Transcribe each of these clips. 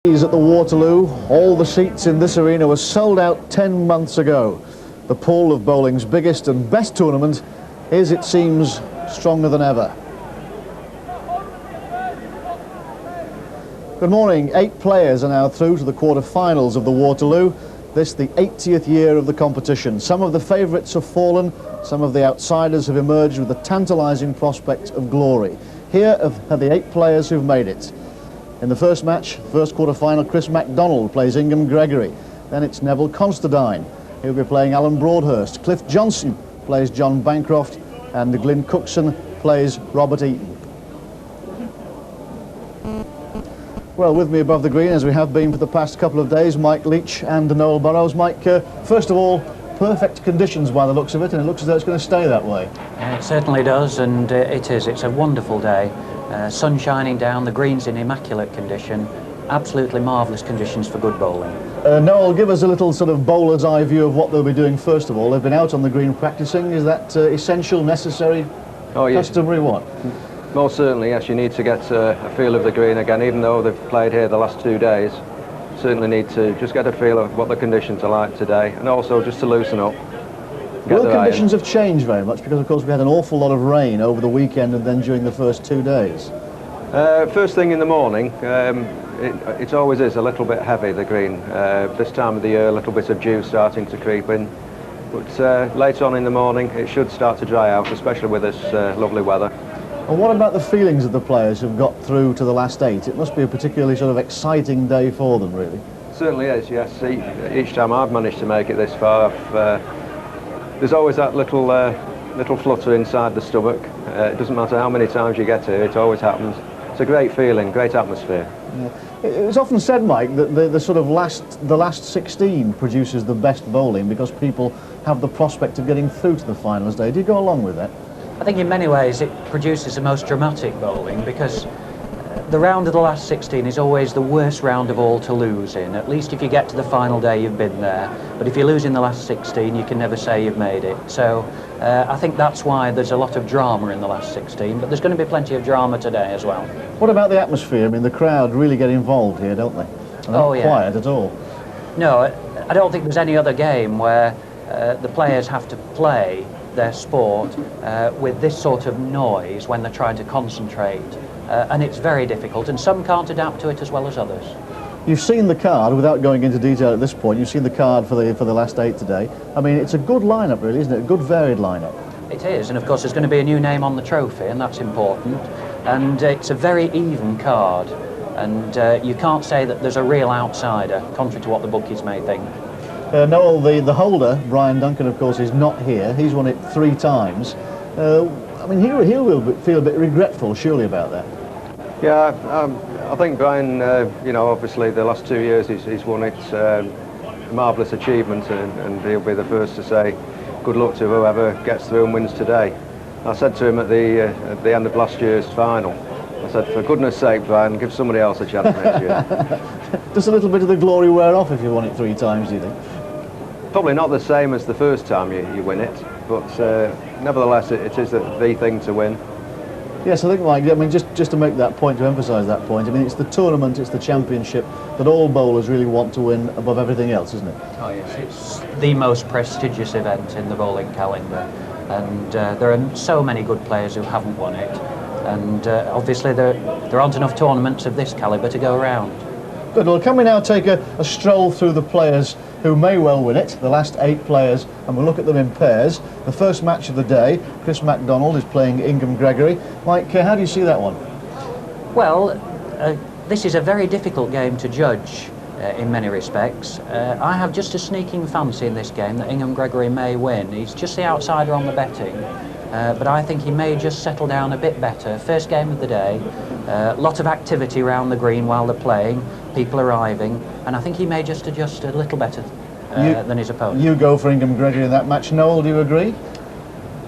At the Waterloo, all the seats in this arena were sold out 10 months ago. The pool of bowling's biggest and best tournament is, it seems, stronger than ever. Good morning. 8 players are now through to the quarter-finals of the Waterloo. This the 80th year of the competition. Some of the favourites have fallen, some of the outsiders have emerged with the tantalising prospect of glory. Here are the 8 players who've made it. In the first match, first quarter-final, MacDonald plays I Gregory. Then it's Neville Consterdine. He'll be playing Alan Broadhurst. Cliff Johnson plays J Bancroft, and Glyn Cookson plays Robert Eaton. Well, with me above the green, as we have been for the past couple of days, Mike Leach and Noel Burrows. Mike, first of all, perfect conditions by the looks of it, and it looks as though it's going to stay that way. It certainly does, and it is. It's a wonderful day. Sun shining down, the green's in immaculate condition. Absolutely marvellous conditions for good bowling. Noel, give us a little sort of bowler's eye view of what they'll be doing first of all. They've been out on the green practising. Is that essential, necessary, customary, what? Most certainly, yes. You need to get a feel of the green again, even though they've played here the last 2 days. Certainly need to just get a feel of what the conditions are like today, and also just to loosen up. Well, conditions have changed very much because, of course, we had an awful lot of rain over the weekend and then during the first 2 days. First thing in the morning, it always is a little bit heavy, the green. This time of the year, a little bit of dew starting to creep in. But later on in the morning, it should start to dry out, especially with this lovely weather. And what about the feelings of the players who've got through to the last 8? It must be a particularly sort of exciting day for them, really. Certainly is, yes. Each time I've managed to make it this far, there's always that little flutter inside the stomach. It doesn't matter how many times you get here, it always happens. It's a great feeling, great atmosphere. Yeah. It's often said, Mike, that the last 16 produces the best bowling because people have the prospect of getting through to the finals day. Do you go along with that? I think in many ways it produces the most dramatic bowling because the round of the last 16 is always the worst round of all to lose in. At least if you get to the final day, you've been there. But if you lose in the last 16, you can never say you've made it. So I think that's why there's a lot of drama in the last 16, but there's going to be plenty of drama today as well. What about the atmosphere? I mean, the crowd really get involved here, don't they? They're not quiet at all. No, I don't think there's any other game where the players have to play their sport with this sort of noise when they're trying to concentrate. And it's very difficult, and some can't adapt to it as well as others. You've seen the card, without going into detail at this point, you've seen the card for the last 8 today. I mean, it's a good lineup, really, isn't it? A good varied lineup. It is, and of course there's going to be a new name on the trophy, and that's important. And it's a very even card, and you can't say that there's a real outsider, contrary to what the bookies may think. Noel, the holder, Brian Duncan, of course, is not here. He's won it 3 times. I mean, he'll feel a bit regretful, surely, about that. Yeah, I think Brian, you know, obviously the last 2 years he's won it. A marvellous achievement, and he'll be the first to say good luck to whoever gets through and wins today. I said to him at the end of last year's final, I said, for goodness sake, Brian, give somebody else a chance next year. Does a little bit of the glory wear off if you won it 3 times, do you think? Probably not the same as the first time you win it, but nevertheless it is the thing to win. Yes, I think, like, I mean, just to make that point, to emphasise that point, I mean, it's the tournament, it's the championship that all bowlers really want to win above everything else, isn't it? Oh yes, it's the most prestigious event in the bowling calendar, and there are so many good players who haven't won it, and obviously there aren't enough tournaments of this calibre to go around. Good. Well, can we now take a stroll through the players who may well win it, the last 8 players, and we'll look at them in pairs. The first match of the day, MacDonald is playing I Gregory. Mike, how do you see that one? Well, this is a very difficult game to judge in many respects. I have just a sneaking fancy in this game that I Gregory may win. He's just the outsider on the betting, but I think he may just settle down a bit better. First game of the day, a lot of activity around the green while they're playing, people arriving, and I think he may just adjust a little better than his opponent. You go for I Gregory in that match. Noel, do you agree?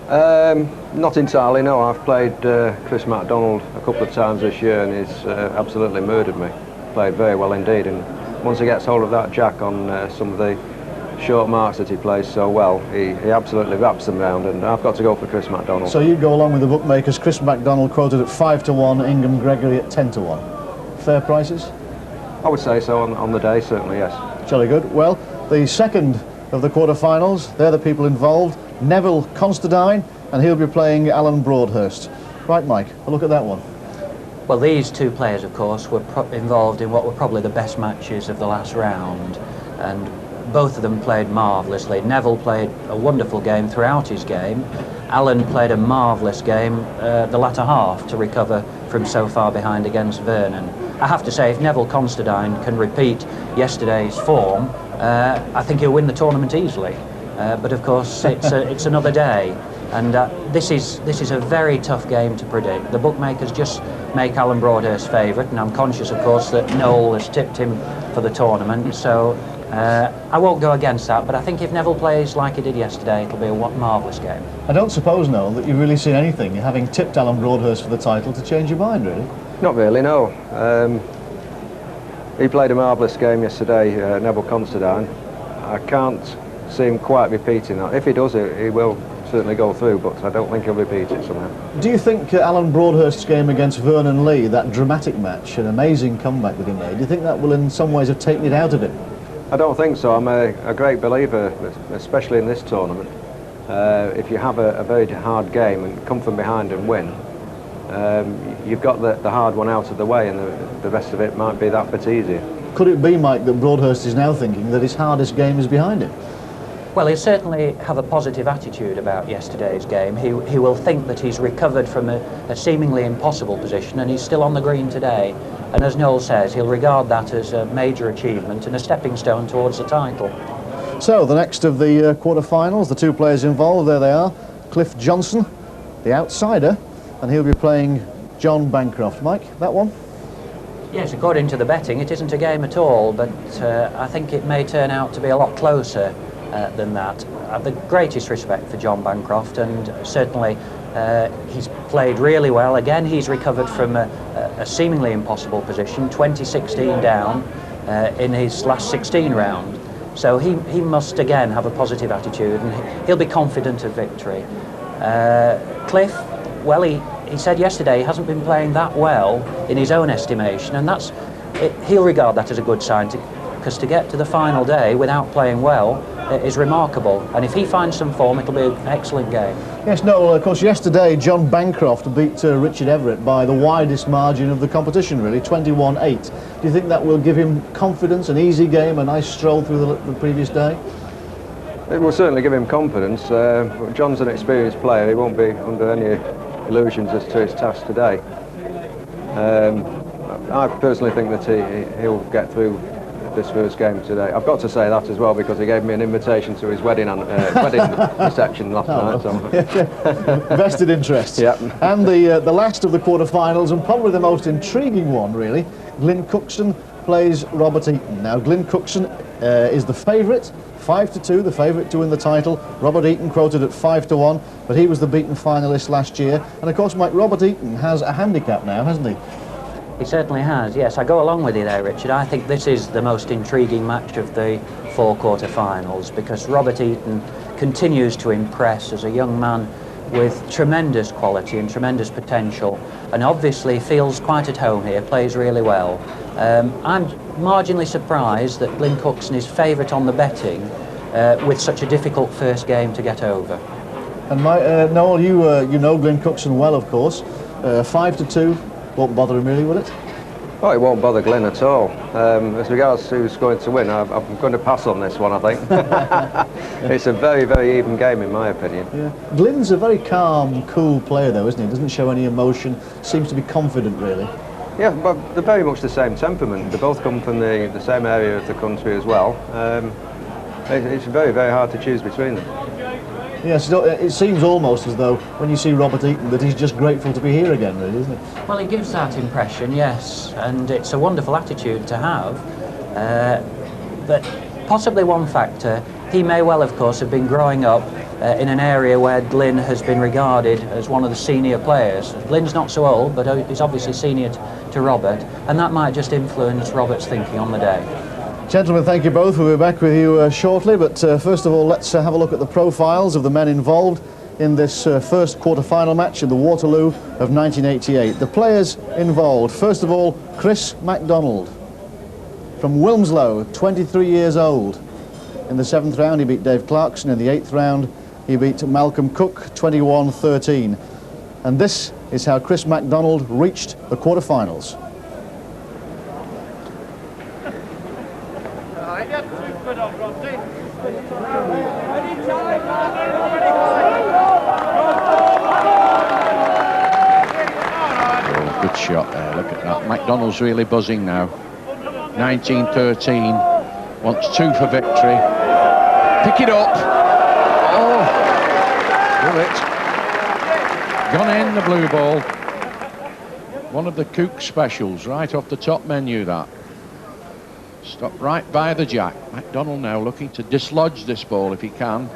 Not entirely, no. I've played MacDonald a couple of times this year, and he's absolutely murdered me. Played very well indeed, and once he gets hold of that jack on some of the short marks that he plays so well, he absolutely wraps them round, and I've got to go for MacDonald. So you go along with the bookmakers. MacDonald quoted at 5 to 1, I Gregory at 10 to 1. Fair prices? I would say so on the day, certainly, yes. Jolly good. Well, the second of the quarter-finals, they're the people involved. Neville Constadine, and he'll be playing Alan Broadhurst. Right, Mike, a look at that one. Well, these two players, of course, were involved in what were probably the best matches of the last round, and both of them played marvellously. Neville played a wonderful game throughout his game. Alan played a marvellous game the latter half to recover from so far behind against Vernon. I have to say, if Neville Constadine can repeat yesterday's form, I think he'll win the tournament easily. But of course, it's another day, and this is a very tough game to predict. The bookmakers just make Alan Broadhurst favourite, and I'm conscious, of course, that Noel has tipped him for the tournament, so I won't go against that. But I think if Neville plays like he did yesterday, it'll be a marvellous game. I don't suppose, Noel, that you've really seen anything, having tipped Alan Broadhurst for the title, to change your mind, really? Not really, no. He played a marvellous game yesterday, Neville Constadine. I can't see him quite repeating that. If he does it, he will certainly go through, but I don't think he'll repeat it somehow. Do you think Alan Broadhurst's game against Vernon Lee, that dramatic match, an amazing comeback that he made, do you think that will in some ways have taken it out of him? I don't think so. I'm a great believer, especially in this tournament. If you have a very hard game and come from behind and win, you've got the hard one out of the way, and the rest of it might be that bit easier. Could it be, Mike, that Broadhurst is now thinking that his hardest game is behind him? Well, he'll certainly have a positive attitude about yesterday's game. He will think that he's recovered from a seemingly impossible position, and he's still on the green today. And as Noel says, he'll regard that as a major achievement and a stepping stone towards the title. So, the next of the quarter-finals, the two players involved, there they are. Cliff Johnson, the outsider, and he'll be playing J Bancroft. Mike, that one? Yes, according to the betting, it isn't a game at all, but I think it may turn out to be a lot closer than that. I have the greatest respect for J Bancroft, and certainly he's played really well. Again, he's recovered from a seemingly impossible position, 20-16 down in his last 16 round. So he must again have a positive attitude, and he'll be confident of victory. Cliff, well, he said yesterday he hasn't been playing that well in his own estimation, and he'll regard that as a good sign, because to get to the final day without playing well is remarkable, and if he finds some form, it'll be an excellent game. Yes, no, of course, yesterday J Bancroft beat Richard Everett by the widest margin of the competition, really, 21-8. Do you think that will give him confidence, an easy game, a nice stroll through the previous day? It will certainly give him confidence. John's an experienced player. He won't be under any illusions as to his task today. I personally think that he'll get through this first game today. I've got to say that as well, because he gave me an invitation to his wedding reception last night. So. Vested interest. Yeah. And the last of the quarter-finals, and probably the most intriguing one, really, Glyn Cookson plays Robert Eaton. Now, Glyn Cookson is the favourite, 5-2, the favourite to win the title. Robert Eaton quoted at 5-1, but he was the beaten finalist last year. And of course, Mike, Robert Eaton has a handicap now, hasn't he? He certainly has, yes. I go along with you there, Richard. I think this is the most intriguing match of the 4 quarter-finals, because Robert Eaton continues to impress as a young man with tremendous quality and tremendous potential, and obviously feels quite at home here, plays really well. I'm marginally surprised that Glyn Cookson is favourite on the betting with such a difficult first game to get over. And Noel, you know Glyn Cookson well, of course. 5-2. Won't bother him really, will it? Oh, it won't bother Glyn at all. As regards to who's going to win, I'm going to pass on this one, I think. It's a very, very even game, in my opinion. Yeah. Glyn's a very calm, cool player, though, isn't he? Doesn't show any emotion, seems to be confident, really. Yeah, but they're very much the same temperament. They both come from the same area of the country as well. It's very, very hard to choose between them. Yes, it seems almost as though when you see Robert Eaton that he's just grateful to be here again, really, isn't it? Well, it gives that impression, yes, and it's a wonderful attitude to have. But possibly one factor, he may well, of course, have been growing up in an area where Glyn has been regarded as one of the senior players. Glyn's not so old, but he's obviously senior to Robert, and that might just influence Robert's thinking on the day. Gentlemen, thank you both. We'll be back with you shortly, but first of all, let's have a look at the profiles of the men involved in this first quarter-final match in the Waterloo of 1988. The players involved, first of all, Chris MacDonald. from Wilmslow, 23 years old. In the 7th round, he beat Dave Clarkson. In the 8th round, he beat Malcolm Cook, 21-13. And this is how Chris MacDonald reached the quarterfinals. Oh, good shot there, look at that. MacDonald's really buzzing now. 19-13, wants 2 for victory. Pick it up. Oh, do it. Gone in, the blue ball. One of the Cook specials, right off the top menu, that. Stopped right by the jack. MacDonald now looking to dislodge this ball if he can.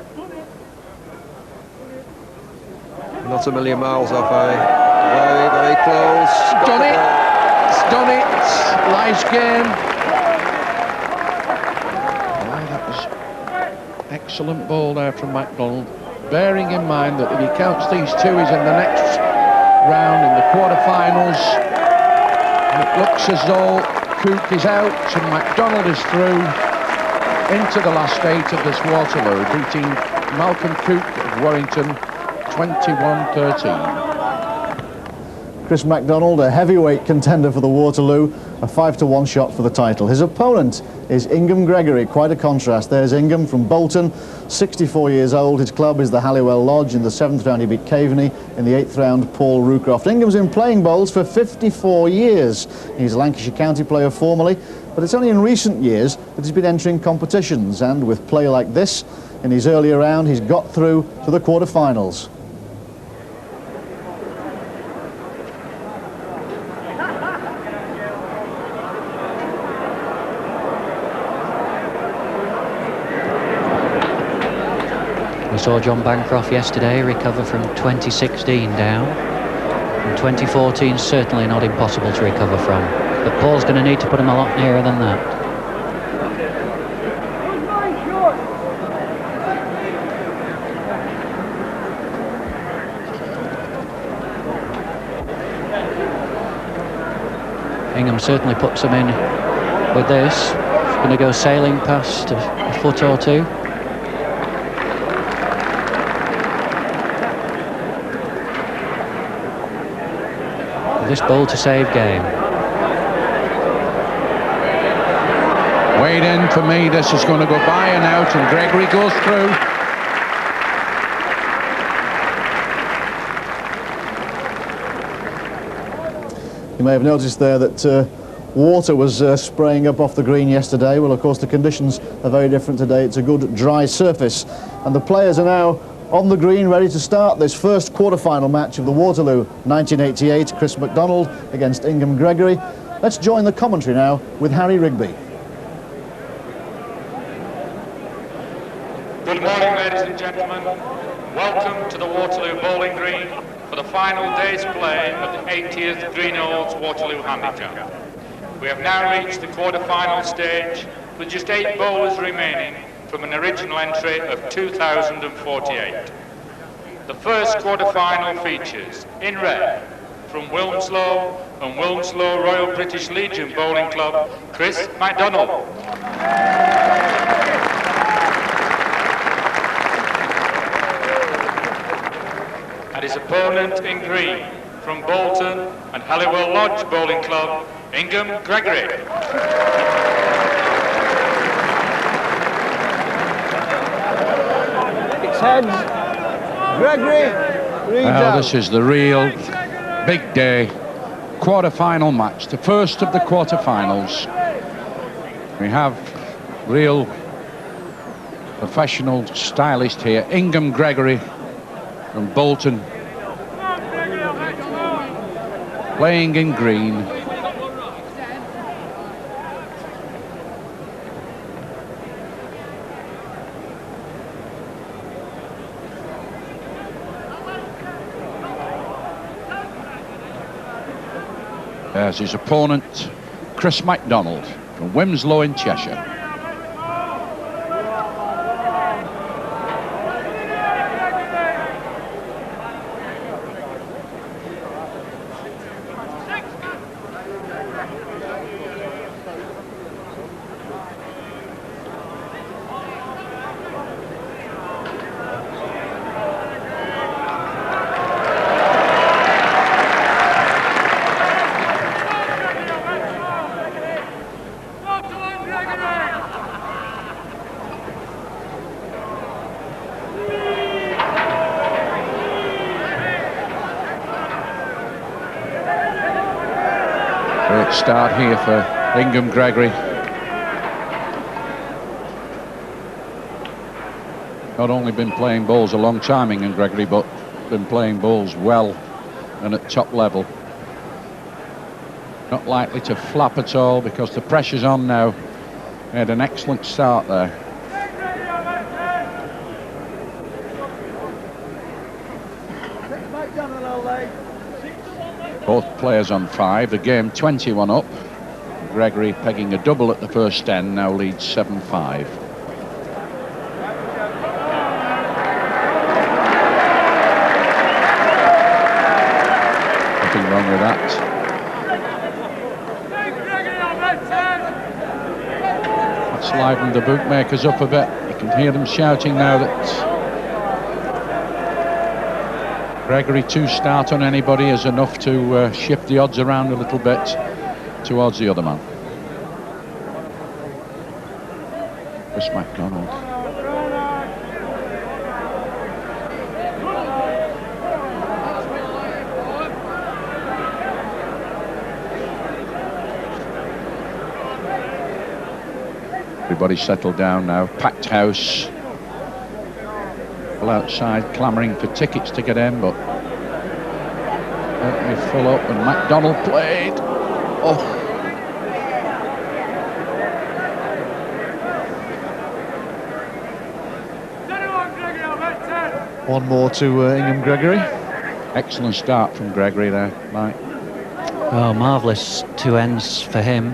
Not a million miles off, very, very close. It's done it. It's done it. Nice game. Oh, that was excellent ball there from MacDonald. Bearing in mind that if he counts these 2, he's in the next round in the quarterfinals. And it looks as though Cook is out and MacDonald is through into the last 8 of this Waterloo, beating Malcolm Cook of Warrington 21-13. Chris MacDonald, a heavyweight contender for the Waterloo, a 5-1 shot for the title. His opponent is Ingham Gregory, quite a contrast. There's Ingham from Bolton, 64 years old. His club is the Halliwell Lodge. In the 7th round he beat Caveney, in the 8th round Paul Rucroft. Ingham's been playing bowls for 54 years. He's a Lancashire County player formerly, but it's only in recent years that he's been entering competitions, and with play like this in his earlier round he's got through to the quarterfinals. We saw J Bancroft yesterday recover from 2016 down. And 2014 certainly not impossible to recover from. But Paul's going to need to put him a lot nearer than that. Ingham certainly puts him in with this. He's going to go sailing past a foot or 2. This ball to save game. Wade in for me, this is going to go by and out, and Gregory goes through. You may have noticed there that water was spraying up off the green yesterday. Well, of course, the conditions are very different today. It's a good dry surface, and the players are now on the green, ready to start this first quarter-final match of the Waterloo 1988. Chris MacDonald against Ingham Gregory. Let's join the commentary now with Harry Rigby. Good morning, ladies and gentlemen. Welcome to the Waterloo Bowling Green for the final day's play of the 80th Green Olds Waterloo Handicap. We have now reached the quarter-final stage with just 8 bowlers remaining from an original entry of 2,048. The first quarter-final features, in red, from Wilmslow and Wilmslow Royal British Legion Bowling Club, Chris MacDonald. And his opponent in green, from Bolton and Halliwell Lodge Bowling Club, Ingham Gregory. Heads, Gregory, Well, this is the real big day quarter-final match, the first of the quarter-finals. We have real professional stylist here, Ingham Gregory from Bolton, playing in green. There's his opponent, Chris MacDonald from Wilmslow in Cheshire. Great start here for Ingham Gregory. Not only been playing bowls a long time, Ingham Gregory, but been playing bowls well and at top level. Not likely to flap at all because the pressure's on now. He had an excellent start there. Both players on 5, the game 21 up. Gregory pegging a double at the first end, now leads 7-5. Nothing wrong with that. That's livened the bookmakers up a bit. You can hear them shouting now that Gregory to start on anybody is enough to shift the odds around a little bit towards the other man. Chris MacDonald. Everybody's settled down now. Packed house. People outside clamouring for tickets to get in, but certainly full up. And MacDonald played. Oh. One more to Ingham Gregory. Excellent start from Gregory there, Mike. Oh, marvellous 2 ends for him.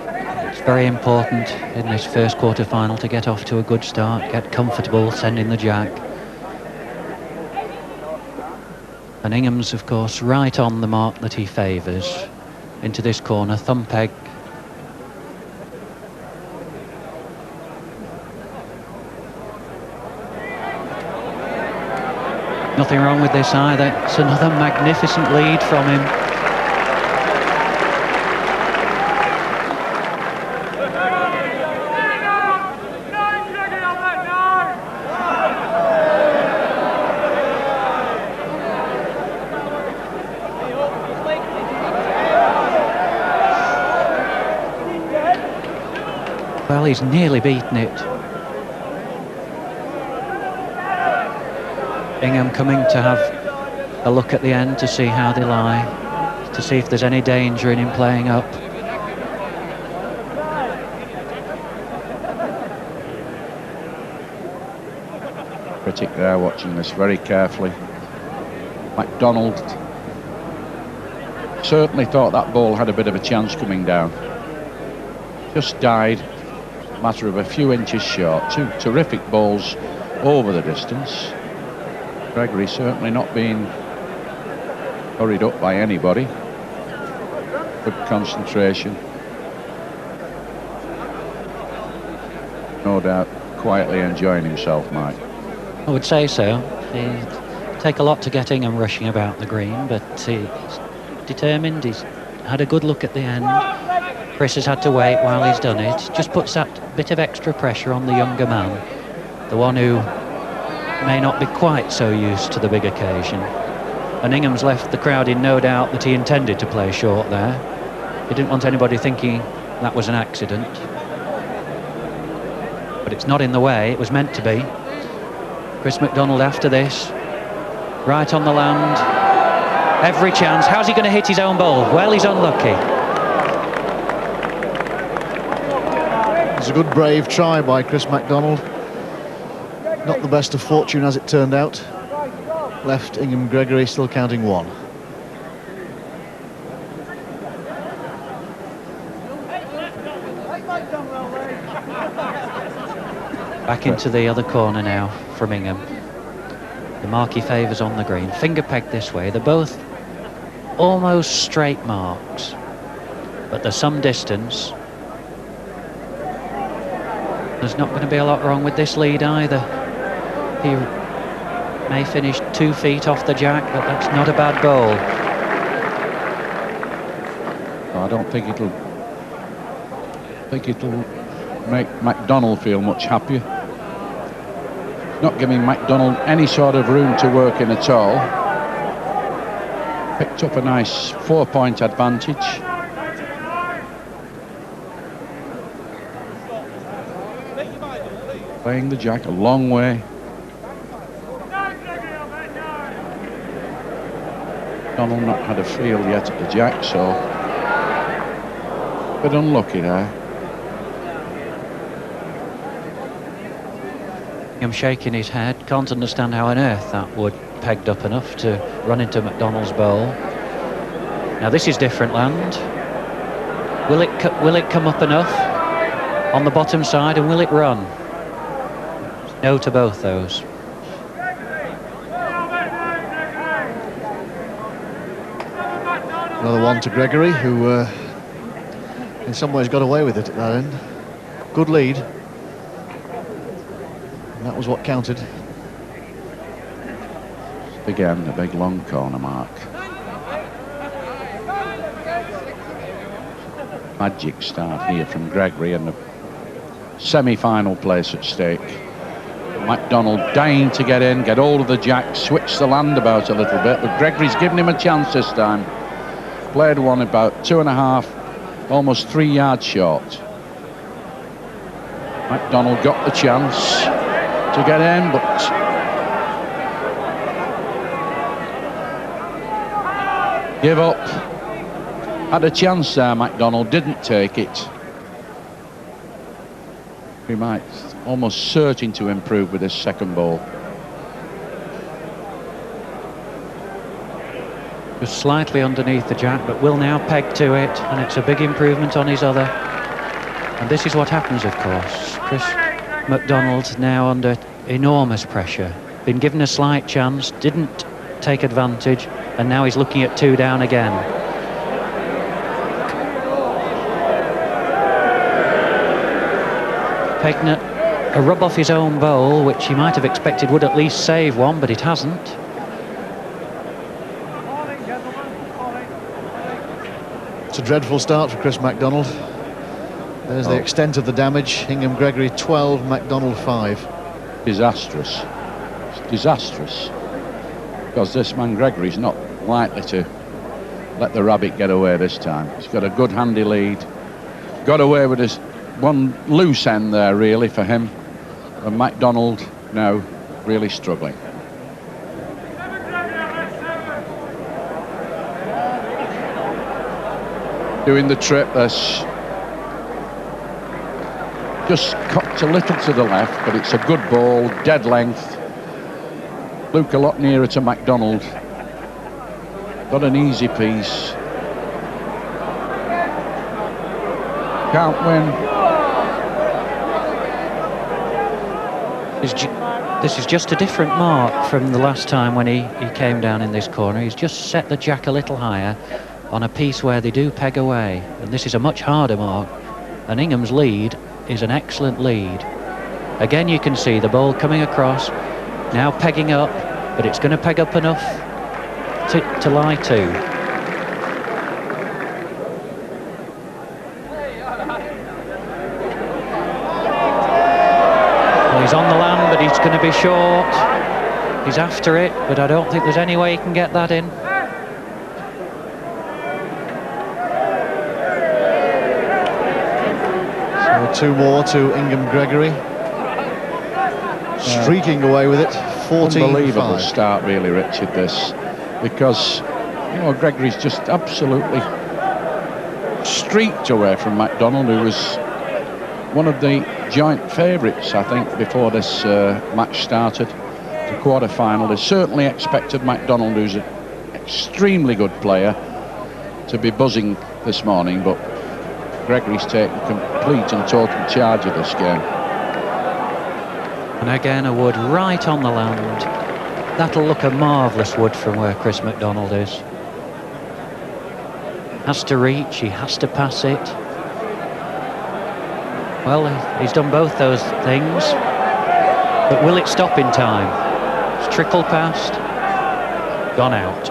It's very important in this first quarter-final to get off to a good start, get comfortable, send in the jack. And Ingham's, of course, right on the mark that he favours. Into this corner, thumb peg. Nothing wrong with this either. It's another magnificent lead from him. Well, he's nearly beaten it. Ingham coming to have a look at the end to see how they lie, to see if there's any danger in him playing up. Critic there watching this very carefully. MacDonald certainly thought that ball had a bit of a chance coming down. Just died. Matter of a few inches short. 2 terrific balls over the distance. Gregory certainly not being hurried up by anybody. Good concentration. No doubt quietly enjoying himself, Mike. I would say so. It'd take a lot to get Ingham rushing about the green, but he's determined. He's had a good look at the end. Chris has had to wait while he's done it. Just puts that bit of extra pressure on the younger man, the one who may not be quite so used to the big occasion. And Ingham's left the crowd in no doubt that he intended to play short there. He didn't want anybody thinking that was an accident. But it's not in the way, it was meant to be. Chris MacDonald after this, right on the land, every chance. How's he going to hit his own ball? Well, he's unlucky. It's a good brave try by Chris MacDonald. Not the best of fortune as it turned out. Left Ingham Gregory still counting 1. Back into the other corner now from Ingham. The mark he favours on the green. Finger pegged this way. They're both almost straight marks, but there's some distance. There's not going to be a lot wrong with this lead either. He may finish 2 feet off the jack, but that's not a bad bowl. I don't think it'll make MacDonald feel much happier. Not giving MacDonald any sort of room to work in at all. Picked up a nice 4-point advantage. Playing the jack a long way. Donald not had a feel yet at the jack, so a bit unlucky there. I'm shaking his head, can't understand how on earth that would pegged up enough to run into MacDonald's bowl. Now this is different land. Will it come up enough on the bottom side, and will it run? No to both those. Another one to Gregory, who in some ways got away with it at that end. Good lead. And that was what counted. Again, a big long corner mark. Magic start here from Gregory, and the semi-final place at stake. MacDonald dying to get in, get hold of the jack, switch the land about a little bit, but Gregory's given him a chance this time. Played one about 2.5, almost 3 yards short. MacDonald got the chance to get in, but give up. Had a chance there, MacDonald didn't take it. He might almost certain to improve with his second ball. Just slightly underneath the jack, but will now peg to it, and it's a big improvement on his other. And this is what happens, of course. Chris MacDonald now under enormous pressure. Been given a slight chance, didn't take advantage, and now he's looking at 2 down again. Pegged a rub off his own bowl, which he might have expected would at least save one, but it hasn't. It's a dreadful start for Chris MacDonald. There's the extent of the damage. Ingham Gregory 12, MacDonald 5. Disastrous. It's disastrous. Because this man Gregory's not likely to let the rabbit get away this time. He's got a good handy lead. Got away with his one loose end there, really, for him. And MacDonald now really struggling. Doing the trip, that's just cocked a little to the left, but it's a good ball, dead length. Look a lot nearer to MacDonald. Got an easy piece. Can't win. This is just a different mark from the last time when he came down in this corner. He's just set the jack a little higher on a piece where they do peg away, and this is a much harder mark. And Ingham's lead is an excellent lead. Again, you can see the ball coming across, now pegging up, but it's going to peg up enough to lie to. Well, he's on the land, but he's going to be short. He's after it, but I don't think there's any way he can get that in. So 2 more to Ingham Gregory. Streaking away with it, 14-5. Unbelievable start, really, Richard, this. Because, you know, Gregory's just absolutely streaked away from MacDonald, who was one of the joint favourites, I think, before this match started. The quarter-final. They certainly expected MacDonald, who's an extremely good player, to be buzzing this morning, but Gregory's taken complete and total charge of this game. And again, a wood right on the land. That'll look a marvellous wood from where Chris MacDonald is. Has to reach, he has to pass it. Well, he's done both those things, but will it stop in time? It's trickled past, gone out.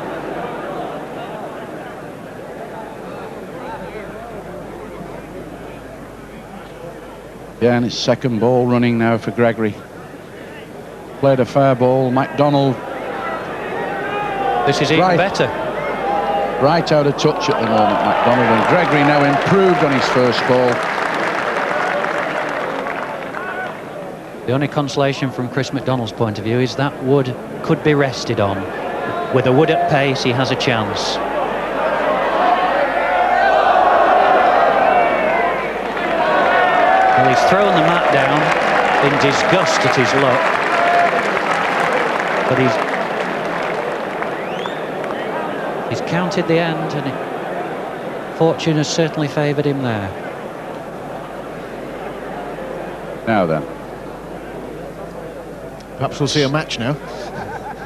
Yeah, and it's second ball running now for Gregory. Played a fair ball, MacDonald. This is even better. Right out of touch at the moment, MacDonald, and Gregory now improved on his first ball. The only consolation from Chris MacDonald's point of view is that wood could be rested on. With a wood at pace, he has a chance. Well, he's thrown the mat down in disgust at his luck. But he's counted the end, and fortune has certainly favoured him there. Now then. Perhaps we'll see a match now.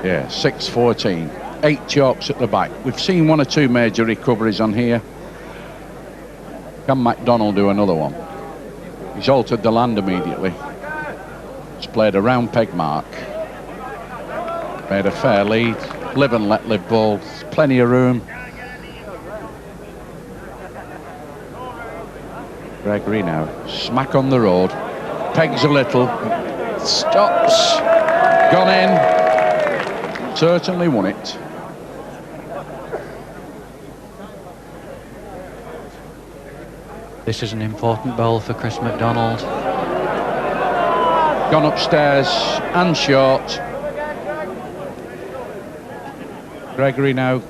Yeah, 6-14. 8 chalks at the back. We've seen 1 or 2 major recoveries on here. Can MacDonald do another one? He's altered the land immediately. He's played a round peg mark. Made a fair lead. Live and let live ball. There's plenty of room. Gregory now. Smack on the road. Pegs a little. Stops. Gone in. Certainly won it. This is an important bowl for Chris MacDonald. Gone upstairs and short. Gregory now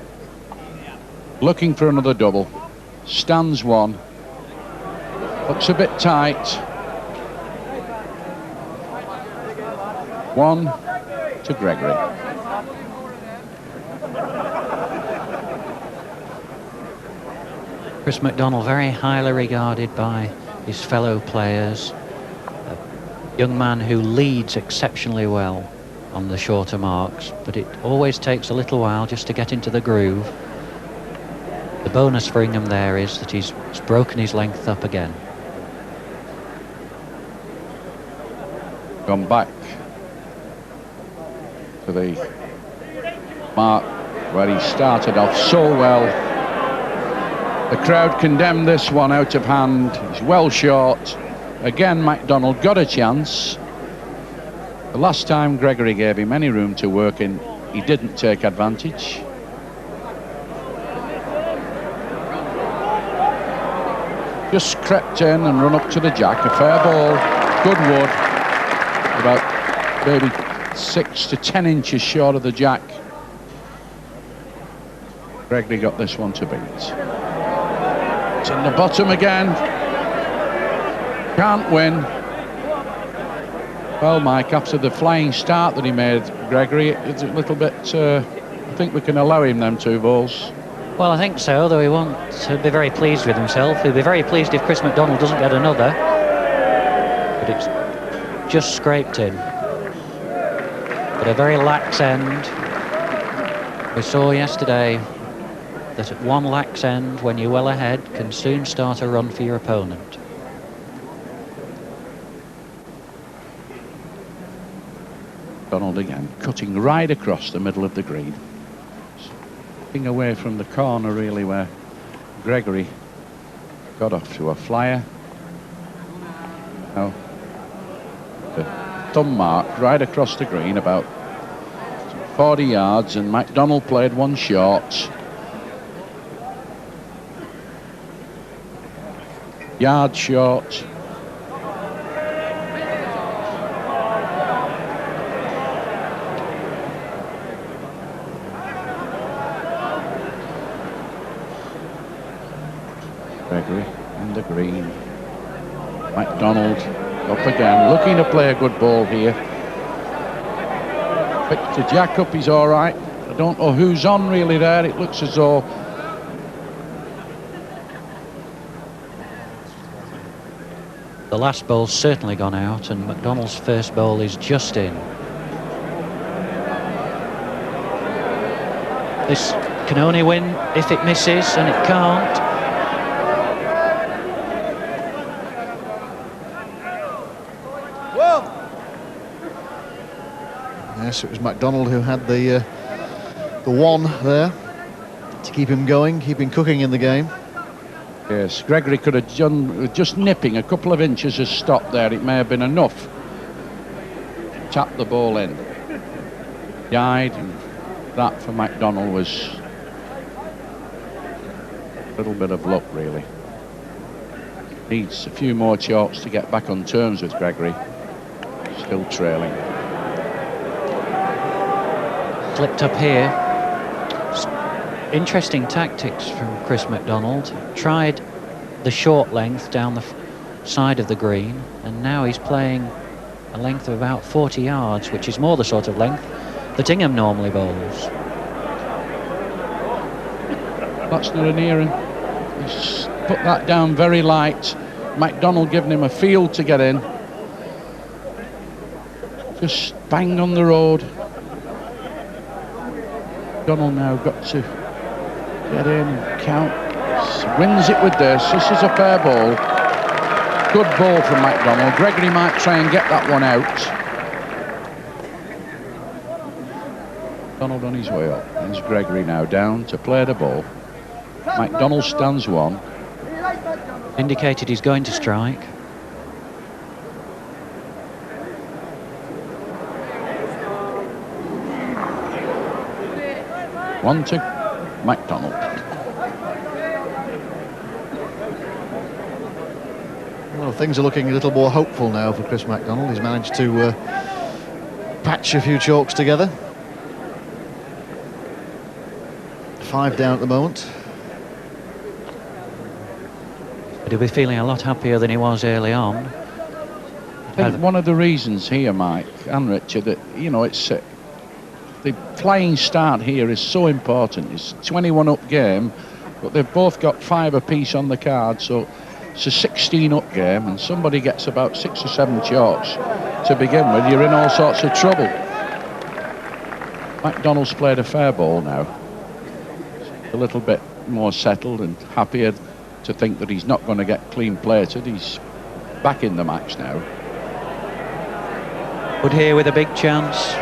looking for another double. Stands 1. Looks a bit tight. 1 to Gregory. Chris MacDonald very highly regarded by his fellow players. A young man who leads exceptionally well on the shorter marks, but it always takes a little while just to get into the groove. The bonus for Ingham there is that he's broken his length up again. Gone back to the mark where he started off so well. The crowd condemned this one out of hand. He's well short. Again, MacDonald got a chance. The last time Gregory gave him any room to work in, he didn't take advantage. Just crept in and run up to the jack. A fair ball, good wood. About maybe 6 to 10 inches short of the jack. Gregory got this one to beat. It's in the bottom again. Can't win. Well, Mike, after the flying start that he made, Gregory, it's a little bit... I think we can allow him them 2 balls. Well, I think so, though he won't be very pleased with himself. He'll be very pleased if Chris MacDonald doesn't get another. But it's just scraped in. But a very lax end. We saw yesterday that at one lax end, when you're well ahead, can soon start a run for your opponent. Donald again, cutting right across the middle of the green. Getting away from the corner, really, where Gregory got off to a flyer. Now, the thumb mark right across the green, about 40 yards, and MacDonald played one short. Yard short. Gregory in the green. MacDonald up again, looking to play a good ball here. Picked to jack up, he's all right. I don't know who's on really there. It looks as though the last bowl's certainly gone out, and MacDonald's first bowl is just in. This can only win if it misses, and it can't. Yes, it was MacDonald who had the one there to keep him going, keep him cooking in the game. yes, Gregory could have done just nipping a couple of inches of stop there. It may have been enough. Tap the ball in. Died, and that for MacDonald was a little bit of luck, really. Needs a few more chalks to get back on terms with Gregory. still trailing. Slipped up here. Interesting tactics from Chris MacDonald. Tried the short length down the side of the green, and now he's playing a length of about 40 yards, which is more the sort of length that Ingham normally bowls. That's the nearing. He's put that down very light. MacDonald giving him a field to get in. Just bang on the road. MacDonald now got to get in and count. Wins it with this. This is a fair ball. Good ball from MacDonald. Gregory might try and get that one out. MacDonald on his way up. There's Gregory now down to play the ball. MacDonald stands one. Indicated he's going to strike. One to MacDonald. Well, things are looking a little more hopeful now for Chris MacDonald. He's managed to patch a few chalks together. 5 down at the moment. But he'll be feeling a lot happier than he was early on. I think one of the reasons here, Mike and Richard, that, you know, it's the flying start here is so important. It's a 21 up game, but they've both got 5 apiece on the card, so it's a 16 up game, and somebody gets about 6 or 7 chalks to begin with, you're in all sorts of trouble. MacDonald's played a fair ball now. A little bit more settled and happier to think that he's not going to get clean plated. He's back in the match now. Wood here with a big chance.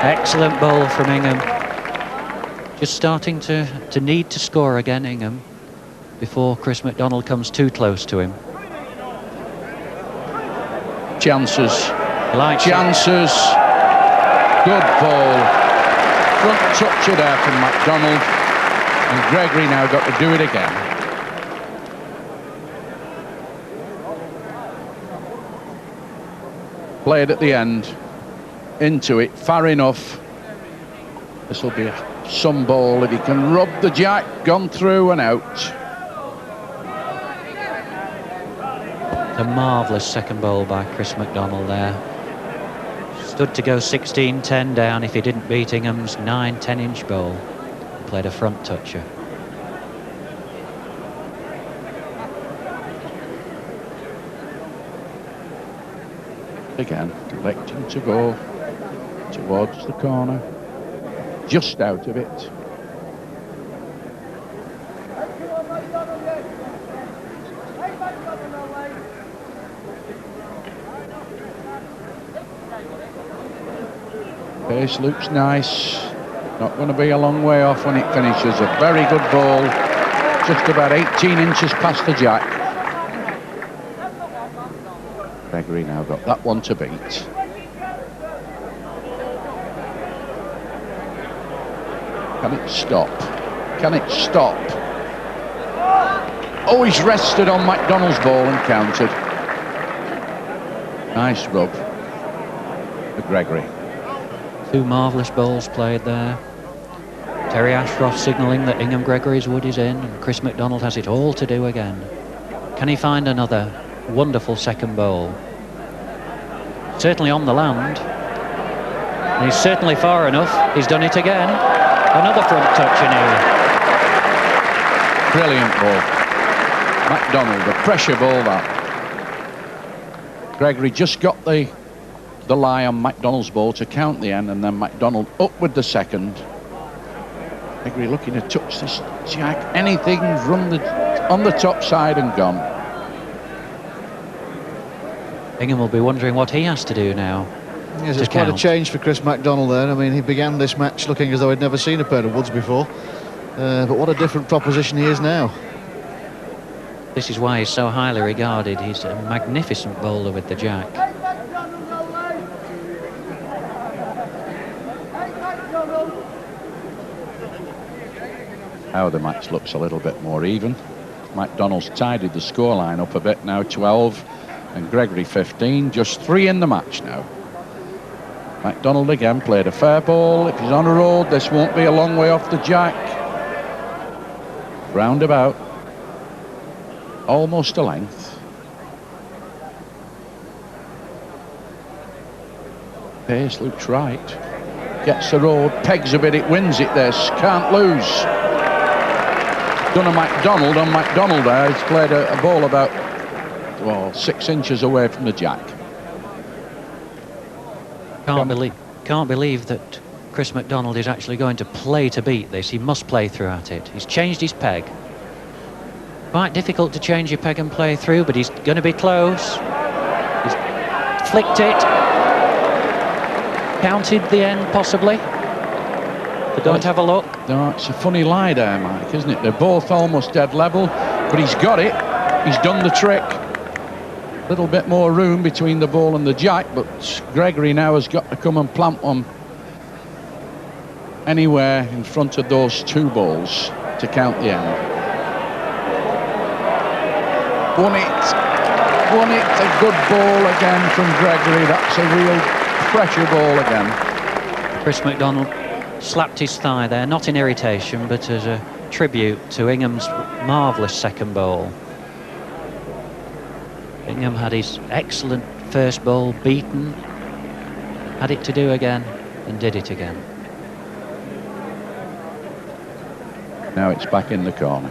Excellent ball from Ingham. Just starting to need to score again, Ingham, before Chris MacDonald comes too close to him. Chances. Like chances. Good ball. Front toucher there from MacDonald. And Gregory now got to do it again. Played at the end. Into it, far enough. This will be some ball if he can rub the jack. Gone through and out. A marvellous second ball by Chris MacDonald there. Stood to go 16-10 down if he didn't beat Ingham's 9-10-inch ball. Played a front toucher. Again, electing to go towards the corner, just out of it. Pace looks nice. Not going to be a long way off when it finishes. A very good ball. Just about 18 inches past the jack. Gregory now got that one to beat. Can it stop? Can it stop? Oh, he's rested on MacDonald's ball and counted. Nice rub for Gregory. 2 marvellous balls played there. Terry Ashcroft signalling that Ingham Gregory's wood is in, and Chris MacDonald has it all to do again. Can he find another wonderful second bowl? Certainly on the land. And he's certainly far enough. He's done it again. Another front touch in here. Brilliant ball. MacDonald, the pressure ball that. Gregory just got the lie on MacDonald's ball to count the end, and then MacDonald up with the second. Gregory looking to touch this jack. Anything run on the top side and gone. Ingham will be wondering what he has to do now. Yes, it's quite a change for Chris MacDonald there. I mean, he began this match looking as though he'd never seen a pair of woods before. But what a different proposition he is now. This is why he's so highly regarded. He's a magnificent bowler with the jack. Now the match looks a little bit more even. MacDonald's tidied the scoreline up a bit now, 12. and Gregory 15, just 3 in the match now. MacDonald again played a fair ball. If he's on a road, this won't be a long way off the jack. Roundabout, almost a length. Pace looks right. Gets the road, pegs a bit, it wins it this. Can't lose. Done a MacDonald on MacDonald there. He's played a ball about, well, 6 inches away from the jack. Can't believe that Chris MacDonald is actually going to play to beat this. He must play through at it. He's changed his peg. Quite difficult to change your peg and play through, but he's going to be close. He's flicked it. Counted the end, possibly. We're going to have a look. No, it's a funny lie there, Mike, isn't it? They're both almost dead level, but he's got it. He's done the trick. A little bit more room between the ball and the jack, but Gregory now has got to come and plant one anywhere in front of those 2 balls to count the end. Won it. Won it. A good ball again from Gregory. That's a real pressure ball again. Chris MacDonald slapped his thigh there, not in irritation, but as a tribute to Ingham's marvellous second ball. Ingham had his excellent first ball beaten, had it to do again, and did it again. Now it's back in the corner.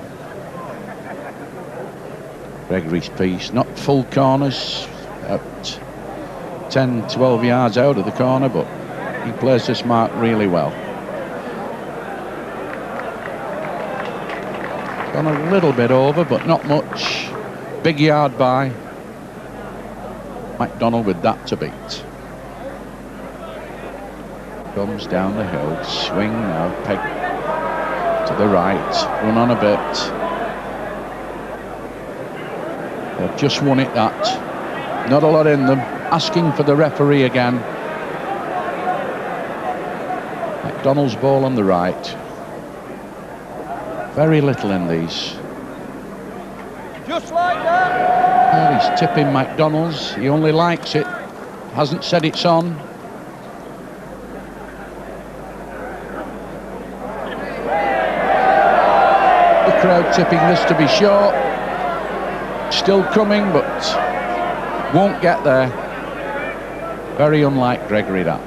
Gregory's piece, not full corners, at 10, 12 yards out of the corner, but he plays this mark really well. Gone a little bit over, but not much. Big yard by MacDonald with that to beat. Comes down the hill, swing now, peg to the right, run on a bit. They've just won it, that. Not a lot in them. Asking for the referee again. MacDonald's ball on the right. Very little in these. Just like that. Well, he's tipping MacDonald's. He only likes it. Hasn't said it's on. The crowd tipping this to be short. Still coming, but won't get there. Very unlike Gregory, that.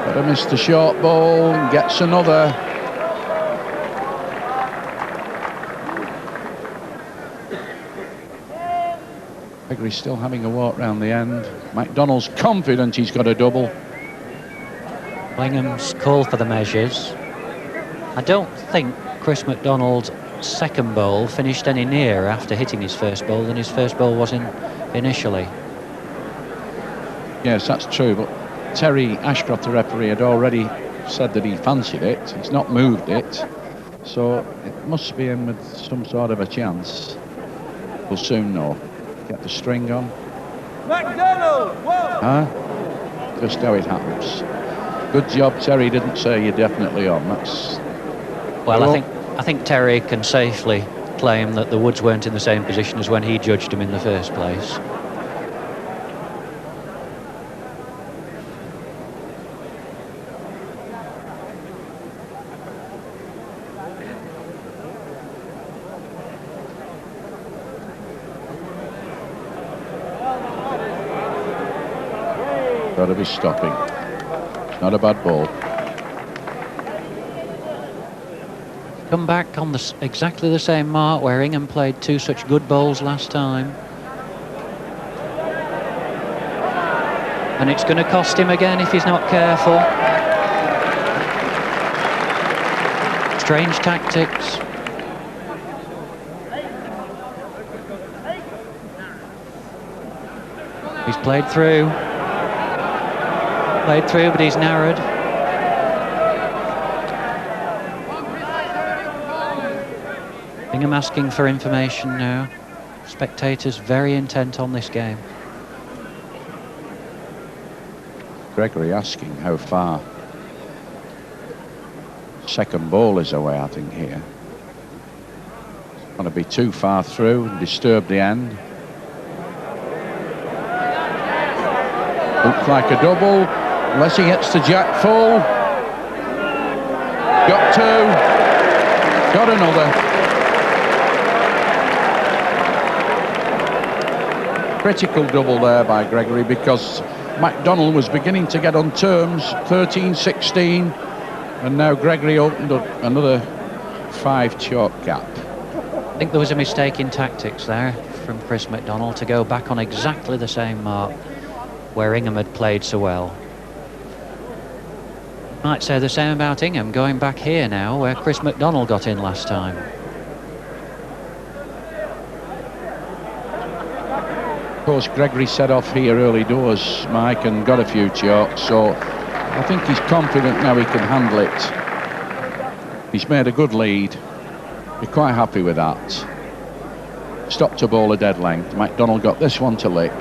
But I missed the short ball and gets another. Gregory's still having a walk round the end. MacDonald's confident he's got a double. Ingham's called for the measures. I don't think Chris MacDonald's second ball finished any nearer after hitting his first ball than his first ball was initially. Yes, that's true, but Terry Ashcroft, the referee, had already said that he fancied it. He's not moved it, so it must be in with some sort of a chance. We'll soon know. Get the string on. MacDonald, whoa! Huh? Just how it happens. Good job, Terry didn't say you're definitely on. That's... Well, I think Terry can safely claim that the woods weren't in the same position as when he judged them in the first place. Got to be stopping. Not a bad ball. Come back on exactly the same mark where Ingham played 2 such good balls last time. And it's going to cost him again if he's not careful. Strange tactics. He's played through. Played through, but he's narrowed. Ingham asking for information now. Spectators very intent on this game. Gregory asking how far. second ball is away, I think, here. Want to be too far through and disturb the end. Looks like a double, unless he hits the jack full. Got two, got another. Critical double there by Gregory, because MacDonald was beginning to get on terms, 13-16, and now Gregory opened up another 5 chalk gap. I think there was a mistake in tactics there from Chris MacDonald to go back on exactly the same mark where Ingham had played so well. Might say the same about Ingham going back here now where Chris MacDonald got in last time. Of course, Gregory set off here early doors, Mike, and got a few chalks, so I think he's confident now he can handle it. He's made a good lead. You're quite happy with that. Stopped to bowl a dead length. MacDonald got this one to lick.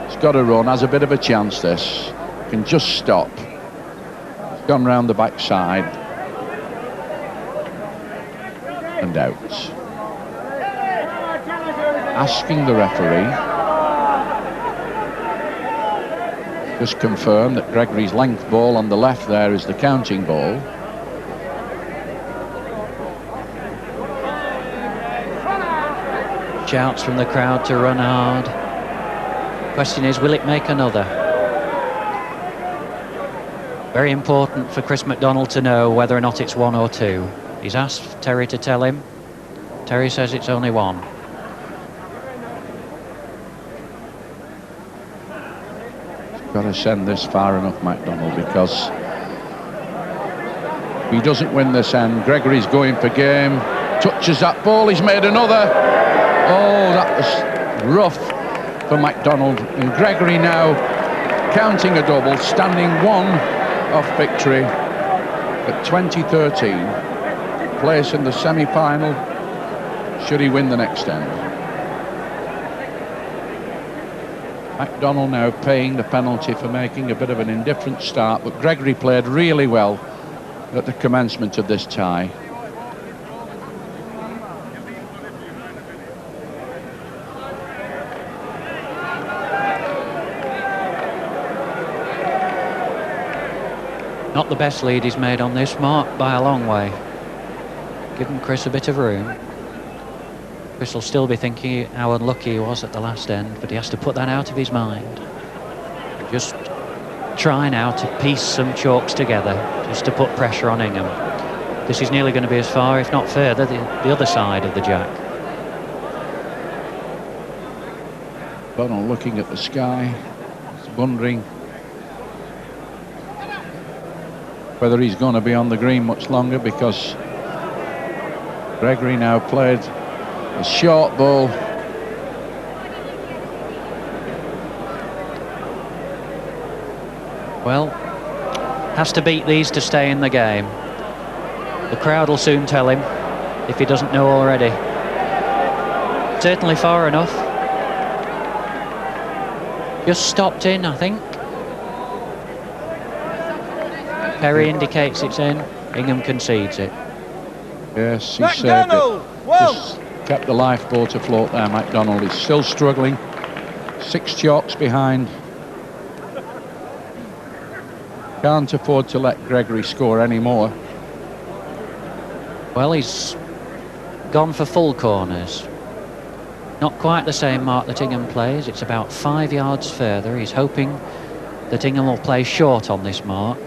He's got a run, has a bit of a chance this. Can just stop. He's gone round the backside. And out. Asking the referee. Just confirm that Gregory's length ball on the left there is the counting ball. Shouts from the crowd to run hard. Question is, will it make another? Very important for Chris MacDonald to know whether or not it's 1 or 2. He's asked Terry to tell him. Terry says it's only 1. Got to send this far enough, MacDonald, because if he doesn't win this end, Gregory's going for game. Touches that ball, he's made another. Oh, that was rough for MacDonald. And Gregory now counting a double, standing 1 off victory at 2013. Place in the semi-final, should he win the next end. MacDonald now paying the penalty for making a bit of an indifferent start, but Gregory played really well at the commencement of this tie. Not the best lead he's made on this mark by a long way. Giving Chris a bit of room. Chris will still be thinking how unlucky he was at the last end, but he has to put that out of his mind. Just try now to piece some chalks together, just to put pressure on Ingham. This is nearly going to be as far, if not further, the other side of the jack. Donald looking at the sky, wondering whether he's going to be on the green much longer, because Gregory now played a short ball. Well, has to beat these to stay in the game. The crowd will soon tell him, if he doesn't know already. Certainly far enough. Just stopped in, I think. Perry indicates it's in. Ingham concedes it. Yes, he saved it. Just kept the lifeboat afloat there. MacDonald is still struggling. 6 chalks behind. Can't afford to let Gregory score any more. Well, he's gone for full corners. Not quite the same mark that Ingham plays. It's about 5 yards further. He's hoping that Ingham will play short on this mark.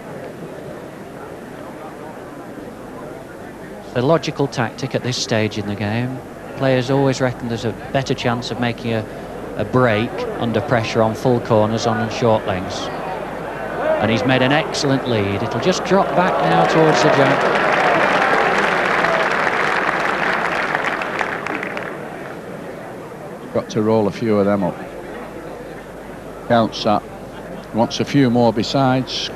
It's a logical tactic at this stage in the game. Players always reckon there's a better chance of making a break under pressure on full corners on short lengths. And he's made an excellent lead. It'll just drop back now towards the jack. Got to roll a few of them up. Counts that. Wants a few more besides.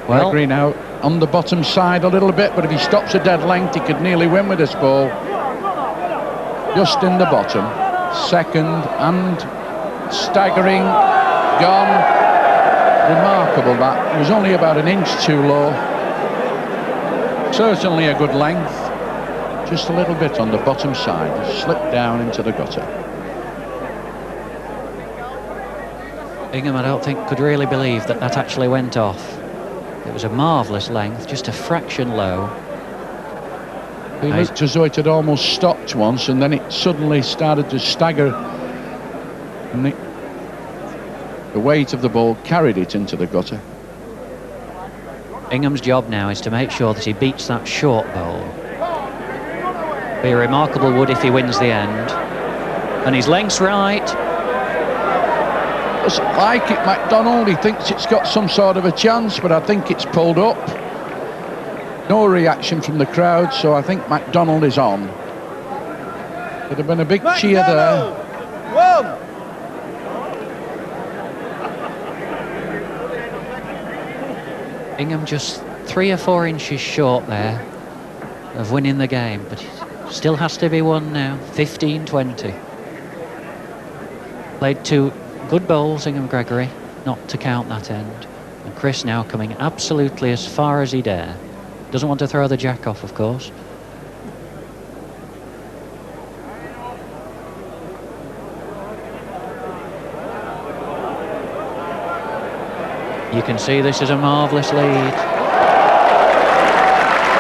Well, Gregory now on the bottom side a little bit, but if he stops a dead length, he could nearly win with this ball. Just in the bottom. Second and staggering. Gone. Remarkable that. It was only about an inch too low. Certainly a good length. Just a little bit on the bottom side. Slipped down into the gutter. Ingham, I don't think, could really believe that that actually went off. It was a marvellous length, just a fraction low. It looked as though it had almost stopped once, and then it suddenly started to stagger. And the weight of the ball carried it into the gutter. Ingham's job now is to make sure that he beats that short bowl. Be a remarkable wood if he wins the end. And his length's right. Doesn't like it, MacDonald. He thinks it's got some sort of a chance, but I think it's pulled up. No reaction from the crowd, so I think MacDonald is on. Could have been a big cheer there. One. Ingham just 3 or 4 inches short there of winning the game, but it still has to be won now. 15-20. Played 2 good bowls, Ingham Gregory, not to count that end. And Chris now coming absolutely as far as he dare. Doesn't want to throw the jack off, of course. You can see this is a marvellous lead.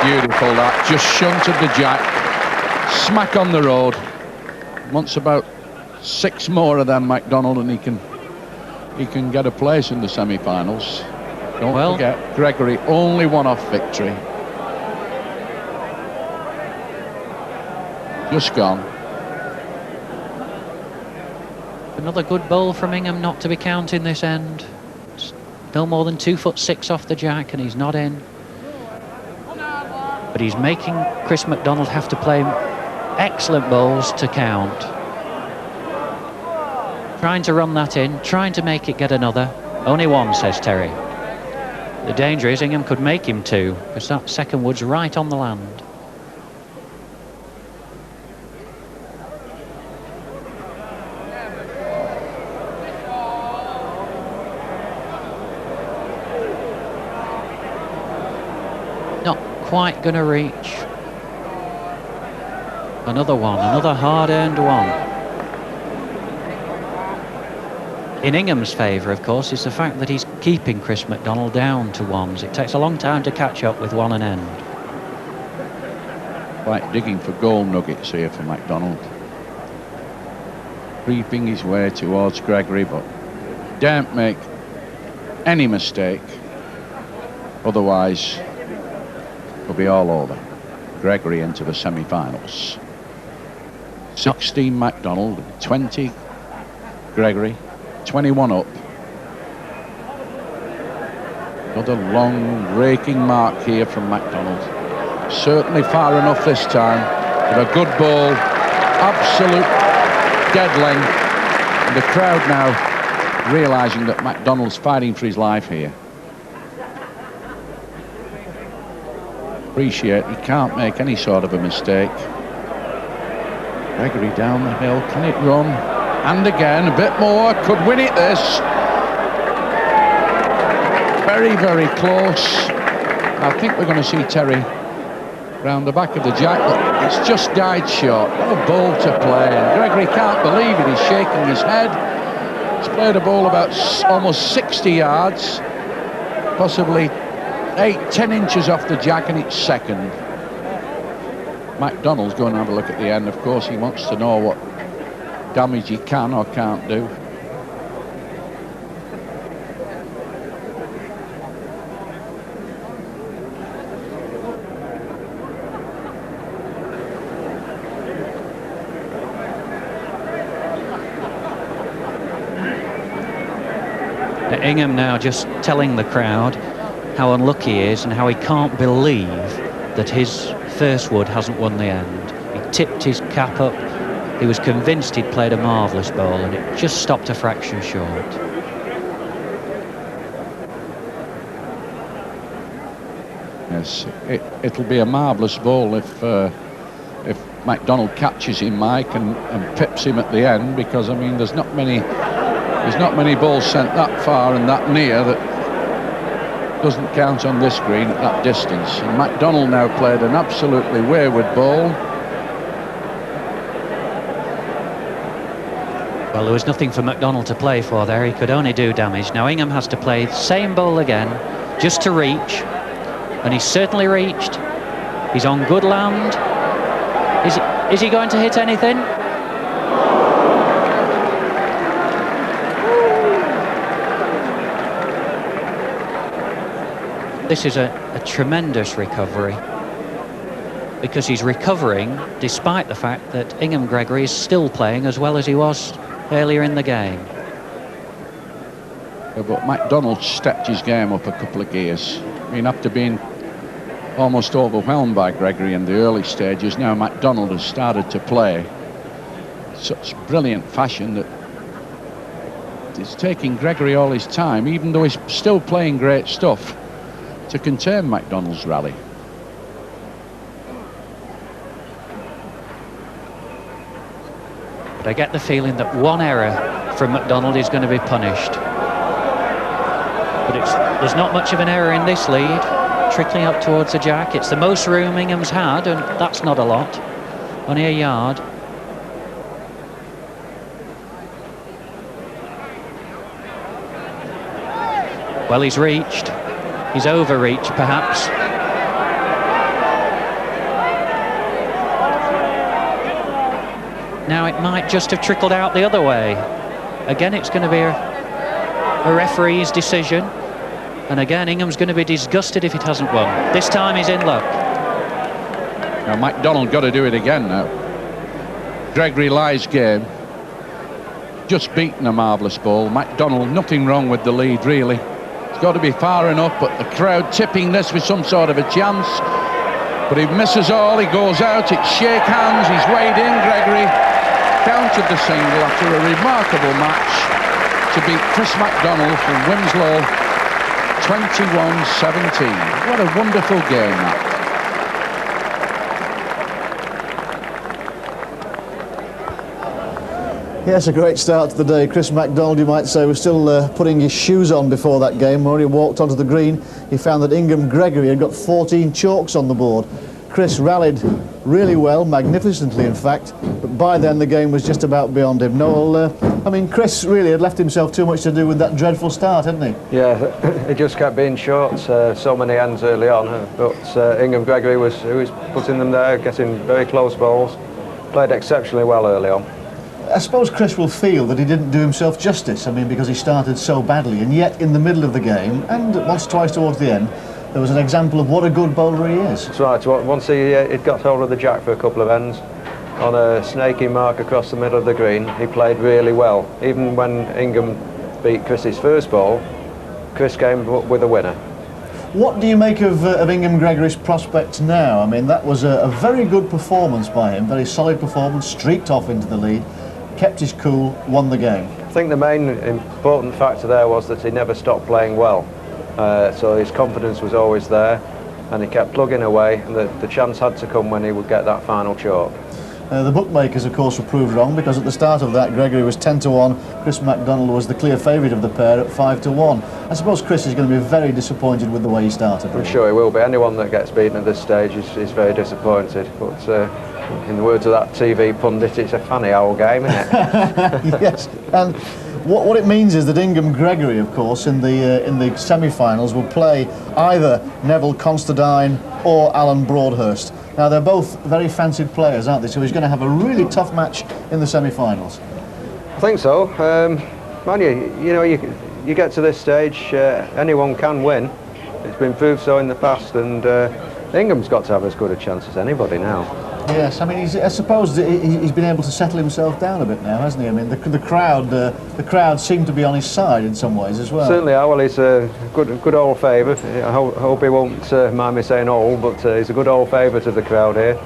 Beautiful that. Just shunted the jack. Smack on the road. Wants about 6 more of them, MacDonald, and he can get a place in the semi-finals. Don't forget, Gregory only one off victory. Just gone. Another good bowl from Ingham, not to be counting this end. It's no more than 2'6" off the jack, and he's not in. But he's making Chris MacDonald have to play excellent bowls to count. Trying to run that in, trying to make it get another. Only one, says Terry. The danger is Ingham could make him 2, because that second wood's right on the land. Not quite going to reach. Another one, another hard-earned one. In Ingham's favour, of course, is the fact that he's keeping Chris MacDonald down to 1s. It takes a long time to catch up with 1 and end. Quite digging for goal nuggets here for MacDonald. Creeping his way towards Gregory, but don't make any mistake. Otherwise, it'll be all over. Gregory into the semi-finals. 16 MacDonald, 20 Gregory. 21 up. Another long raking mark here from MacDonald. Certainly far enough this time. But a good ball. Absolute dead length. And the crowd now realising that MacDonald's fighting for his life here. Appreciate he can't make any sort of a mistake. Gregory down the hill. Can it run? And again, a bit more, could win it this. Very, very close. I think we're going to see Terry round the back of the jack, but it's just died short. What a ball to play. And Gregory can't believe it, he's shaking his head. He's played a ball about almost 60 yards, possibly 8-10 inches off the jack, and it's second. MacDonald's going to have a look at the end, of course. He wants to know what damage he can or can't do. Ingham now just telling the crowd how unlucky he is and how he can't believe that his first wood hasn't won the end. He tipped his cap up. He was convinced he'd played a marvellous bowl, and it just stopped a fraction short. Yes, it'll be a marvellous bowl if MacDonald catches him, Mike, and pips him at the end, because I mean there's not many balls sent that far and that near that doesn't count on this green at that distance. And MacDonald now played an absolutely wayward ball. Well, there was nothing for MacDonald to play for there. He could only do damage. Now Ingham has to play the same ball again, just to reach. And he's certainly reached. He's on good land. Is he going to hit anything? This is a tremendous recovery, because he's recovering despite the fact that Ingham Gregory is still playing as well as he was earlier in the game. Yeah, but MacDonald stepped his game up a couple of gears. I mean, after being almost overwhelmed by Gregory in the early stages, now MacDonald has started to play such brilliant fashion that it's taking Gregory all his time, even though he's still playing great stuff, to contain MacDonald's rally. But I get the feeling that one error from MacDonald is going to be punished. But there's not much of an error in this lead, trickling up towards the jack. It's the most room Ingham's had, and that's not a lot. Only a yard. Well, he's reached. He's overreached, perhaps. Now it might just have trickled out the other way. Again, it's going to be a referee's decision. And again, Ingham's going to be disgusted if it hasn't won. This time he's in luck. Now MacDonald got to do it again now. Gregory lies game. Just beaten a marvellous ball. MacDonald, nothing wrong with the lead, really. It's got to be far enough, but the crowd tipping this with some sort of a chance. But he misses all, he goes out, it's shake hands, he's weighed in, Gregory. Counted the single after a remarkable match to beat Chris MacDonald from Winslow 21-17. What a wonderful game that. Yes, a great start to the day. Chris MacDonald, you might say, was still putting his shoes on before that game. When he walked onto the green, he found that Ingham Gregory had got 14 chalks on the board. Chris rallied really well, magnificently in fact, but by then the game was just about beyond him. Noel, I mean, Chris really had left himself too much to do with that dreadful start, hadn't he? Yeah, it just kept being short, so many ends early on, but Ingham Gregory was putting them there, getting very close balls, played exceptionally well early on. I suppose Chris will feel that he didn't do himself justice, I mean, because he started so badly, and yet in the middle of the game, and once or twice towards the end, there was an example of what a good bowler he is. That's right, once he'd got hold of the jack for a couple of ends, on a snaky mark across the middle of the green, he played really well. Even when Ingham beat Chris's first ball, Chris came up with a winner. What do you make of Ingham Gregory's prospects now? I mean, that was a very good performance by him, very solid performance, streaked off into the lead, kept his cool, won the game. I think the main important factor there was that he never stopped playing well. So his confidence was always there, and he kept plugging away, and the chance had to come when he would get that final chalk. The bookmakers, of course, were proved wrong, because at the start of that, Gregory was 10-1, Chris MacDonald was the clear favourite of the pair at 5-1. I suppose Chris is going to be very disappointed with the way he started. I'm sure he will be. Anyone that gets beaten at this stage is very disappointed. But in the words of that TV pundit, it's a funny old game, isn't it? Yes, and what it means is that Ingham Gregory, of course, in the semi-finals will play either Neville Constadine or Alan Broadhurst. Now, they're both very fancied players, aren't they? So he's going to have a really tough match in the semi-finals. I think so. Man, you get to this stage, anyone can win. It's been proved so in the past, and Ingham's got to have as good a chance as anybody now. Yes, I mean, I suppose he's been able to settle himself down a bit now, hasn't he? I mean, the crowd seem to be on his side in some ways as well. Certainly, well, he's a good old favourite. I hope he won't mind me saying old, but he's a good old favourite of the crowd here.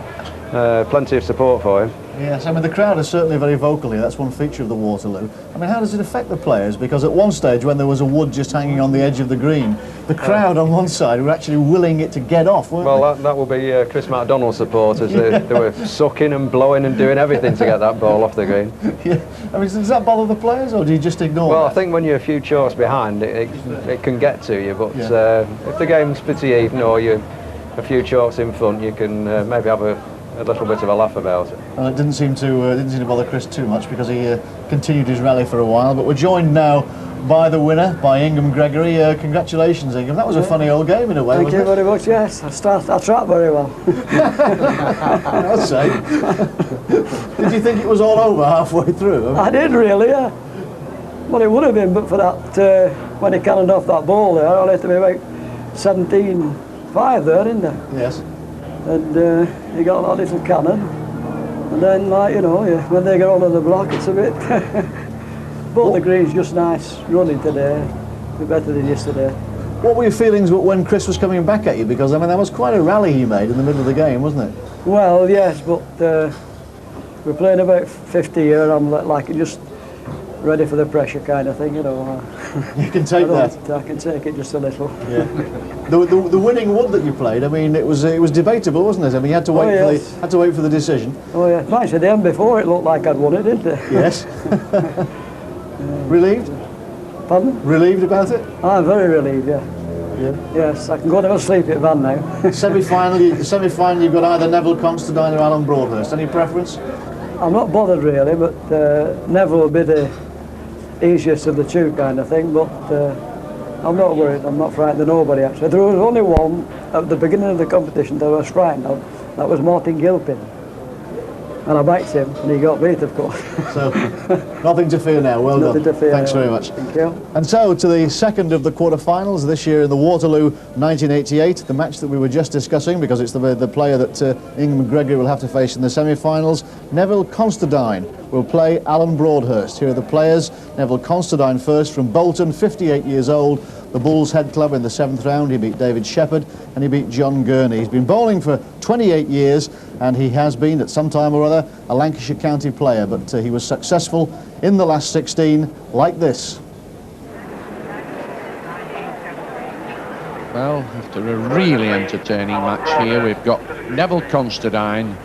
Plenty of support for him. Yes, I mean the crowd is certainly very vocal here. That's one feature of the Waterloo. I mean, how does it affect the players? Because at one stage, when there was a wood just hanging on the edge of the green, the crowd on one side were actually willing it to get off, weren't they? Well, that will be Chris MacDonald supporters. They were sucking and blowing and doing everything to get that ball off the green. Yeah. I mean, does that bother the players, or do you just ignore Well, that? I think when you're a few chalks behind, it can get to you. But if the game's pretty even, or you're a few chalks in front, you can maybe have a little bit of a laugh about it. Well, it didn't seem to bother Chris too much, because he continued his rally for a while. But we're joined now by the winner, by I Gregory. Congratulations, Ingham. That was a funny old game in a way. Thank you very much. Yes, I trapped very well. I'd say. Did you think it was all over halfway through? I did really, yeah. Well, it would have been, but for that when he cannoned off that ball there, I let him about 17-5 there, didn't I? Yes. And he got that little cannon, and then, like, you know, when they get onto the block, it's a bit. But the green's just nice running today, a bit better than yesterday. What were your feelings when Chris was coming back at you? Because I mean, that was quite a rally he made in the middle of the game, wasn't it? Well, yes, but we're playing about 50 here, and I'm like just ready for the pressure kind of thing, you know. You can take that. I can take it just a little. Yeah. The winning wood that you played, I mean, it was debatable, wasn't it? I mean, you had to wait had to wait for the decision. Oh yeah, nice at the end before it looked like I'd won it, didn't it? Yes. Relieved? Pardon? Relieved about it? I'm very relieved, yeah. Yeah. Yes, I can go to sleep at Van now. Semi-final, you've got either Neville Constadine or Alan Broadhurst. Any preference? I'm not bothered really, but Neville will be the easiest of the two kind of thing, but I'm not worried, I'm not frightened of nobody actually. There was only one at the beginning of the competition that I was frightened of, that was Martin Gilpin. And I backed him, and he got beat, of course. So, nothing to fear now. Well Nothing done. to fear. Thanks very much. Thank you. And so, to the second of the quarter-finals this year in the Waterloo 1988, the match that we were just discussing, because it's the player that I Gregory will have to face in the semi-finals. Neville Constadine will play Alan Broadhurst. Here are the players. Neville Constadine first from Bolton, 58 years old. The Bulls Head Club in the 7th round. He beat David Shepherd and he beat John Gurney. He's been bowling for 28 years and he has been, at some time or other, a Lancashire County player, but he was successful in the last 16 like this. Well, after a really entertaining match here, we've got Neville Constadine,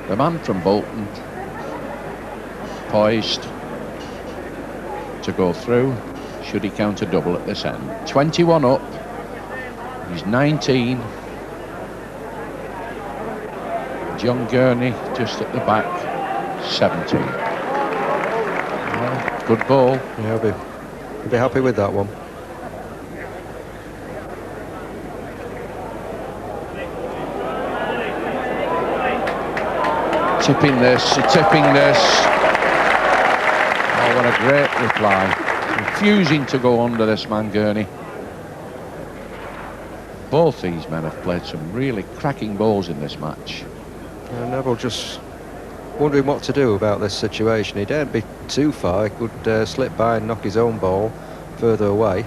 the man from Bolton, poised to go through should he count a double at this end. 21 up, he's 19. John Gurney just at the back, 17. Well, good ball. Yeah, I'll be happy with that one. Tipping this. Oh, what a great reply. Refusing to go under this man, Gurney. Both these men have played some really cracking balls in this match. Neville just wondering what to do about this situation. He daren't be too far. He could slip by and knock his own ball further away.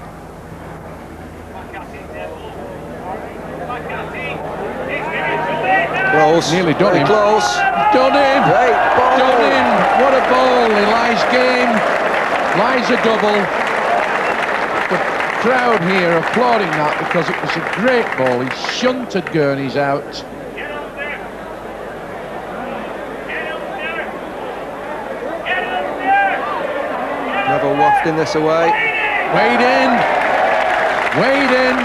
Close. Nearly done him. Close. Done him. Great ball. Done him. What a ball. Eli's game. Lies a double. The crowd here applauding that because it was a great ball. He shunted Gurney's out. Neville wafting this away. Wade in. Wade in.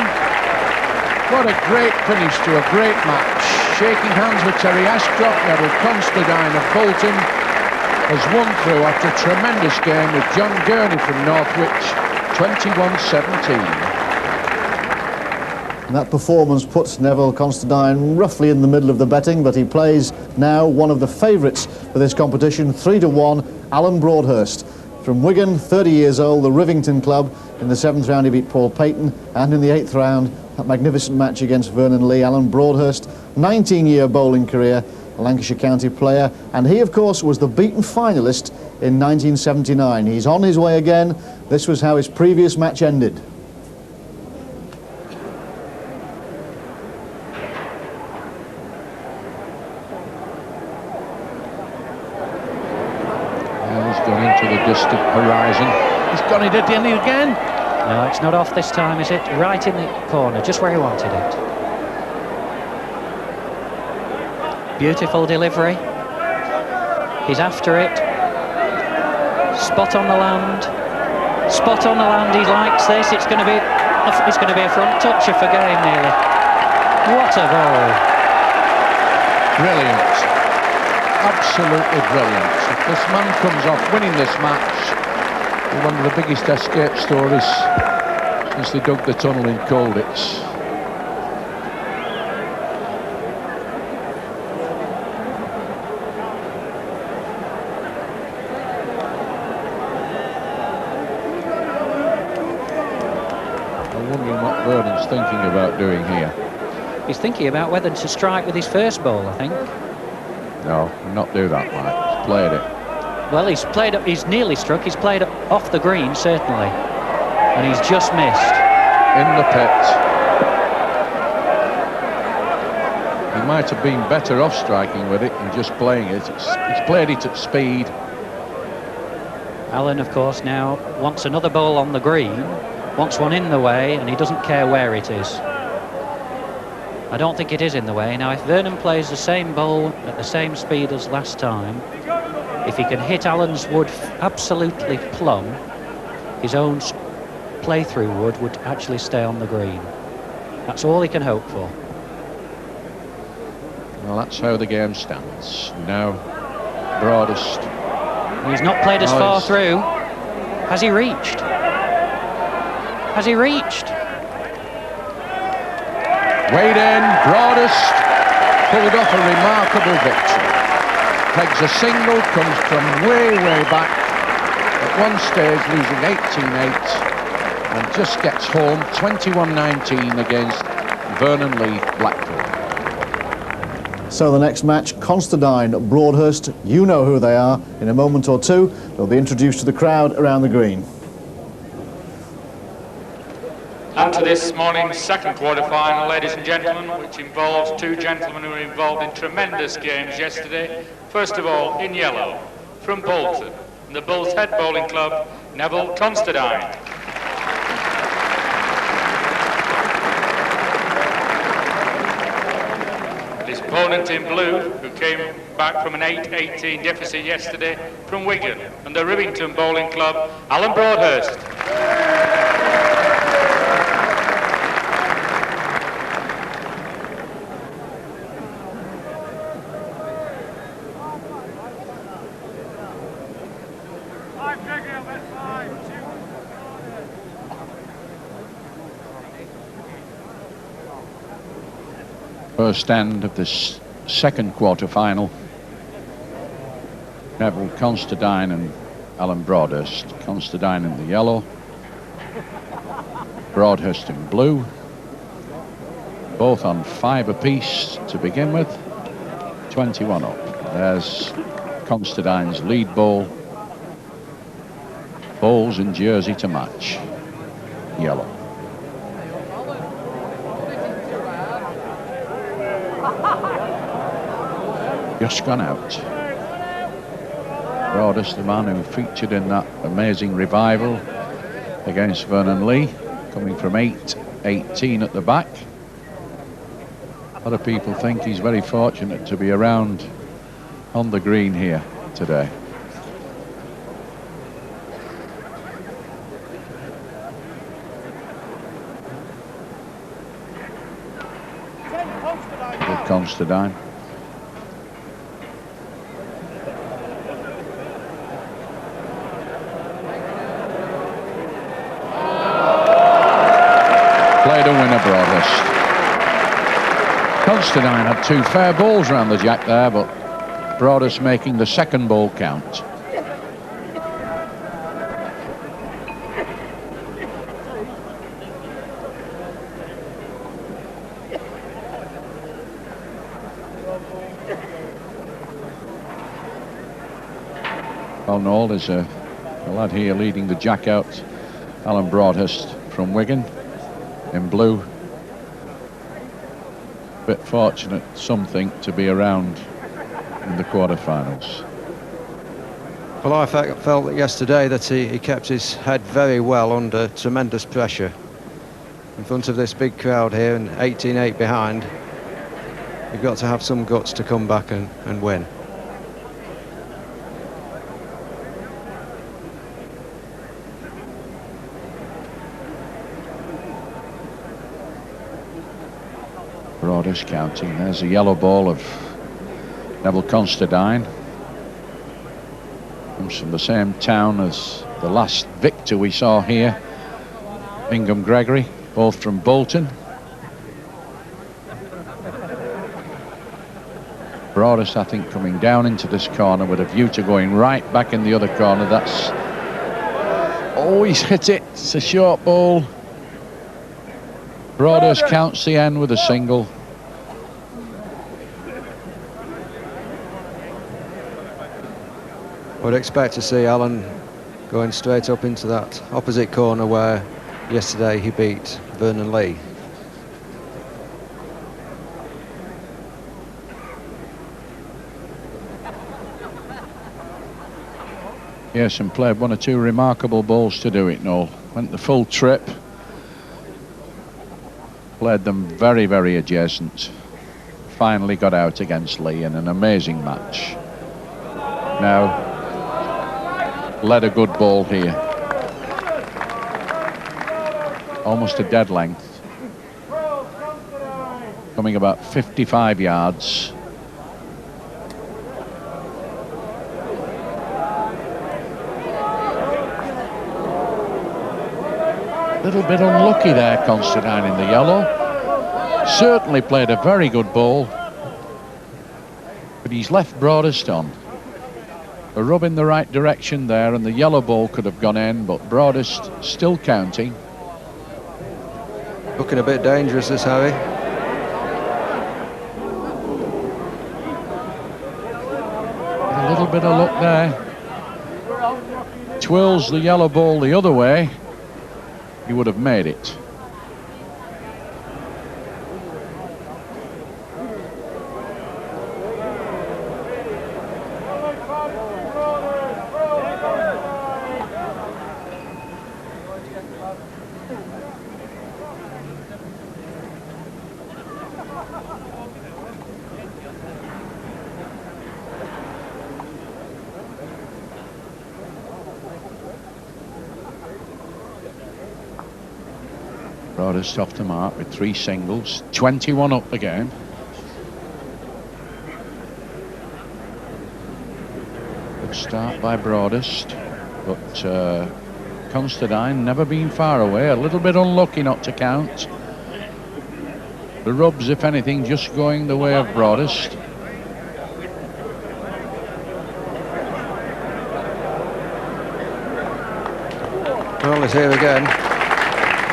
What a great finish to a great match. Shaking hands with Terry Ashcroft. Neville Constadine of Bolton has won through after a tremendous game with John Gurney from Northwich, 21-17. And that performance puts Neville Constadine roughly in the middle of the betting, but he plays now one of the favourites for this competition, 3-1, Alan Broadhurst. From Wigan, 30 years old, the Rivington club. In the 7th round he beat Paul Payton, and in the 8th round, that magnificent match against Vernon Lee, Alan Broadhurst, 19-year bowling career, a Lancashire County player, and he of course was the beaten finalist in 1979. He's on his way again. This was how his previous match ended. gone into the distant horizon. He's got it in again. No, it's not off this time, is it? Right in the corner, just where he wanted it. Beautiful delivery. He's after it. Spot on the land. Spot on the land. He likes this. It's going to be a front toucher for game nearly. What a ball! Brilliant. Absolutely brilliant. If this man comes off winning this match, it's one of the biggest escape stories since they dug the tunnel in Colditz. I'm wondering what Vernon's thinking about doing here. He's thinking about whether to strike with his first ball, I think. No, not do that, Mike. He's played it. Well, he's nearly struck. He's played off the green, certainly. And he's just missed. In the pit. He might have been better off striking with it and just playing it. He's played it at speed. Alan, of course, now wants another ball on the green, wants one in the way, and he doesn't care where it is. I don't think it is in the way. Now, if Vernon plays the same ball at the same speed as last time, if he can hit Alan's wood absolutely plumb, his own playthrough wood actually stay on the green. That's all he can hope for. Well, that's how the game stands. Now, Broadhurst. He's not played as far through. Has he reached? Has he reached? Weighed in, Broadhurst pulled off a remarkable victory. Pegs a single, comes from way, way back. At one stage, losing 18-8, and just gets home 21-19 against Vernon Lee Blackpool. So the next match, Constadine Broadhurst. You know who they are. In a moment or two, they'll be introduced to the crowd around the green. And to this morning's second quarter-final, ladies and gentlemen, which involves two gentlemen who were involved in tremendous games yesterday. First of all, in yellow, from Bolton, in the Bull's Head Bowling Club, Neville Consterdine. His opponent in blue, who came back from an 8-18 deficit yesterday, from Wigan, and the Rivington Bowling Club, Alan Broadhurst. First end of this second quarter-final. Neville Constadine and Alan Broadhurst. Constadine in the yellow, Broadhurst in blue. Both on 5 apiece to begin with. 21 up. There's Constadine's lead bowl. Bowls in jersey to match. Yellow. Just gone out. Broadhurst, the man who featured in that amazing revival against Vernon Lee, coming from 8-18 at the back. A lot of people think he's very fortunate to be around on the green here today. With Constadine. Played a winner, Broadhurst. Constadine had 2 fair balls round the jack there, but Broadhurst making the second ball count. All in all, there's a lad here leading the jack out, Alan Broadhurst from Wigan. In blue. Bit fortunate, something, to be around in the quarterfinals. Well, I felt that yesterday that he kept his head very well under tremendous pressure. In front of this big crowd here and 18-8 behind, you've got to have some guts to come back and win. Broadhurst counting. There's a yellow ball of Neville Constadine. Comes from the same town as the last victor we saw here, Ingham Gregory, both from Bolton. Broadhurst, I think, coming down into this corner with a view to going right back in the other corner. That's... oh, he's hit it. It's a short ball. Broadhurst counts the end with a single. Would expect to see Alan going straight up into that opposite corner where yesterday he beat Vernon Lee. Yes, and played one or two remarkable balls to do it, Noel. Went the full trip. Played them very, very adjacent. Finally got out against Lee in an amazing match. Now, led a good ball here. Almost a dead length. Coming about 55 yards. Little bit unlucky there, Constadine in the yellow. Certainly played a very good ball, but he's left Broadhurst on. A rub in the right direction there, and the yellow ball could have gone in, but Broadhurst still counting. Looking a bit dangerous, this Harry. A little bit of luck there. Twirls the yellow ball the other way, he would have made it. Broadhurst off the mark with 3 singles, 21 up the game. Good start by Broadhurst, but Constadine never been far away. A little bit unlucky not to count. The rubs, if anything, just going the way of Broadhurst. Well, it's here again.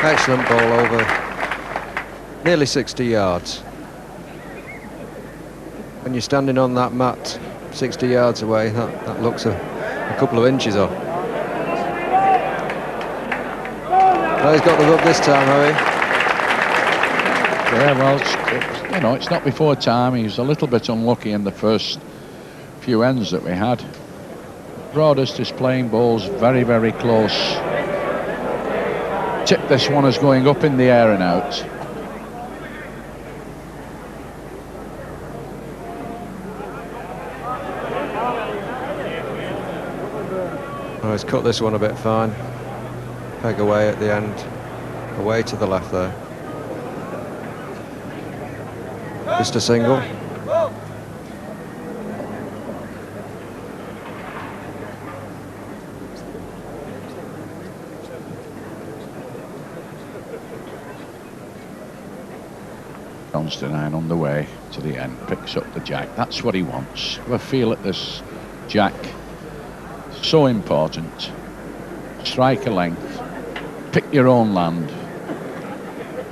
Excellent ball over nearly 60 yards. When you're standing on that mat 60 yards away, that looks a couple of inches off. Oh, he's got the rub this time, Harry. Yeah, well, you know, it's not before time. He was a little bit unlucky in the first few ends that we had. Broadhurst is playing balls very, very close. Tip this one as going up in the air and out. Oh, he's cut this one a bit fine. Peg away at the end, away to the left there. Just a single. Constadine on the way to the end, picks up the jack. That's what he wants. Have a feel at this jack. So important. Strike a length. Pick your own land.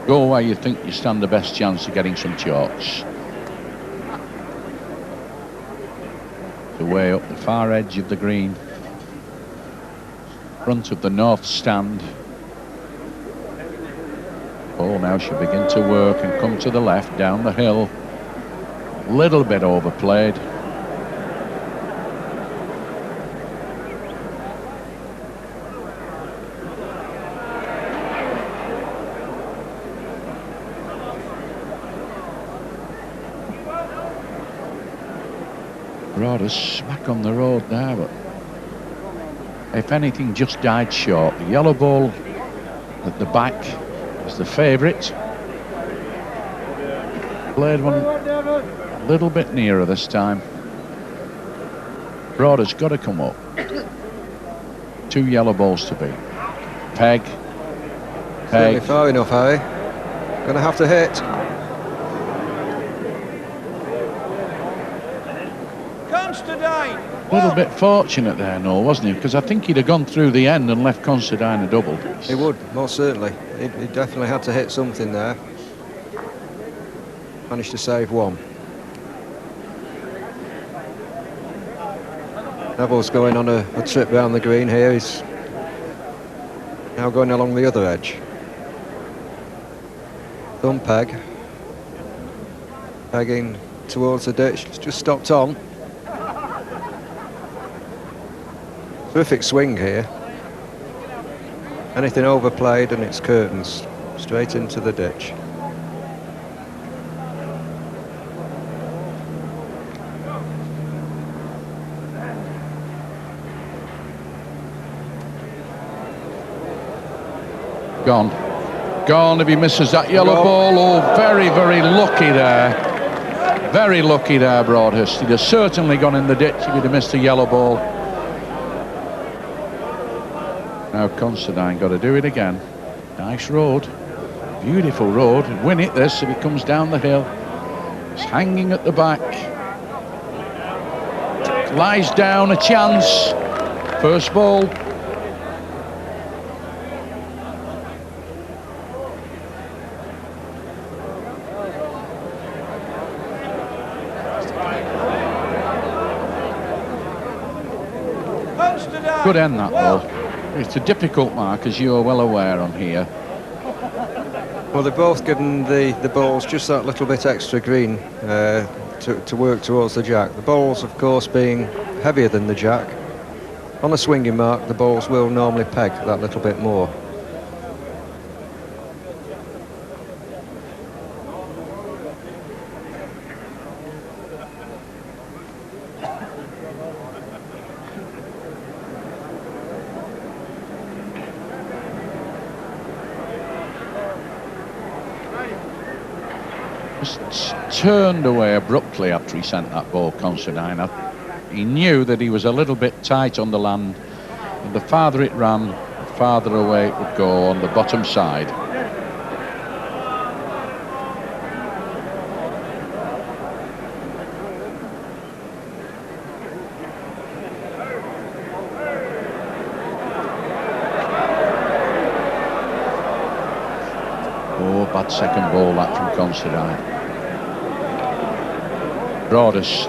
Go where you think you stand the best chance of getting some chalks. The way up the far edge of the green. Front of the north stand. Oh, now she'll begin to work and come to the left, down the hill. Little bit overplayed. Broadhurst smack on the road there, but if anything, just died short. The yellow ball at the back is the favourite. Played one a little bit nearer this time. Broadhurst got to come up. 2 yellow balls to beat. Peg. Peg. Far enough, Harry. Gonna have to hit. Constadine. A little bit fortunate there, Noel, wasn't he? Because I think he'd have gone through the end and left Constadine a double. He would, most certainly. He definitely had to hit something there. Managed to save one. Neville's going on a trip round the green here. He's now going along the other edge. Thumb peg. Pegging towards the ditch. It's just stopped on. Terrific swing here. Anything overplayed and it's curtains. Straight into the ditch. Gone. Gone if he misses that yellow ball. Oh, very, very lucky there. Very lucky there, Broadhurst. He'd have certainly gone in the ditch if he'd have missed the yellow ball. Now Constadine got to do it again. Nice road. Beautiful road. He'd win it this if he comes down the hill. He's hanging at the back. Lies down, a chance. First ball. Good end that ball. It's a difficult mark, as you are well aware on here. Well, they've both given the balls just that little bit extra green to work towards the jack. The balls, of course, being heavier than the jack. On a swinging mark, the balls will normally peg that little bit more. Turned away abruptly after he sent that ball, Constadine. He knew that he was a little bit tight on the land, and the farther it ran, the farther away it would go on the bottom side. Oh, bad second ball that from Constadine. Broadhurst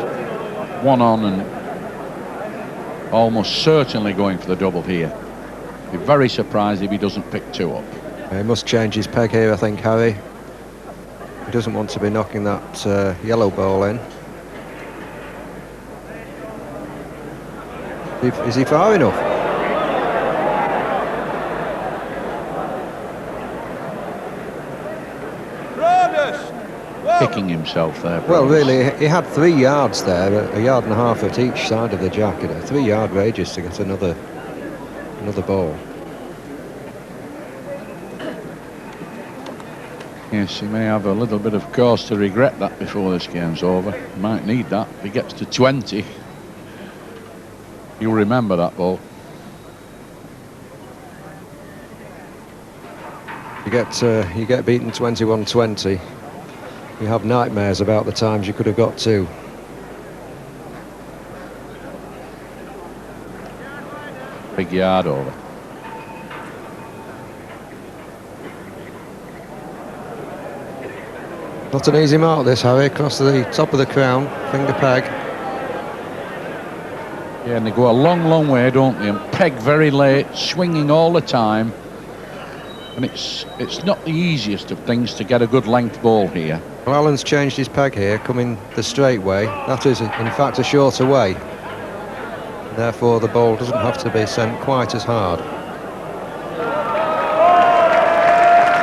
one on and almost certainly going for the double here. Be very surprised if he doesn't pick 2 up. He must change his peg here, I think, Harry. He doesn't want to be knocking that yellow ball in. Is he far enough? Picking himself there. Well, really, he had 3 yards there, a yard and a half at each side of the jack. 3-yard radius to get another ball. Yes, he may have a little bit of cause to regret that before this game's over. He might need that. If he gets to 20, you'll remember that ball. You get beaten 21-20. You have nightmares about the times you could have got to. Big yard over. Not an easy mark this, Harry, across the top of the crown, finger peg. Yeah, and they go a long, long way, don't they? And peg very late, swinging all the time. And it's not the easiest of things to get a good length ball here. Well, Allen's changed his peg here, coming the straight way. That is, in fact, a shorter way. Therefore, the ball doesn't have to be sent quite as hard.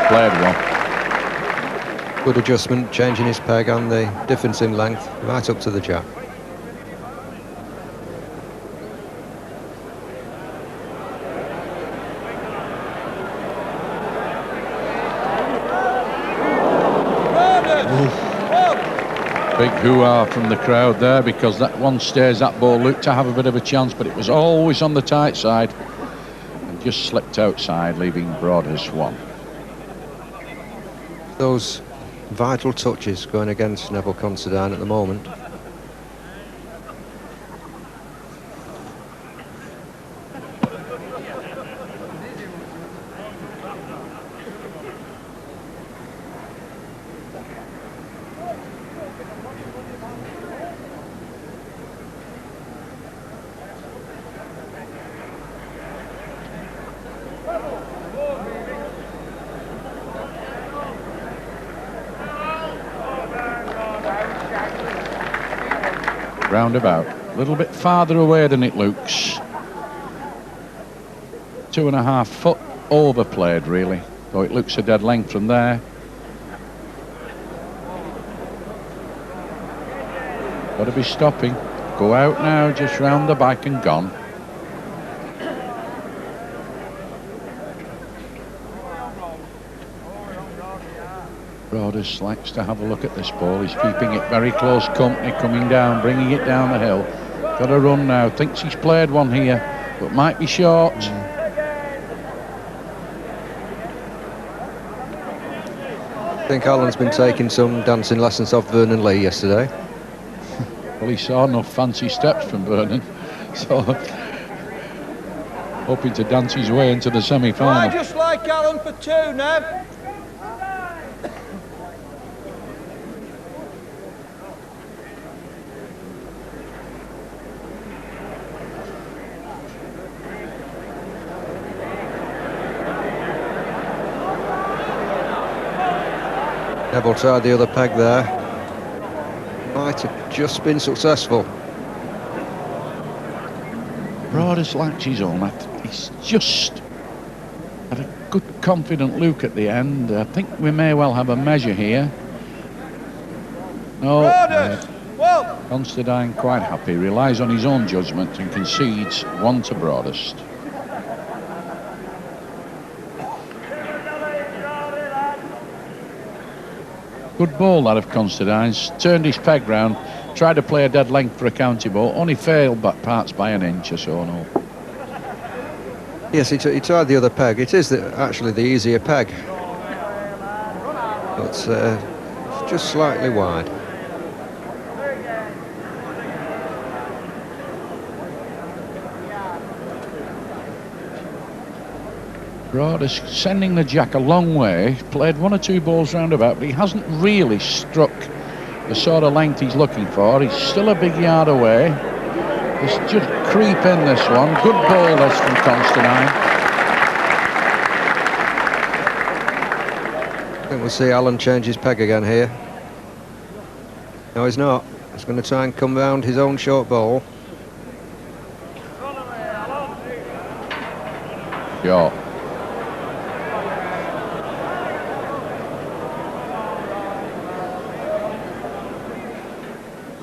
Played well. Good adjustment, changing his peg and the difference in length right up to the jack. Big hoo-ha from the crowd there, because that one stays, that ball looked to have a bit of a chance, but it was always on the tight side and just slipped outside, leaving Broadhurst 1. Those vital touches going against Neville Constadine at the moment. Roundabout, a little bit farther away than it looks. 2.5 foot overplayed, really, though it looks a dead length from there. Got to be stopping. Go out now, just round the back and gone. Broadhurst likes to have a look at this ball. He's keeping it very close company, coming down, bringing it down the hill. Got to run now. Thinks he's played one here, but might be short. I think Alan's been taking some dancing lessons off Vernon Lee yesterday. Well, he saw enough fancy steps from Vernon, so hoping to dance his way into the semi-final. Just like Alan for 2 now. Neville tried the other peg there. Might have just been successful. Broadhurst likes his own. He's just had a good, confident look at the end. I think we may well have a measure here. No, Constadine quite happy, relies on his own judgment and concedes 1 to Broadhurst. Good ball that of Constadine's. Turned his peg round, tried to play a dead length for a county ball, only failed back parts by an inch or so. No. Yes, he tried the other peg. It is actually the easier peg, but it's just slightly wide. Broadhurst sending the jack a long way, played 1 or 2 balls round about, but he hasn't really struck the sort of length he's looking for. He's still a big yard away. Just creep in this one. Good ball this from Constadine. I think we'll see Alan change his peg again here. No, he's not. He's going to try and come round his own short ball. Yeah.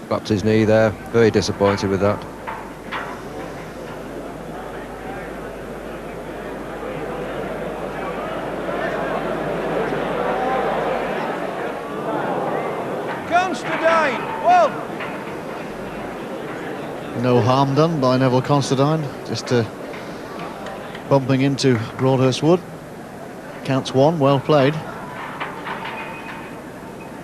Slapped his knee there. Very disappointed with that. Constadine, well. No harm done by Neville Constadine, just bumping into Broadhurst Wood. Counts 1, well played.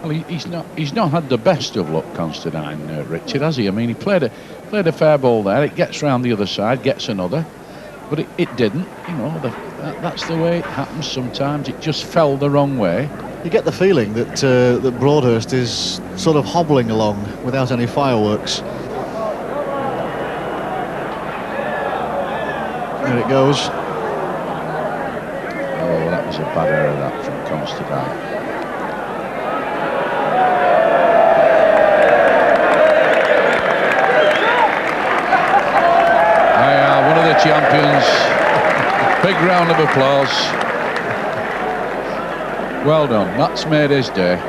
Well, he's not had the best of luck, Constadine, Richard, has he? I mean, he played a fair ball there. It gets round the other side, gets another, but it didn't. You know, that's the way it happens sometimes. It just fell the wrong way. You get the feeling that that Broadhurst is sort of hobbling along without any fireworks. There it goes. Oh, that was a bad error, that, from Constadine. Champions. Big round of applause. Well done. That's made his day.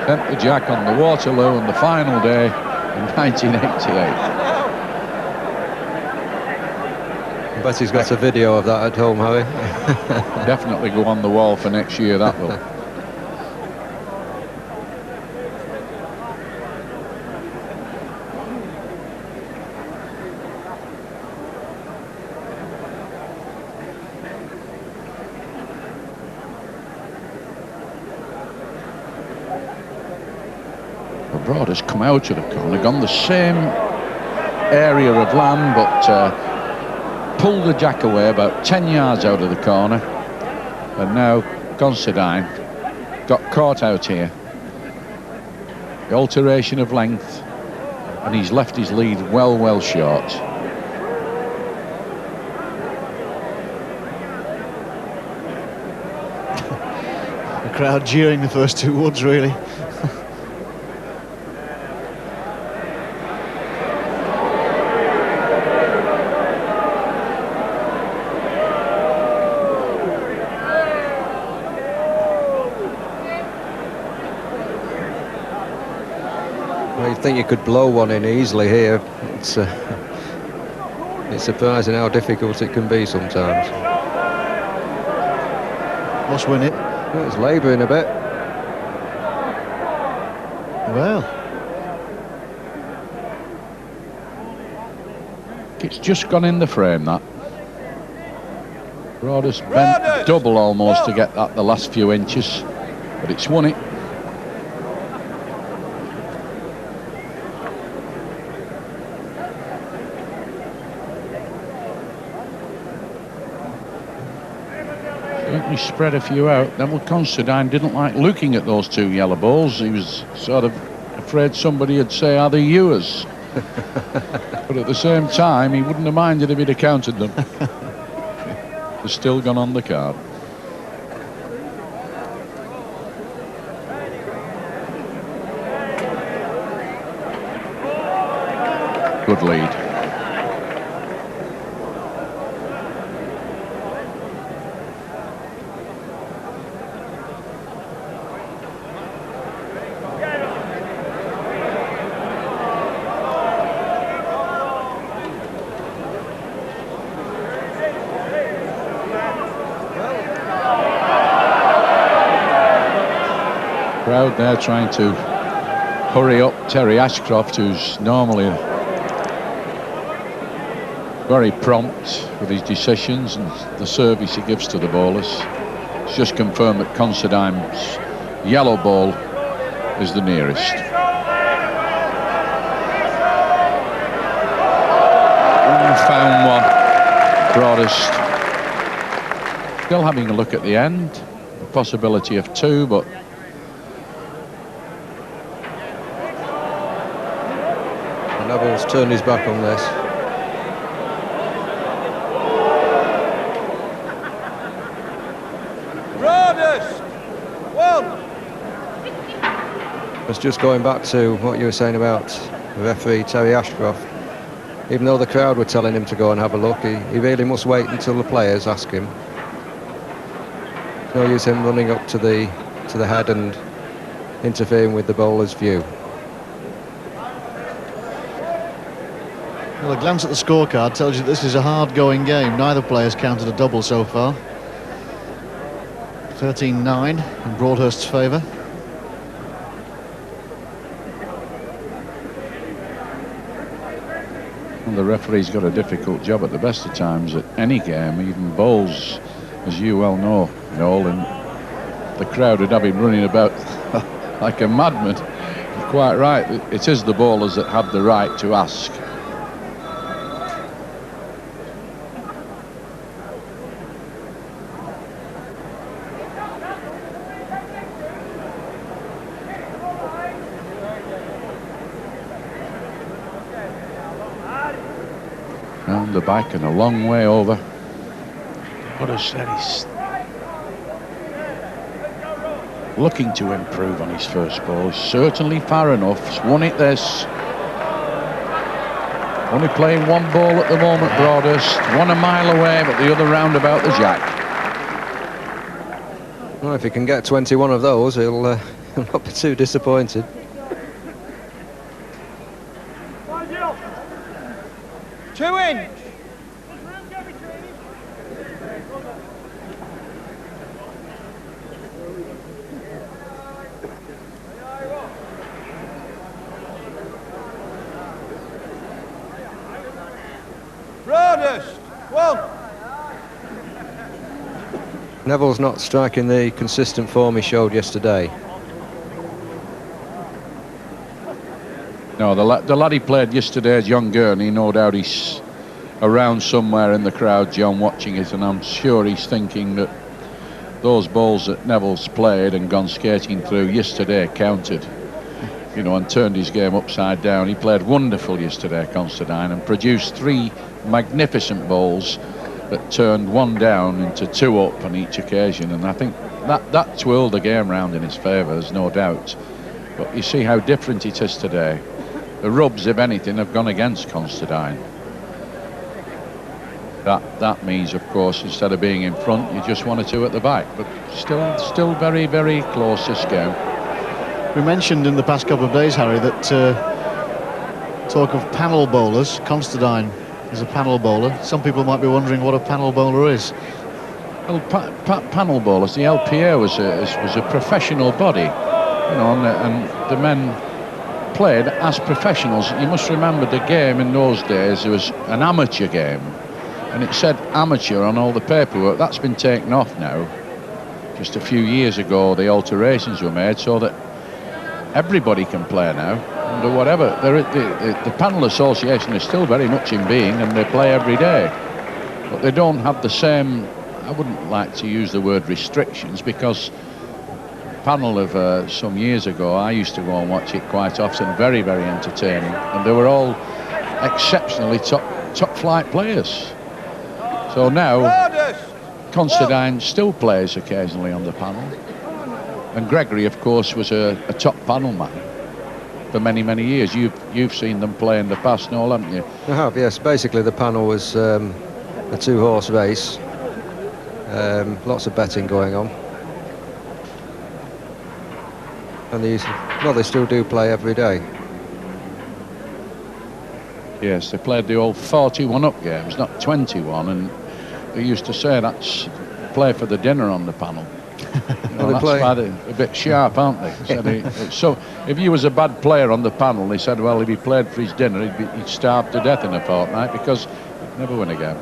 Sent the jack on the Waterloo on the final day in 1988. I bet he's got a video of that at home, Harry. Definitely go on the wall for next year, that will. Broadhurst come out of the corner, gone the same area of land, but pulled the jack away about 10 yards out of the corner. And now Constadine got caught out here. The alteration of length, and he's left his lead well short. The crowd jeering the first two woods, really. I think you could blow one in easily here. It's surprising how difficult it can be sometimes. Must win it. It's labouring a bit. Well, it's just gone in the frame, that. Broadhurst bent double almost to get that the last few inches, but it's won it. Certainly spread a few out. Neville Constadine didn't like looking at those two yellow balls. He was sort of afraid somebody would say, are they yours? But at the same time, he wouldn't have minded if he'd have counted them. They're still gone on the card. Good lead. Crowd there trying to hurry up Terry Ashcroft, who's normally very prompt with his decisions and the service he gives to the bowlers. It's just confirmed that Constadine's yellow ball is the nearest. Found one. Broadhurst still having a look at the end. The possibility of two, but Neville's turned his back on this. Broadhurst! One! It's just going back to what you were saying about the referee Terry Ashcroft. Even though the crowd were telling him to go and have a look, he really must wait until the players ask him. No use him running up to the head and interfering with the bowler's view. well, a glance at the scorecard tells you this is a hard-going game. Neither player's counted a double so far. 13-9 in Broadhurst's favour. Well, the referee's got a difficult job at the best of times at any game, even bowls, as you well know, Noel, and the crowd would have him running about like a madman. You're quite right, it is the bowlers that have the right to ask. Round the back and a long way over. What I said, he's looking to improve on his first ball. He's certainly far enough. He's won it this. Only playing one ball at the moment, Broadhurst. One a mile away, but the other round about the jack. Well, if he can get 21 of those, he'll not be too disappointed. Two inch. Broadhurst, one. Neville's not striking the consistent form he showed yesterday. No, the lad he played yesterday, John Gurney, no doubt he's around somewhere in the crowd, John, watching it, and I'm sure he's thinking that those balls that Neville's played and gone skating through yesterday counted, you know, and turned his game upside down. He played wonderful yesterday, Constadine, and produced 3 magnificent balls that turned 1 down into 2 up on each occasion, and I think that twirled the game round in his favour, there's no doubt. But you see how different it is today. The rubs, if anything, have gone against Constadine. That means, of course, instead of being in front, you just want a 2 at the back. But still very, very close, this game. We mentioned in the past couple of days, Harry, that talk of panel bowlers. Constadine is a panel bowler. Some people might be wondering what a panel bowler is. Well, panel bowlers, the LPA was a professional body, you know, and the men played as professionals. You must remember the game in those days, it was an amateur game, and it said amateur on all the paperwork. That's been taken off now. Just a few years ago, the alterations were made so that everybody can play now, under whatever. The panel association is still very much in being, and they play every day, but they don't have the same, I wouldn't like to use the word restrictions, because panel of some years ago, I used to go and watch it quite often, very, very entertaining, and they were all exceptionally top flight players. So now Constadine still plays occasionally on the panel, and Gregory, of course, was a top panel man for many, many years. You've seen them play in the past and all, haven't you? I have, yes. Basically the panel was a 2-horse race, lots of betting going on, and they still do play every day. Yes, they played the old 41-up games, not 21, and they used to say that's play for the dinner on the panel. You know, that's why they're a bit sharp, aren't they? So if he was a bad player on the panel, they said, well, if he played for his dinner, he'd starve to death in a fortnight because he'd never win a game.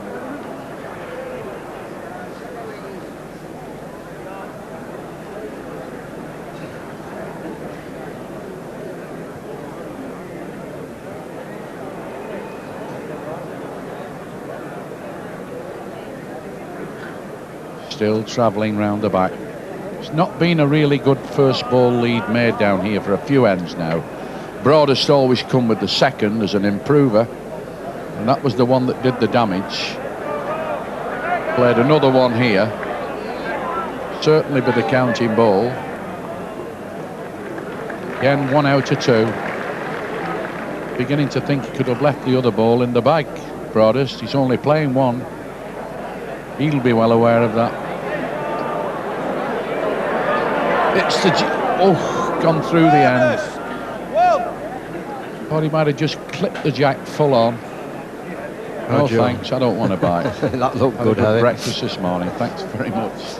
Still travelling round the back. It's not been a really good first ball lead made down here for a few ends now. Broadhurst always come with the second as an improver, and that was the one that did the damage. Played another one here, certainly with the counting ball. Again, 1 out of 2. Beginning to think he could have left the other ball in the bag. Broadhurst, he's only playing 1. He'll be well aware of that. It's gone through the end. Thought he might have just clipped the jack full on. No thanks, I don't want to bite. That looked good, Harry. Breakfast this morning, thanks very much.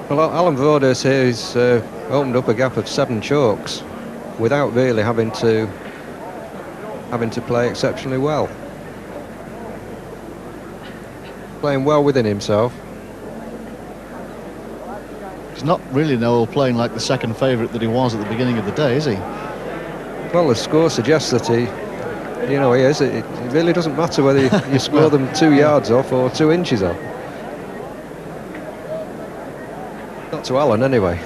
Well, Alan Broadhurst here has opened up a gap of 7 chalks without really having to play exceptionally well. Playing well within himself. He's not really playing like the second favourite that he was at the beginning of the day, is he? Well, the score suggests that he is. It really doesn't matter whether you score them 2 yards off or 2 inches off. Not to Alan, anyway.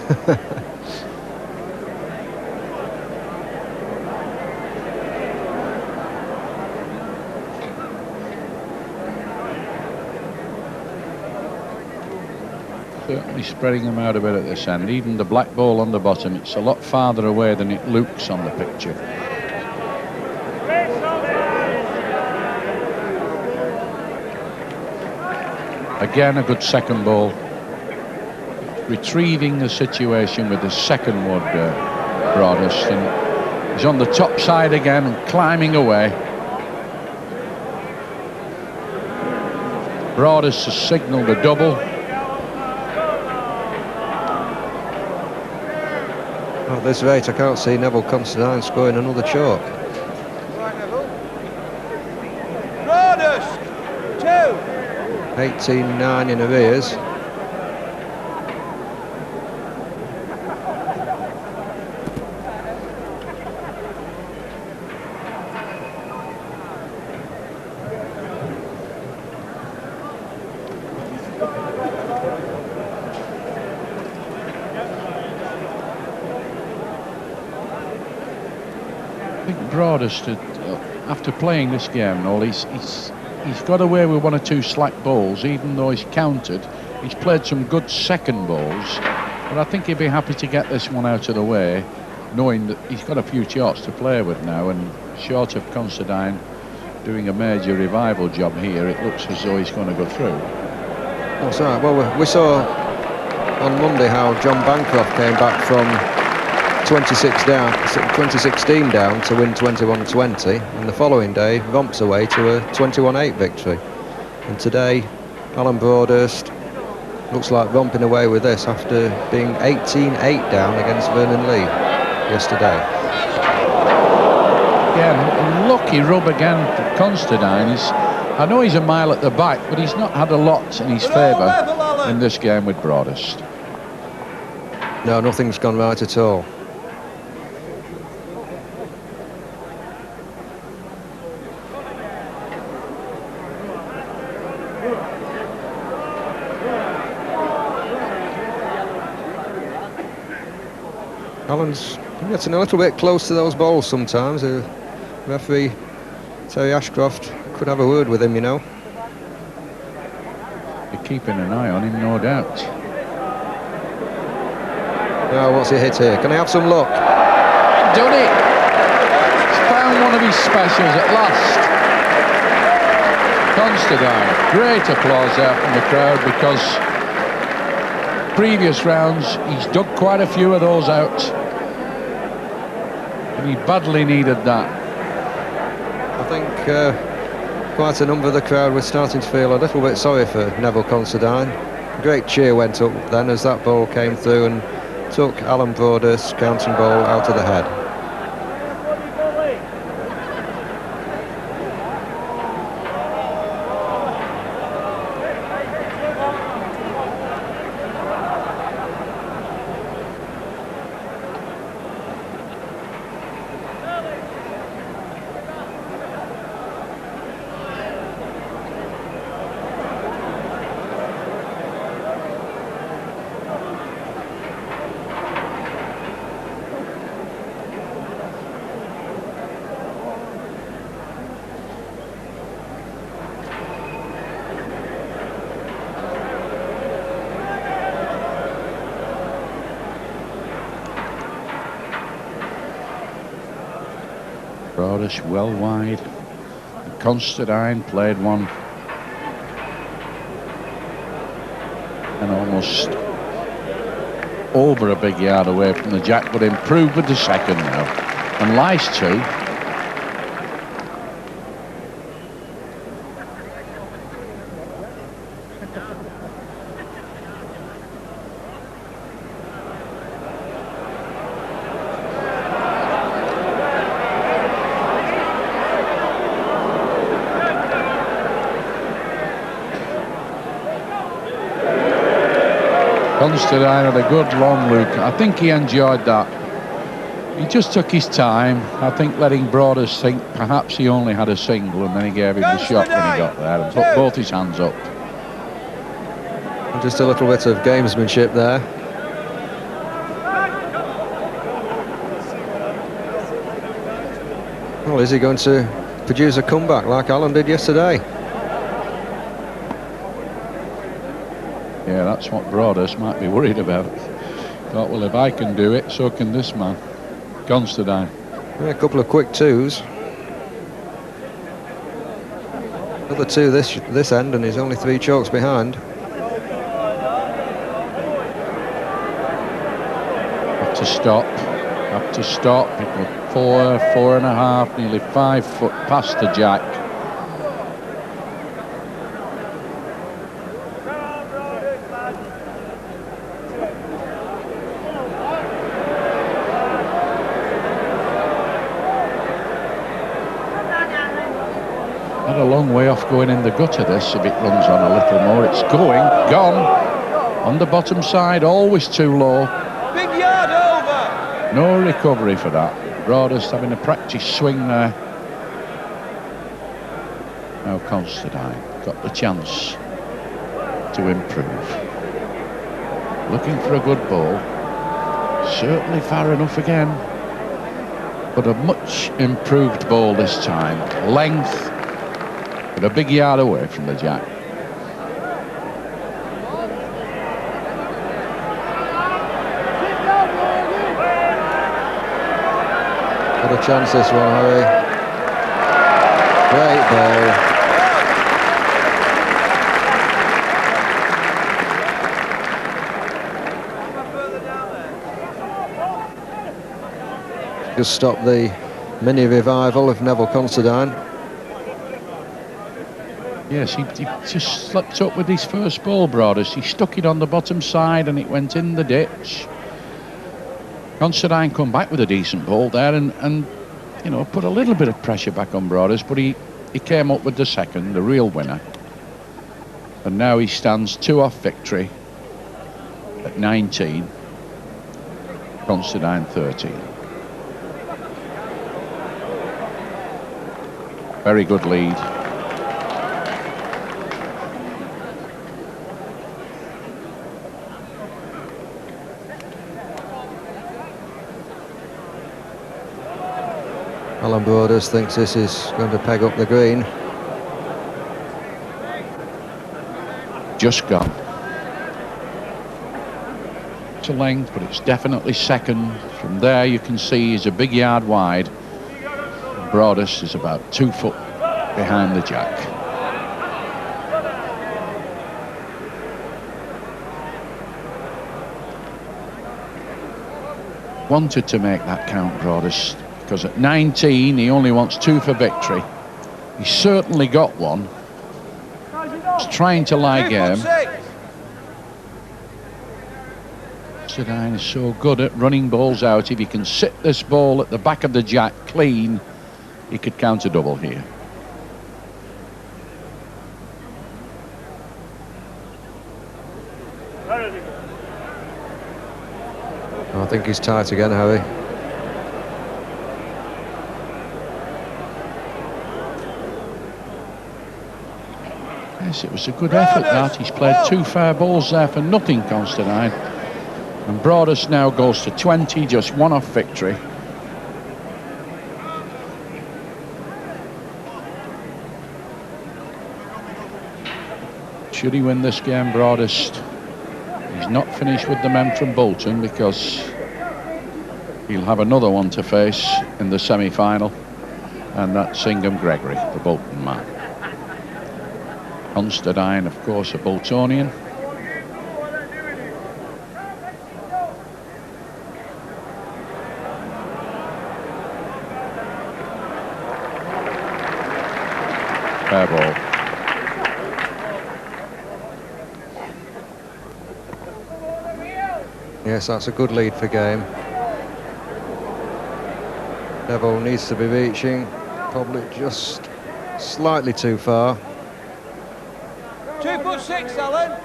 Certainly spreading them out a bit at this end. Even the black ball on the bottom, it's a lot farther away than it looks on the picture. Again, a good second ball. Retrieving the situation with the second wood, Broadhurst, and he's on the top side again and climbing away. Broadhurst has signalled a double. At this rate, I can't see Neville Constadine scoring another chalk. Broadhurst, 2. 18-9 in arrears. Broadhurst, after playing this game, he's got away with 1 or 2 slack balls, even though he's countered. He's played some good second balls, but I think he'd be happy to get this one out of the way, knowing that he's got a few shots to play with now, and short of Constadine doing a major revival job here, it looks as though he's going to go through. That's right. Well, we saw on Monday how J Bancroft came back from 2016 down to win 21-20, and the following day romps away to a 21-8 victory. And today, Alan Broadhurst looks like romping away with this after being 18-8 down against Vernon Lee yesterday. Yeah, lucky rub again for Constadine. I know he's a mile at the back, but he's not had a lot in his favour in this game with Broadhurst. No, nothing's gone right at all. Alan's getting a little bit close to those balls sometimes. Referee Terry Ashcroft could have a word with him, you know. They're keeping an eye on him, no doubt. Now, what's he hit here? Can he have some luck? Done it! He's found one of his specials at last. Constadine. Great applause there from the crowd, because previous rounds he's dug quite a few of those out, and he badly needed that. I think quite a number of the crowd were starting to feel a little bit sorry for Neville Constadine. A great cheer went up then as that ball came through and took Alan Broadhurst's counting ball out of the head. Broadhurst well wide. Constadine played one and almost over a big yard away from the jack, but improved with the second now. And lies two. Constadine had a good long look. I think he enjoyed that. He just took his time. I think letting Broadhurst think perhaps he only had a single, and then he gave him the shot when he got there and put both his hands up. Just a little bit of gamesmanship there. Well, is he going to produce a comeback like Alan did yesterday? Yeah, that's what Broadhurst might be worried about. Thought, well, if I can do it, so can this man, Constadine. Yeah, a couple of quick twos. Another two this end, and he's only 3 chalks behind. Have to stop. Have to stop. It was 4, 4.5, nearly 5 foot past the jack. Not a long way off going in the gutter, this, if it runs on a little more. It's gone. On the bottom side, always too low. Big yard over. No recovery for that. Broadhurst having a practice swing there. Now Constadine got the chance to improve. Looking for a good ball. Certainly far enough again. But a much improved ball this time. Length, but a big yard away from the jack. What a chance this one, Harry. Great ball. Just stop the mini revival of Neville Constadine. Yes, he just slipped up with his first ball, Broadhurst. He stuck it on the bottom side and it went in the ditch. Constadine come back with a decent ball there and you know, put a little bit of pressure back on Broadhurst, but he came up with the second, the real winner. And now he stands 2 off victory at 19. Constadine 13. Very good lead. Alan Broadhurst thinks this is going to peg up the green. Just gone. To length, but it's definitely second. From there you can see he's a big yard wide. Broadhurst is about 2 foot behind the jack. Wanted to make that count, Broadhurst, because at 19 he only wants 2 for victory. He certainly got one. He's trying to lie game. Constadine is so good at running balls out. If he can sit this ball at the back of the jack clean, he could count a double here. I think he's tight again, Harry. Yes, it was a good effort that. He's played 2 fair balls there for nothing, Constadine. And Broadhurst now goes to 20, just 1 off victory. Should he win this game, Broadhurst, he's not finished with the men from Bolton, because he'll have another one to face in the semi-final, and that's I Gregory, the Bolton man. Constadine, of course, a Boltonian. Fair ball. Yes, that's a good lead for game. Neville needs to be reaching, probably just slightly too far. 2'6", Alan.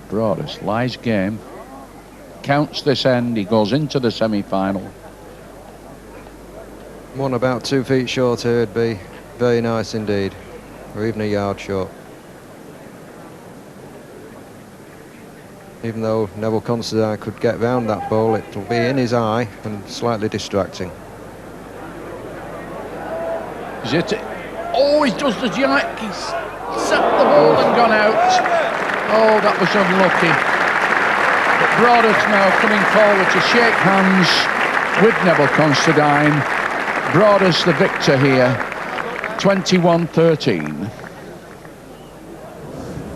Broadhurst lies game, counts this end, he goes into the semi-final. One about 2 feet short here would be very nice indeed, or even a yard short. Even though Neville Constadine could get round that ball, it'll be in his eye and slightly distracting. Is it? Oh, he does the jack. He's set the ball and gone out. Oh, that was unlucky. But Broadhurst now coming forward to shake hands with Neville Constadine. Broadhurst the victor here, 21-13.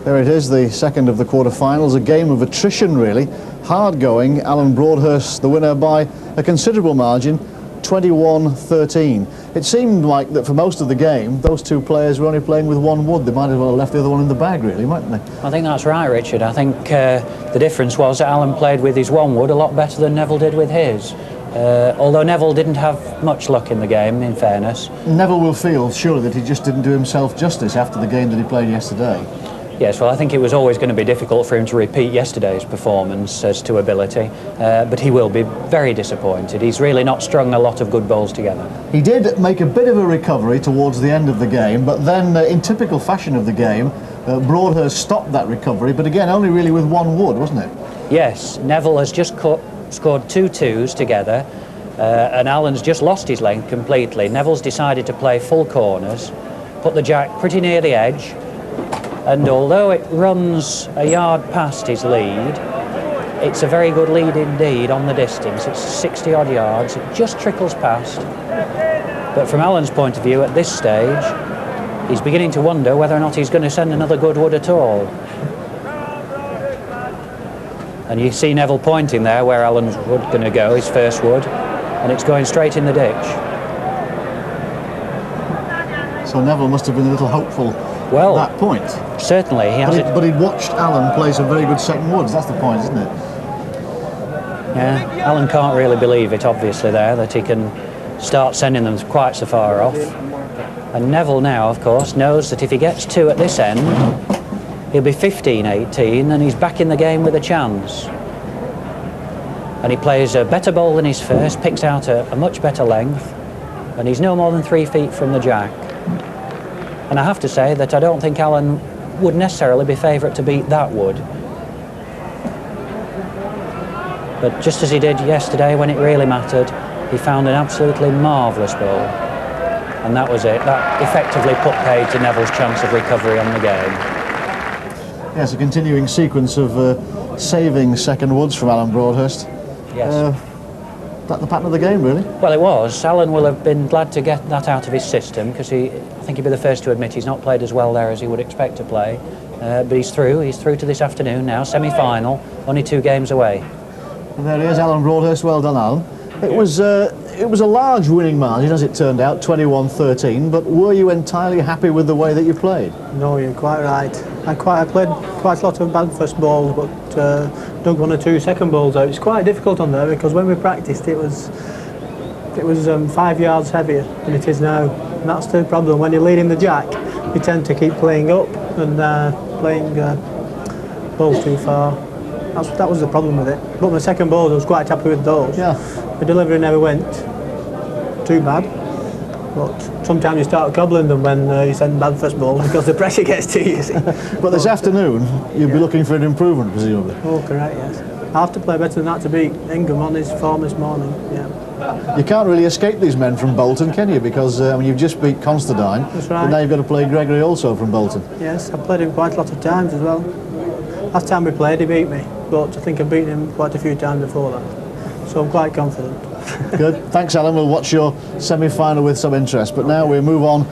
There it is, the second of the quarterfinals, a game of attrition really. Hard going. Alan Broadhurst the winner by a considerable margin, 21-13. It seemed like that for most of the game those 2 players were only playing with 1 wood. They might as well have left the other one in the bag really, mightn't they? I think that's right, Richard. I think the difference was that Alan played with his 1 wood a lot better than Neville did with his. although Neville didn't have much luck in the game, in fairness. Neville will feel, surely, that he just didn't do himself justice after the game that he played yesterday. Yes, well, I think it was always going to be difficult for him to repeat yesterday's performance as to ability, but he will be very disappointed. He's really not strung a lot of good bowls together. He did make a bit of a recovery towards the end of the game, but then, in typical fashion of the game, Broadhurst stopped that recovery, but again, only really with one wood, wasn't it? Yes, Neville has just scored 2 twos together, and Alan's just lost his length completely. Neville's decided to play full corners, put the jack pretty near the edge, and although it runs a yard past his lead, it's a very good lead indeed on the distance. It's 60 odd yards, it just trickles past. But from Alan's point of view at this stage, he's beginning to wonder whether or not he's going to send another good wood at all. And you see Neville pointing there where Alan's wood going to go, his first wood, and it's going straight in the ditch. So Neville must have been a little hopeful at that point. Certainly, he has but he'd watched Alan play some very good second woods, that's the point, isn't it? Yeah, Alan can't really believe it, obviously, there, that he can start sending them quite so far off. And Neville now, of course, knows that if he gets 2 at this end, he'll be 15-18 and he's back in the game with a chance. And he plays a better bowl than his first, picks out a much better length, and he's no more than 3 feet from the jack. And I have to say that I don't think Alan would necessarily be favourite to beat that wood. But just as he did yesterday when it really mattered, he found an absolutely marvellous bowl. And that was it. That effectively put paid to Neville's chance of recovery on the game. Yes, a continuing sequence of saving second woods from Alan Broadhurst. Yes. That the pattern of the game, really? Well, it was. Alan will have been glad to get that out of his system, because I think he'd be the first to admit he's not played as well there as he would expect to play. But he's through to this afternoon now, semi-final, only 2 games away. And there he is, Alan Broadhurst. Well done, Alan. It was a large winning margin, as it turned out, 21-13, but were you entirely happy with the way that you played? No, you're quite right. I played quite a lot of bad first balls, but dug 1 or 2 second balls out. It's quite difficult on there, because when we practiced it was 5 yards heavier than it is now. And that's the problem. When you're leading the jack, you tend to keep playing up and playing balls too far. That was the problem with it. But my second balls, I was quite happy with those. Yeah. The delivery never went too bad. But sometimes you start cobbling them when you send bad first balls, because the pressure gets to you, see. But this afternoon, you'll be looking for an improvement, presumably. Oh, correct, yes. I have to play better than that to beat Ingham on his form this morning, yeah. You can't really escape these men from Bolton, can you? Because you've just beat Constadine, That's right. but now you've got to play Gregory also from Bolton. Yes, I've played him quite a lot of times as well. Last time we played, he beat me, but I think I've beaten him quite a few times before that. So I'm quite confident. Good. Thanks, Alan. We'll watch your semi-final with some interest. But now we move on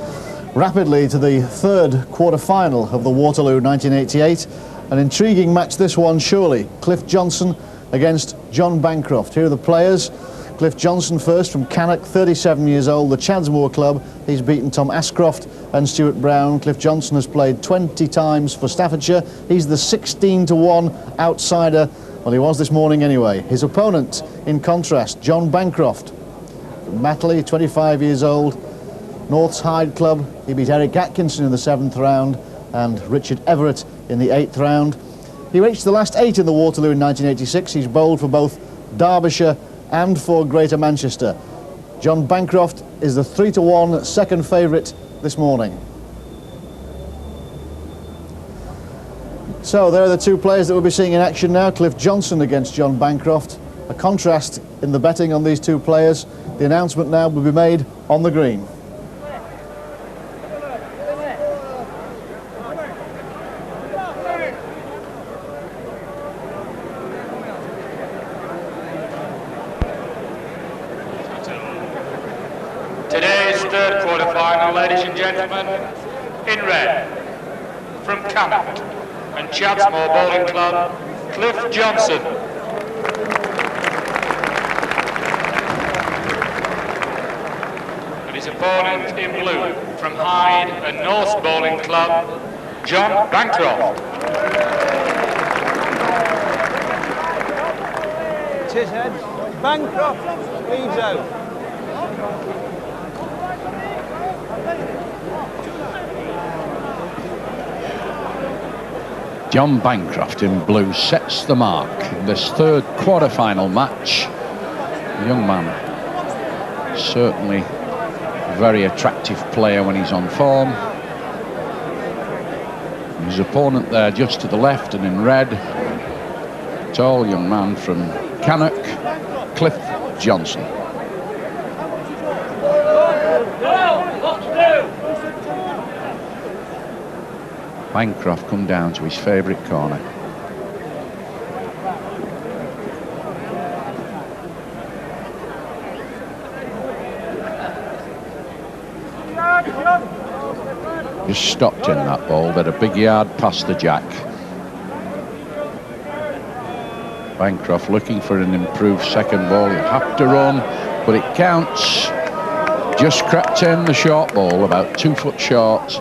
rapidly to the 3rd quarter-final of the Waterloo 1988. An intriguing match, this one, surely. Cliff Johnson against J Bancroft. Here are the players. Cliff Johnson first from Cannock, 37 years old, the Chadsmoor club. He's beaten Tom Ashcroft and Stuart Brown. Cliff Johnson has played 20 times for Staffordshire. He's the 16-1 outsider. Well, he was this morning anyway. His opponent, in contrast, J Bancroft from Matley, 25 years old, North's Hyde club. He beat Eric Atkinson in the 7th round and Richard Everett in the 8th round. He reached the last 8 in the Waterloo in 1986. He's bowled for both Derbyshire and for Greater Manchester. J Bancroft is the 3-1 second favourite this morning. So there are the 2 players that we'll be seeing in action now. Cliff Johnson against J Bancroft. A contrast in the betting on these 2 players. The announcement now will be made on the green. Today's 3rd quarter-final, ladies and gentlemen, in red, from Cannock and Chadsmoor Bowling Club, Cliff Johnson. And his opponent in blue, from Hyde and North Bowling Club, J Bancroft. Cheers, Ed. Bancroft leads out. John Bancroft in blue sets the mark in this third quarter-final match. The young man, certainly a very attractive player when he's on form. His opponent there just to the left and in red, tall young man from Cannock, Cliff Johnson. Bancroft come down to his favourite corner. Just stopped in that ball, but a big yard past the jack. Bancroft looking for an improved second ball. He'll have to run, but it counts. Just crept in the short ball, about 2 foot short.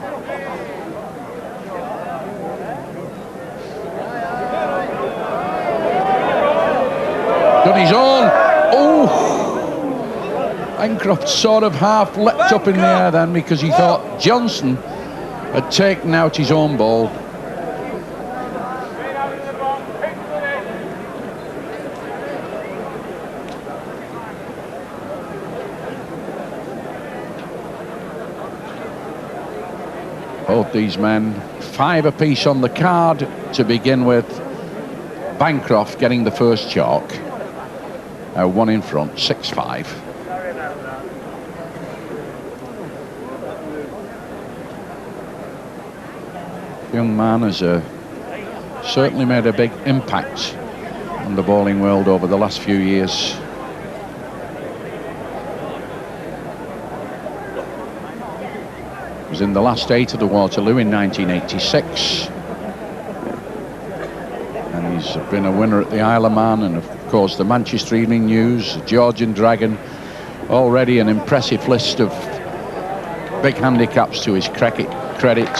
Done his own. Oh! Bancroft sort of half leapt up in the air then because he thought Johnson had taken out his own ball. Both these men, 5 apiece on the card to begin with. Bancroft getting the first chalk. One in front, 6-5. Young man has certainly made a big impact on the bowling world over the last few years. He was in the last 8 of the Waterloo in 1986. And he's been a winner at the Isle of Man and of course the Manchester Evening News, the Georgian Dragon. Already an impressive list of big handicaps to his credit.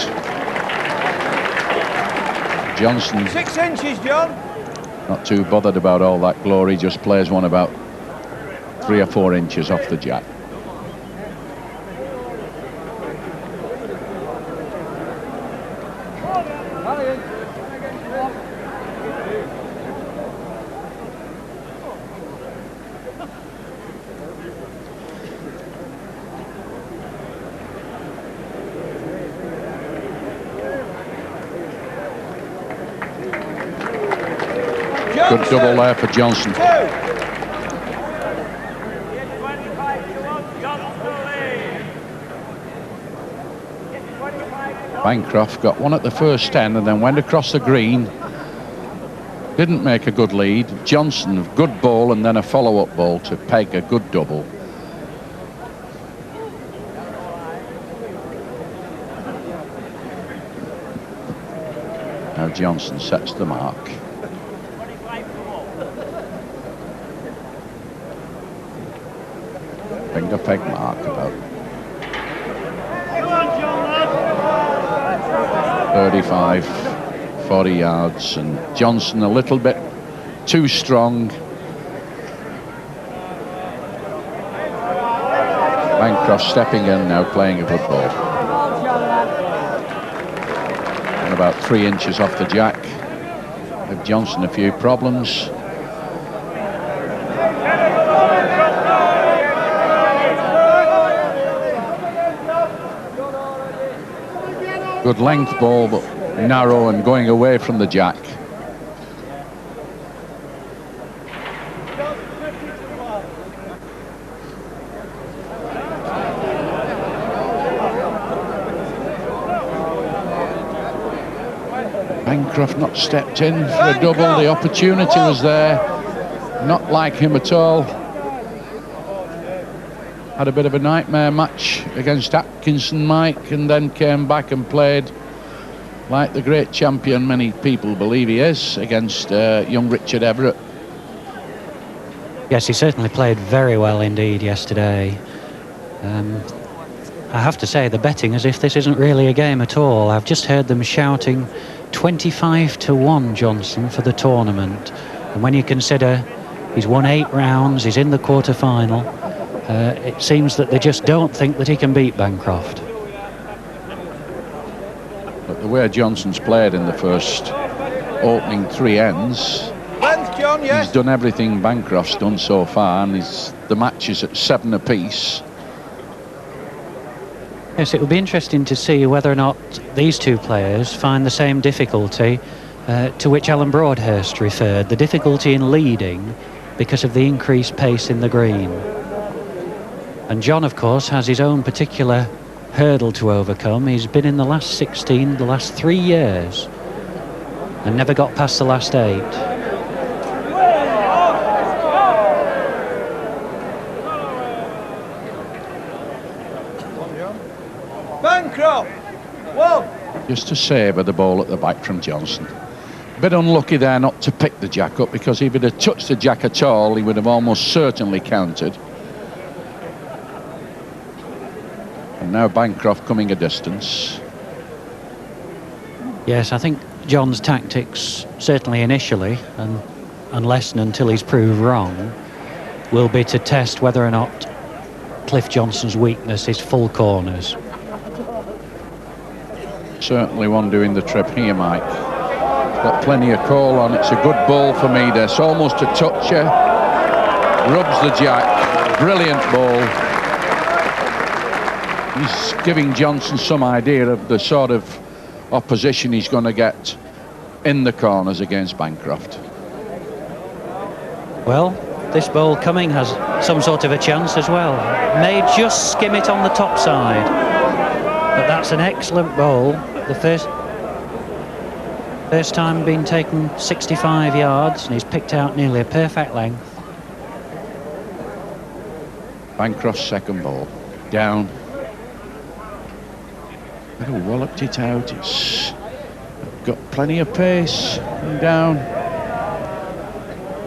Johnson, 6 inches, John. not too bothered about all that glory, just plays one about 3 or 4 inches off the jack. Good double there for Johnson. Bancroft got one at the first 10 and then went across the green. Didn't make a good lead. Johnson, good ball and then a follow-up ball to peg a good double. Now Johnson sets the mark. Finger peg mark about 35, 40 yards, and Johnson a little bit too strong. Bancroft stepping in now, playing a good ball. And about 3 inches off the jack. Give Johnson a few problems. Good length ball, but narrow and going away from the jack. Bancroft not stepped in for a double. The opportunity was there. Not like him at all. Had a bit of a nightmare match against Atkinson Mike and then came back and played like the great champion many people believe he is against young Richard Everett. Yes, he certainly played very well indeed yesterday. I have to say, the betting as if this isn't really a game at all. I've just heard them shouting 25-1 Johnson for the tournament. And when you consider He's won 8 rounds, he's in the quarter-final. It seems that they just don't think that he can beat Bancroft. But the way Johnson's played in the first opening 3 ends, Length, John, yes. he's done everything Bancroft's done so far, and the match is at 7 apiece. Yes, it will be interesting to see whether or not these two players find the same difficulty to which Alan Broadhurst referred, the difficulty in leading because of the increased pace in the green. And John, of course, has his own particular hurdle to overcome. He's been in the last 16, the last 3 years, and never got past the last 8. Bancroft, 1. Just to savour the ball at the back from Johnson. A bit unlucky there not to pick the jack up, because if he'd have touched the jack at all, he would have almost certainly countered. And now Bancroft coming a distance. Yes, I think John's tactics, certainly initially, and unless and until he's proved wrong, will be to test whether or not Cliff Johnson's weakness is full corners. Certainly one doing the trip here, Mike. Got plenty of call on. It's a good ball for me. It's almost a toucher. Rubs the jack. Brilliant ball. He's giving Johnson some idea of the sort of opposition he's going to get in the corners against Bancroft. Well, this ball coming has some sort of a chance as well. May just skim it on the top side. But that's an excellent ball. The first time being taken 65 yards, and he's picked out nearly a perfect length. Bancroft's second ball. Down. Oh, walloped it out. It's got plenty of pace. And down.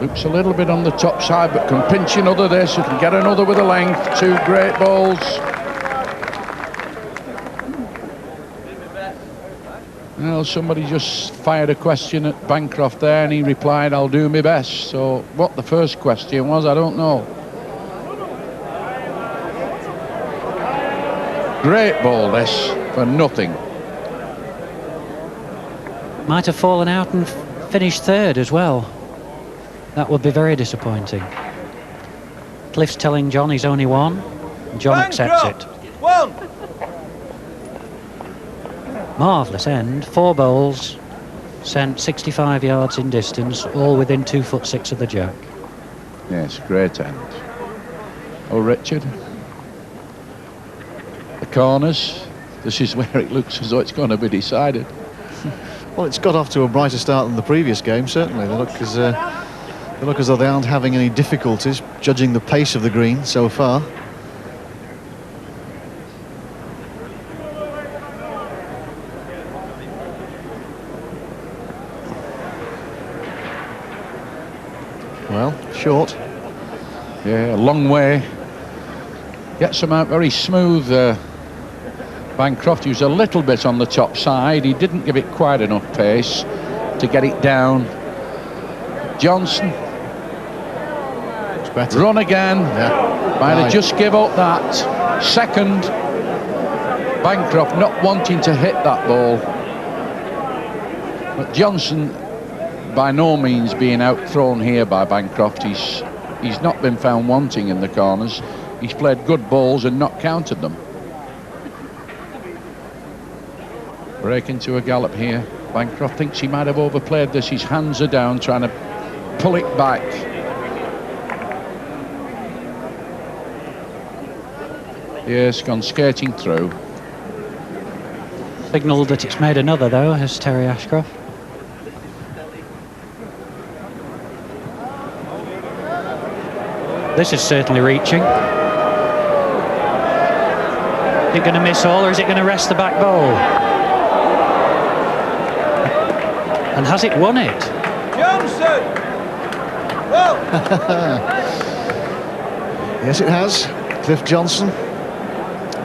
Looks a little bit on the top side, but can pinch another there, so can get another with a length. 2 great balls. Well, somebody just fired a question at Bancroft there, and he replied, "I'll do my best." So what the first question was, I don't know. Great ball, this, for nothing. Might have fallen out and finished third as well. That would be very disappointing. Cliff's telling John he's only won, and John accepts it. 1. Marvellous end, 4 bowls, sent 65 yards in distance, all within 2'6" of the jack. Yes, great end. Oh, Richard. The corners. This is where it looks as though it's going to be decided. Well, it's got off to a brighter start than the previous game, certainly. They look as though they aren't having any difficulties judging the pace of the green so far. Well, short. Yeah, a long way. Gets them out very smooth. Bancroft used a little bit on the top side. He didn't give it quite enough pace to get it down. Johnson. It's better. Run again. Yeah. Might have just give up that. Second. Bancroft not wanting to hit that ball. But Johnson, by no means being outthrown here by Bancroft. He's not been found wanting in the corners. He's played good balls and not counted them. Break into a gallop here. Bancroft thinks he might have overplayed this. His hands are down, trying to pull it back. Yes, gone skating through. Signalled that it's made another, though, has Terry Ashcroft. This is certainly reaching. Is it going to miss all, or is it going to rest the back bowl? And has it won it? Johnson! Well. Yes, it has. Cliff Johnson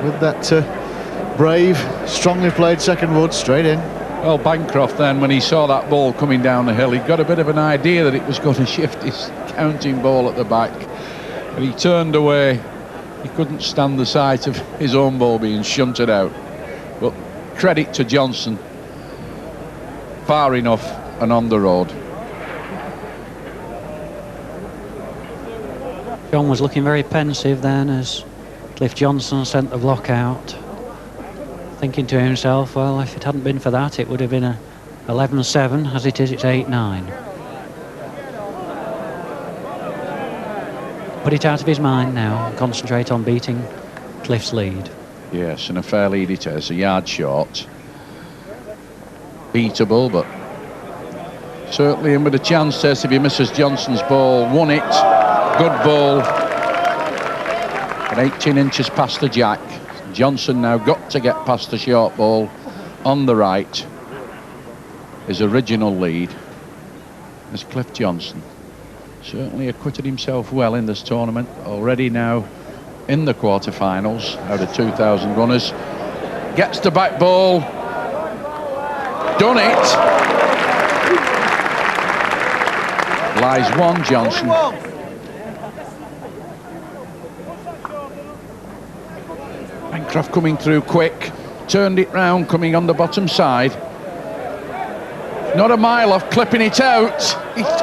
with that brave, strongly played second wood straight in. Well, Bancroft then, when he saw that ball coming down the hill, he got a bit of an idea that it was going to shift his counting ball at the back, and he turned away. He couldn't stand the sight of his own ball being shunted out. But credit to Johnson, far enough and on the road. John was looking very pensive then as Cliff Johnson sent the block out, thinking to himself, well, if it hadn't been for that, it would have been a 11-7. As it is, it's 8-9. Put it out of his mind now and concentrate on beating Cliff's lead. Yes, and a fair lead it is, a yard short. Beatable, but certainly in with a chance test if he misses Johnson's ball. Won it. Good ball. And 18 inches past the jack. Johnson now got to get past the short ball on the right. His original lead is Cliff Johnson. Certainly acquitted himself well in this tournament. Already now in the quarterfinals out of 2,000 runners. Gets the back ball. Done it. Lies one, Johnson. Bancroft coming through quick. Turned it round, coming on the bottom side. Not a mile off, clipping it out.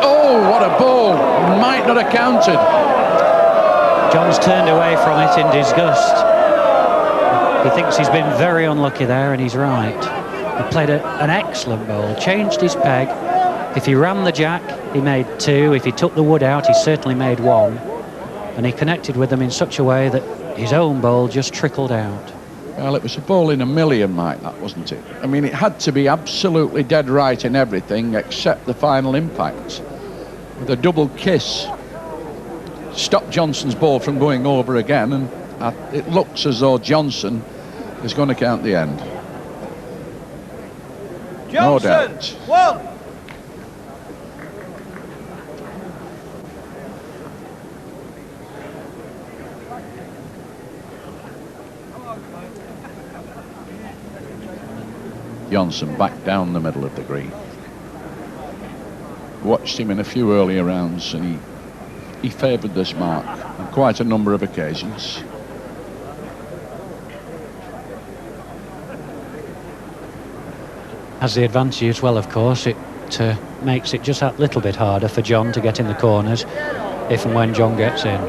Oh, what a ball. Might not have counted. John's turned away from it in disgust. He thinks he's been very unlucky there, and he's right. He played an excellent ball, changed his peg. If he ran the jack, he made 2. If he took the wood out, he certainly made 1. And he connected with them in such a way that his own ball just trickled out. Well, it was a ball in a million, Mike, that wasn't it? I mean, it had to be absolutely dead right in everything except the final impact. With a double kiss, stopped Johnson's ball from going over again, and it looks as though Johnson is going to count the end. Johnson, no doubt. 1. Johnson back down the middle of the green. Watched him in a few earlier rounds, and he favoured this mark on quite a number of occasions. Has the advantage as well, of course. It makes it just that little bit harder for John to get in the corners if and when John gets in.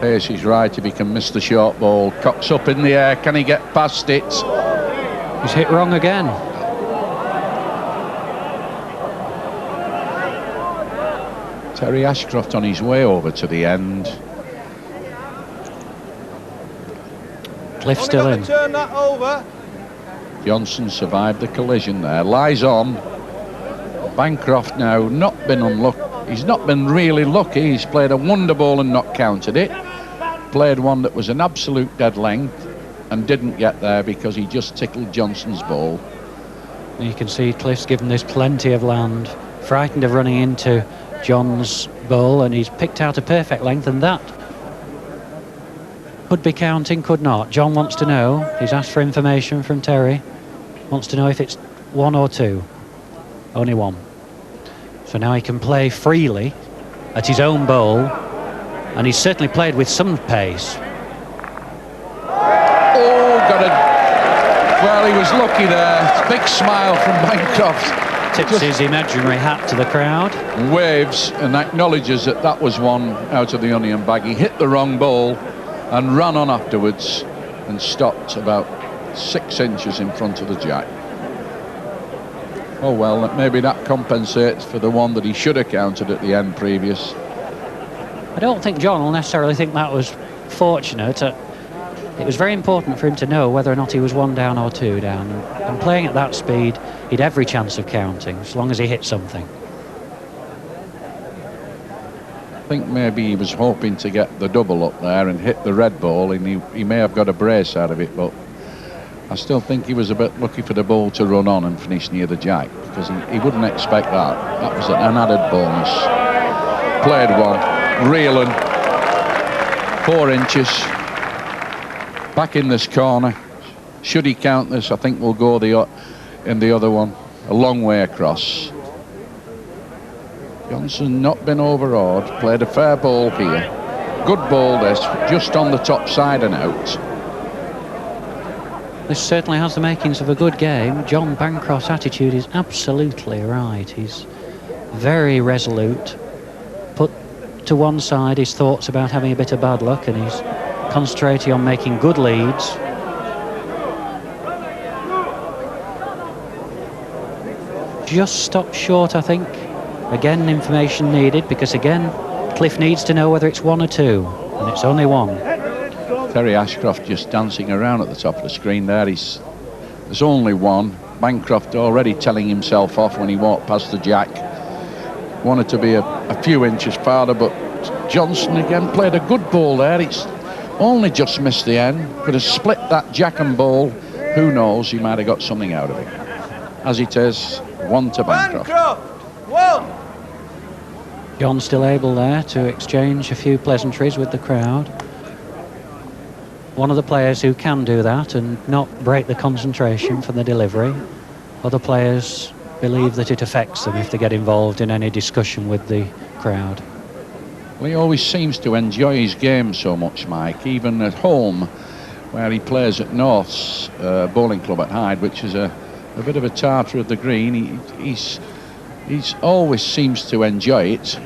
Pace is right if he can miss the short ball. Cocks up in the air. Can he get past it? He's hit wrong again. Terry Ashcroft on his way over to the end. Cliff still in. Turn that over. Johnson survived the collision there. Lies on. Bancroft now not been unlucky. He's not been really lucky. He's played a wonder ball and not counted it. Played one that was an absolute dead length and didn't get there because he just tickled Johnson's ball. And you can see Cliff's given this plenty of land. Frightened of running into John's ball, and he's picked out a perfect length, and that could be counting, could not. John wants to know. He's asked for information from Terry. Wants to know if it's 1 or 2. Only 1. So now he can play freely at his own bowl, and he's certainly played with some pace. Oh, got a... Well, he was lucky there. Big smile from Bancroft. Tips his imaginary hat to the crowd. Waves and acknowledges that that was one out of the onion bag. He hit the wrong ball and ran on afterwards and stopped about 6 inches in front of the jack. Oh well, maybe that compensates for the one that he should have counted at the end previous. I don't think John will necessarily think that was fortunate. It was very important for him to know whether or not he was 1 down or 2 down. And playing at that speed, he'd every chance of counting, as long as he hit something. I think maybe he was hoping to get the double up there and hit the red ball, and he may have got a brace out of it, but I still think he was a bit lucky for the ball to run on and finish near the jack, because he wouldn't expect that. That was an added bonus. Played one, reeling, 4 inches. Back in this corner. Should he count this, I think we'll go in the other one. A long way across. Johnson not been overawed. Played a fair ball here. Good ball this, just on the top side and out. This certainly has the makings of a good game. John Bancroft's attitude is absolutely right. He's very resolute. Put to one side his thoughts about having a bit of bad luck, and he's concentrating on making good leads. Just stopped short, I think. Again, information needed, because again, Cliff needs to know whether it's 1 or 2, and it's only 1. Terry Ashcroft just dancing around at the top of the screen there. There's only 1. Bancroft already telling himself off when he walked past the jack. Wanted to be a few inches farther, but Johnson again played a good ball there. It's only just missed the end. Could have split that jack and ball. Who knows, he might have got something out of it. As it is, 1 to Bancroft. Bancroft! 1! John still able there to exchange a few pleasantries with the crowd. One of the players who can do that and not break the concentration from the delivery. Other players believe that it affects them if they get involved in any discussion with the crowd. Well, he always seems to enjoy his game so much, Mike, even at home, where he plays at North's bowling club at Hyde, which is a bit of a tartar of the green. He's always seems to enjoy it,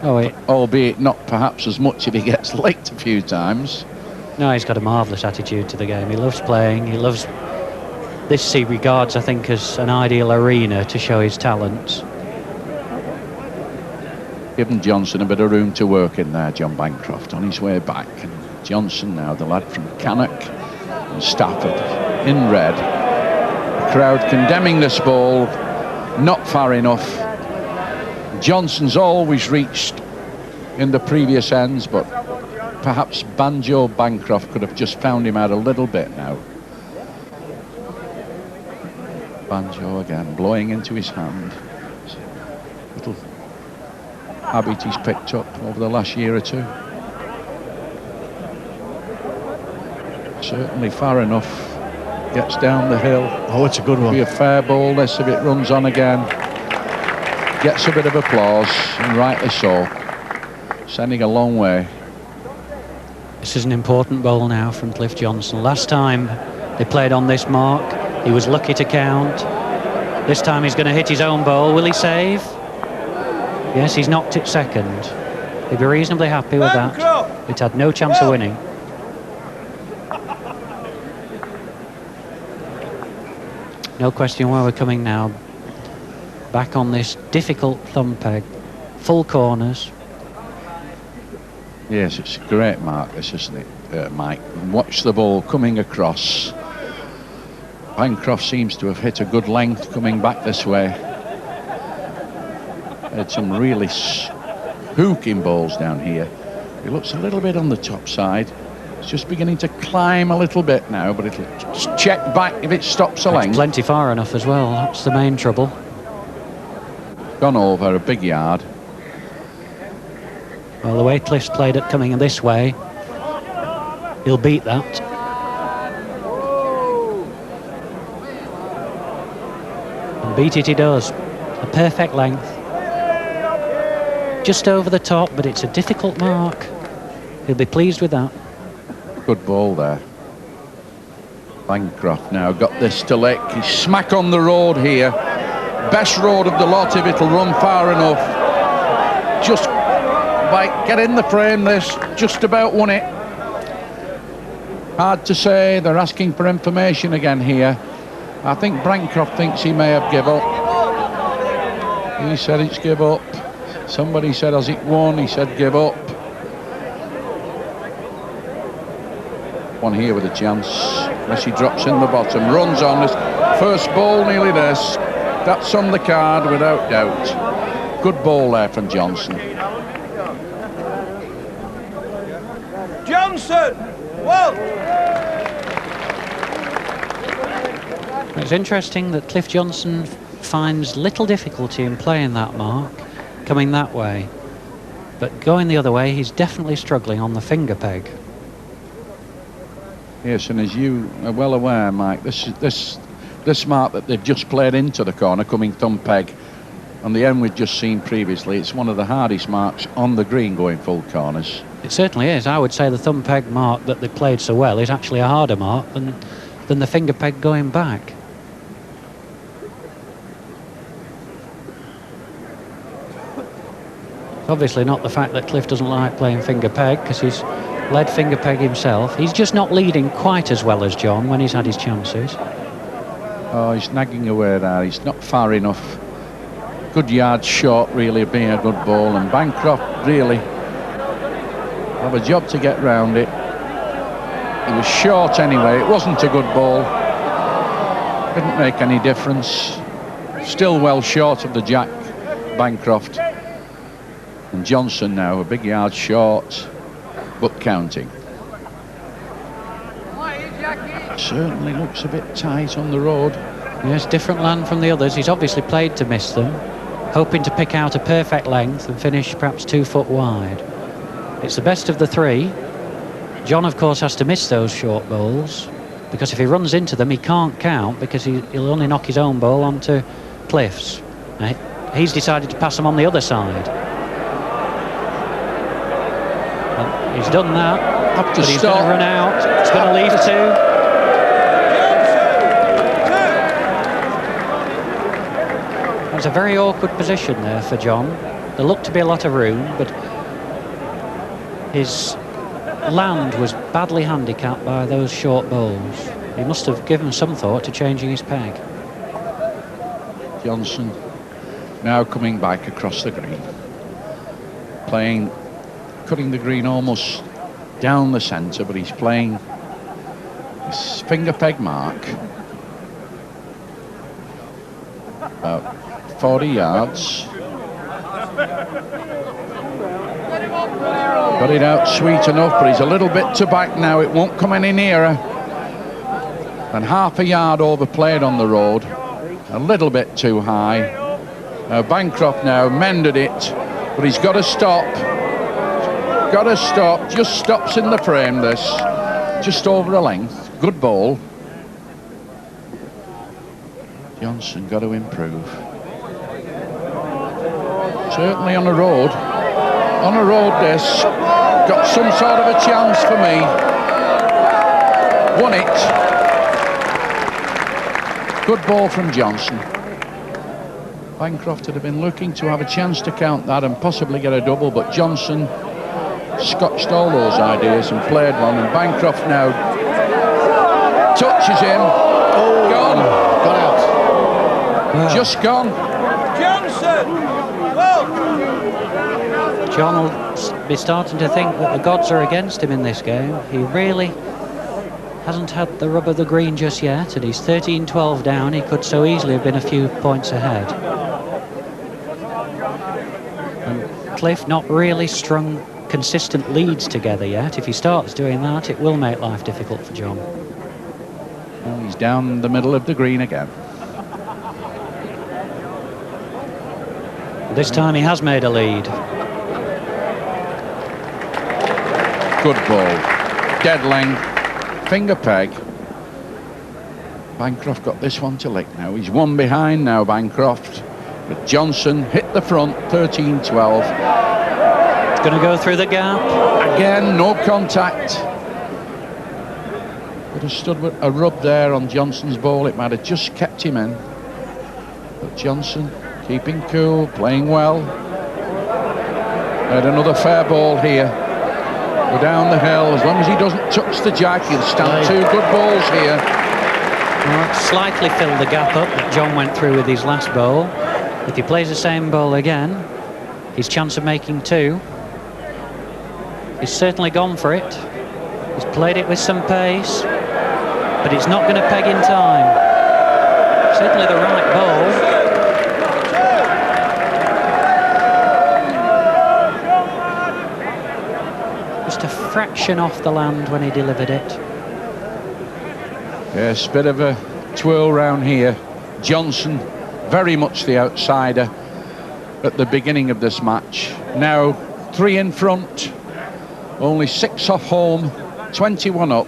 albeit not perhaps as much if he gets licked a few times. No, he's got a marvellous attitude to the game. He loves playing. He loves this. He regards, I think, as an ideal arena to show his talents. Given Johnson a bit of room to work in there, John Bancroft on his way back. And Johnson now, the lad from Cannock and Stafford, in red. The crowd condemning this ball, not far enough. Johnson's always reached in the previous ends, but perhaps Banjo Bancroft could have just found him out a little bit now. Banjo again, blowing into his hand. Little habit he's picked up over the last year or two. Certainly far enough. Gets down the hill. Oh, it's a good one. Be a fair ball this if it runs on again. Gets a bit of applause, and rightly so. Sending a long way. This is an important bowl now from Cliff Johnson. Last time they played on this mark, he was lucky to count. This time he's going to hit his own bowl. Will he save? Yes, he's knocked it second. He'd be reasonably happy with that. It had no chance of winning. No question where we're coming now. Back on this difficult thumb peg. Full corners. Yes, it's a great mark, this, isn't it, Mike? Watch the ball coming across. Bancroft seems to have hit a good length coming back this way. Had some really hooking balls down here. He looks a little bit on the top side. It's just beginning to climb a little bit now, but it'll just check back if it stops a length. It's plenty far enough as well. That's the main trouble. Gone over a big yard. Well, the way Cliff's played it coming in this way, he'll beat that. And beat it he does. A perfect length. Just over the top, but it's a difficult mark. He'll be pleased with that. Good ball there. Bancroft now got this to lick. He's smack on the road here. Best road of the lot if it'll run far enough. Just get in the frame, this just about won it. Hard to say. They're asking for information again here. I think Bancroft thinks he may have give up. He said it's give up. Somebody said, has it won? He said give up. One here with a chance. Messi drops in the bottom, runs on this first ball, nearly this. That's on the card without doubt. Good ball there from Johnson. Johnson! Whoa! It's interesting that Cliff Johnson finds little difficulty in playing that mark, coming that way. But going the other way, he's definitely struggling on the finger peg. Yes, and as you are well aware, Mike, this mark that they've just played into the corner, coming thumb peg, on the end we've just seen previously, it's one of the hardest marks on the green going full corners. It certainly is. I would say the thumb peg mark that they played so well is actually a harder mark than the finger peg going back. It's obviously not the fact that Cliff doesn't like playing finger peg, because he's led finger peg himself. He's just not leading quite as well as John when he's had his chances. Oh, he's nagging away there. He's not far enough. Good yard short, really, of being a good ball, and Bancroft really have a job to get round it. He was short anyway. It wasn't a good ball. Didn't make any difference. Still well short of the jack, Bancroft. And Johnson now a big yard short, but counting. Certainly looks a bit tight on the road. Yes, different land from the others. He's obviously played to miss them, hoping to pick out a perfect length and finish perhaps 2 foot wide. It's the best of the three. John, of course, has to miss those short bowls, because if he runs into them, he can't count, because he'll only knock his own ball onto Cliff's. He's decided to pass them on the other side. And he's done that, but he's going to run out. He's going to leave two. It's a very awkward position there for John. There looked to be a lot of room, but his land was badly handicapped by those short bowls. He must have given some thought to changing his peg. Johnson now coming back across the green, playing, cutting the green almost down the centre, but he's playing his finger peg mark about 40 yards. Got it out sweet enough, but he's a little bit to back now. It won't come any nearer. And half a yard overplayed on the road. A little bit too high. Bancroft now mended it, but he's got to stop. Got to stop. Just stops in the frame, this. Just over a length. Good ball. Johnson got to improve. Certainly on the road. On the road, this. Got some sort of a chance for me. Won it. Good ball from Johnson. Bancroft would have been looking to have a chance to count that and possibly get a double, but Johnson scotched all those ideas and played one, and Bancroft now touches him. Oh, gone. Got out. Wow. Just gone. Johnson! Well! John will be starting to think that the gods are against him in this game. He really hasn't had the rub of the green just yet, and he's 13-12 down. He could so easily have been a few points ahead. And Cliff not really strung consistent leads together yet. If he starts doing that, it will make life difficult for John. Well, he's down the middle of the green again. This time he has made a lead. Good ball. Dead length. Finger peg. Bancroft got this one to lick now. He's one behind now, Bancroft. But Johnson hit the front, 13-12. It's going to go through the gap. Again, no contact. Could have stood with a rub there on Johnson's ball. It might have just kept him in. But Johnson keeping cool, playing well. Had another fair ball here. Go down the hill. As long as he doesn't touch the jack, he'll stand two good balls here. Well, slightly filled the gap up that John went through with his last bowl. If he plays the same ball again, his chance of making two. He's certainly gone for it. He's played it with some pace, but it's not going to peg in time. Certainly the right ball. Just a fraction off the land when he delivered it. Yes, bit of a twirl round here. Johnson, very much the outsider at the beginning of this match. Now 3 in front, only 6 off home, 21 up.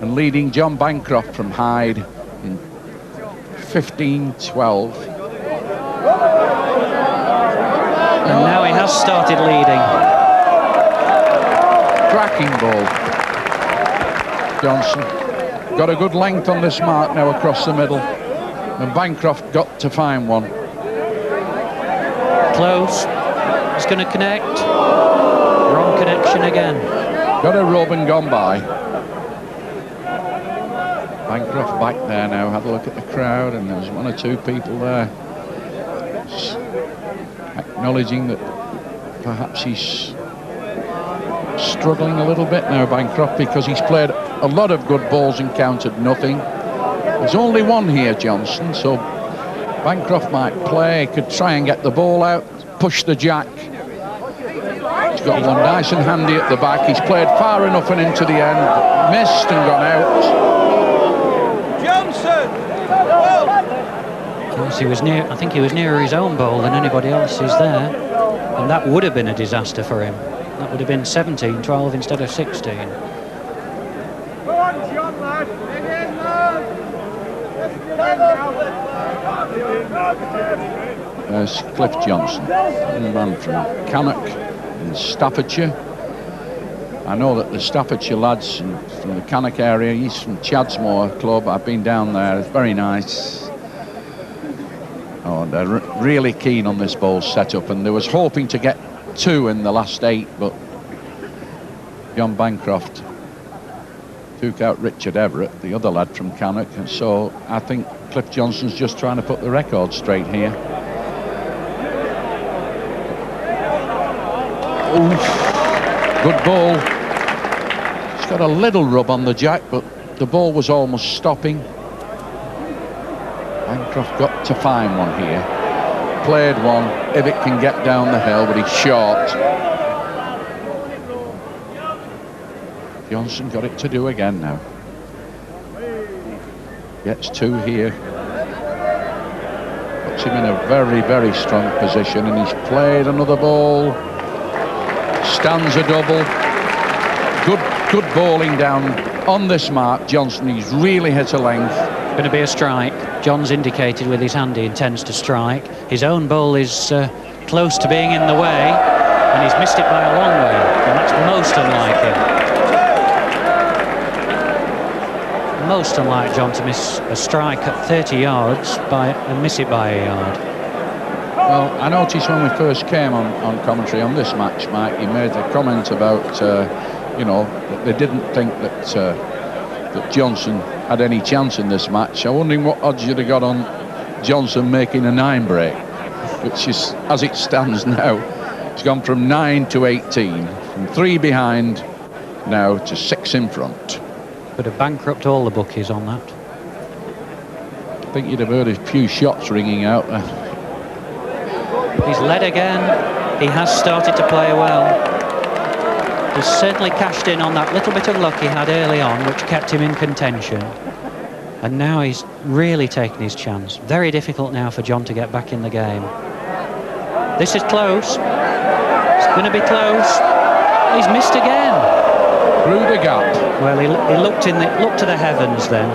and leading J Bancroft from Hyde in 15-12. And now he has started leading. Cracking ball. Johnson got a good length on this mark now across the middle, and Bancroft got to find one. Close. He's going to connect. Wrong connection again. Got a rub and gone by. Bancroft back there now. Had a look at the crowd, and there's one or two people there acknowledging that perhaps he's struggling a little bit now, Bancroft, because he's played a lot of good balls and counted nothing. There's only one here, Johnson, so Bancroft might play, could try and get the ball out, push the jack. He's got one nice and handy at the back. He's played far enough and into the end, missed and gone out. Johnson! Well. Of course, he was near. I think he was nearer his own ball than anybody else's there, and that would have been a disaster for him. That would have been 17-12 instead of 16. Go on, John, lad. There's Cliff Johnson, a man from Cannock in Staffordshire. I know that the Staffordshire lads from the Cannock area, he's from Chadsmore Club. I've been down there, it's very nice. Oh, they're really keen on this ball setup, and they was hoping to get 2 in the last 8, but J Bancroft took out Richard Everett, the other lad from Cannock, and so I think Cliff Johnson's just trying to put the record straight here. Oof. Good ball. He's got a little rub on the jack, but the ball was almost stopping. Bancroft got to find one here. Played one, if it can get down the hill, but he's short. Johnson got it to do again now. Gets 2 here. Puts him in a very, very strong position, and he's played another ball. Stands a double. Good bowling down on this mark, Johnson. He's really hit a length. Going to be a strike. John's indicated with his hand he intends to strike. His own ball is close to being in the way, and he's missed it by a long way, and that's most unlike him. Most unlike John to miss a strike at 30 yards and miss it by a yard. Well, I noticed when we first came on commentary on this match, Mike, you made a comment about, you know, that they didn't think that that Johnson had any chance in this match. I'm wondering what odds you'd have got on Johnson making a 9 break, which is, as it stands now, it's gone from 9 to 18, from 3 behind now to 6 in front. Could have bankrupt all the bookies on that. I think you'd have heard a few shots ringing out there. He's led again. He has started to play well. He's certainly cashed in on that little bit of luck he had early on, which kept him in contention. And now he's really taken his chance. Very difficult now for John to get back in the game. This is close. It's going to be close. He's missed again. Through the gap. Well, he looked to the heavens then.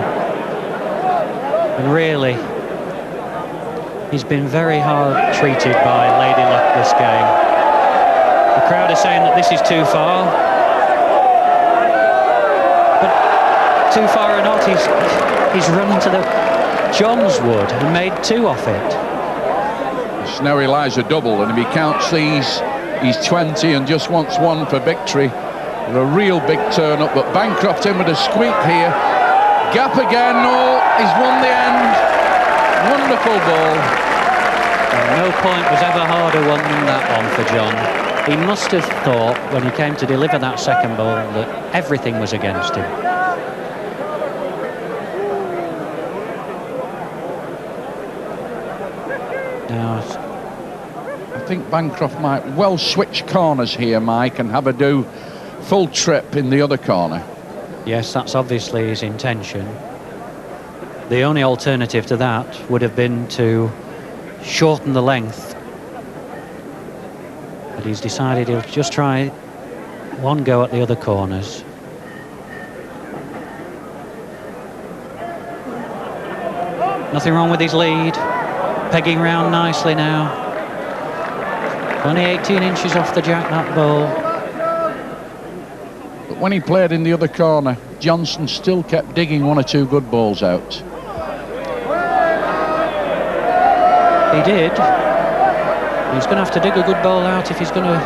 And really, he's been very hard treated by Lady Luck this game. The crowd are saying that this is too far. But too far or not, he's run into the John's wood and made 2 off it. It's now Elijah double, and if he counts these, he's 20 and just wants 1 for victory. A real big turn up, but Bancroft in with a squeak here. Gap again, no, he's won the end. Wonderful ball. And no point was ever harder won than that one for John. He must have thought, when he came to deliver that second ball, that everything was against him. Now, I think Bancroft might well switch corners here, Mike, and have a do full trip in the other corner. yes, that's obviously his intention. The only alternative to that would have been to shorten the length. But he's decided he'll just try one go at the other corners. Nothing wrong with his lead. Pegging round nicely now. Only 18 inches off the jack, that ball. But when he played in the other corner, Johnson still kept digging 1 or 2 good balls out. He did. He's going to have to dig a good ball out if he's going to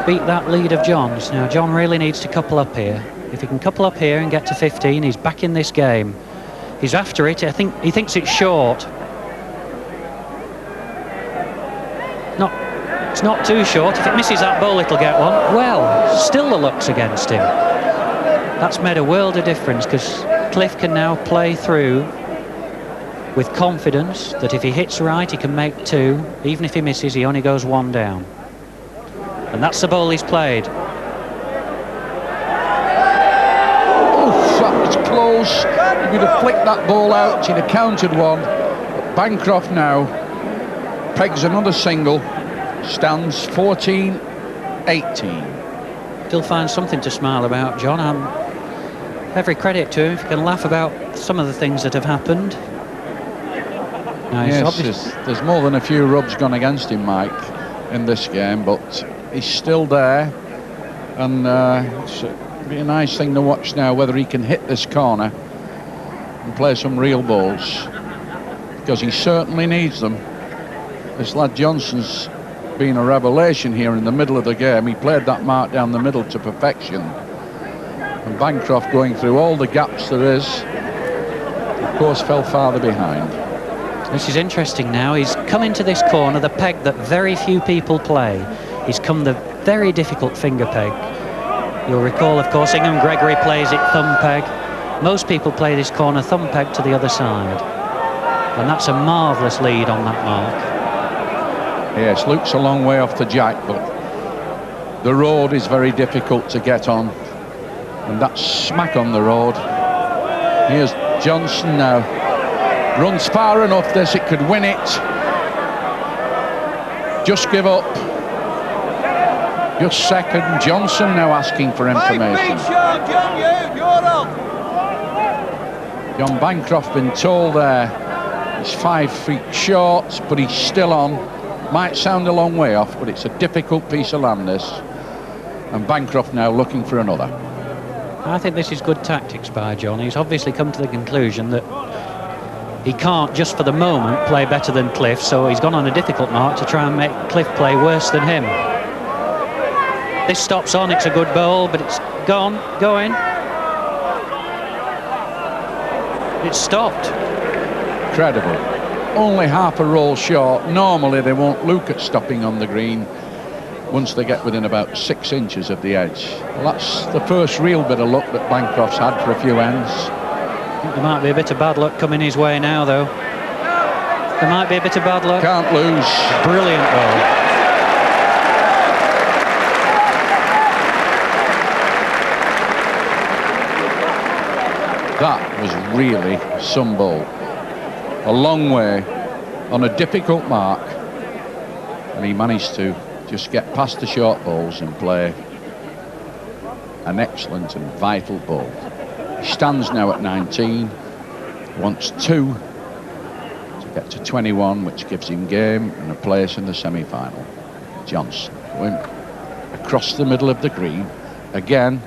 beat that lead of John's. Now, John really needs to couple up here. If he can couple up here and get to 15, he's back in this game. He's after it. I think he thinks it's short. It's not too short. If it misses that ball, it'll get one. Well, still the luck's against him. That's made a world of difference, because Cliff can now play through with confidence that if he hits right, he can make 2. Even if he misses, he only goes 1 down. And that's the ball he's played. Oh, that was close. If he'd have flicked that ball out, he'd have counted 1. But Bancroft now pegs another single. Stands 14-18. Still finds something to smile about, John. Every credit to him if he can laugh about some of the things that have happened. Now, yes, there's more than a few rubs gone against him, Mike, in this game, but he's still there. And it'll be a nice thing to watch now, whether he can hit this corner and play some real balls, because he certainly needs them. This lad Johnson's been a revelation here in the middle of the game. He played that mark down the middle to perfection, and Bancroft, going through all the gaps there is, of course fell farther behind. This is interesting now. He's come into this corner, the peg that very few people play. He's come the very difficult finger peg. You'll recall, of course, I Gregory plays it thumb peg. Most people play this corner thumb peg to the other side, and that's a marvellous lead on that mark. Yes, Luke's a long way off the jack, but the road is very difficult to get on, and that's smack on the road. Here's Johnson now. Runs far enough, this, it could win it. Just give up. Just second. Johnson now asking for information. John Bancroft been told there he's 5 feet short, but he's still on. Might sound a long way off, but it's a difficult piece of land, this. And Bancroft now looking for another. I think this is good tactics by John. He's obviously come to the conclusion that he can't, just for the moment, play better than Cliff, so he's gone on a difficult mark to try and make Cliff play worse than him. This stops on, it's a good bowl, but it's going. It's stopped. Incredible. Only half a roll short. Normally they won't look at stopping on the green once they get within about 6 inches of the edge. Well, that's the first real bit of luck that Bancroft's had for a few ends. I think there might be a bit of bad luck coming his way now, though. There might be a bit of bad luck. Can't lose. Brilliant ball. That was really some ball. A long way on a difficult mark, and he managed to just get past the short balls and play an excellent and vital ball. He stands now at 19, wants 2 to get to 21, which gives him game and a place in the semi-final. Johnson going across the middle of the green again,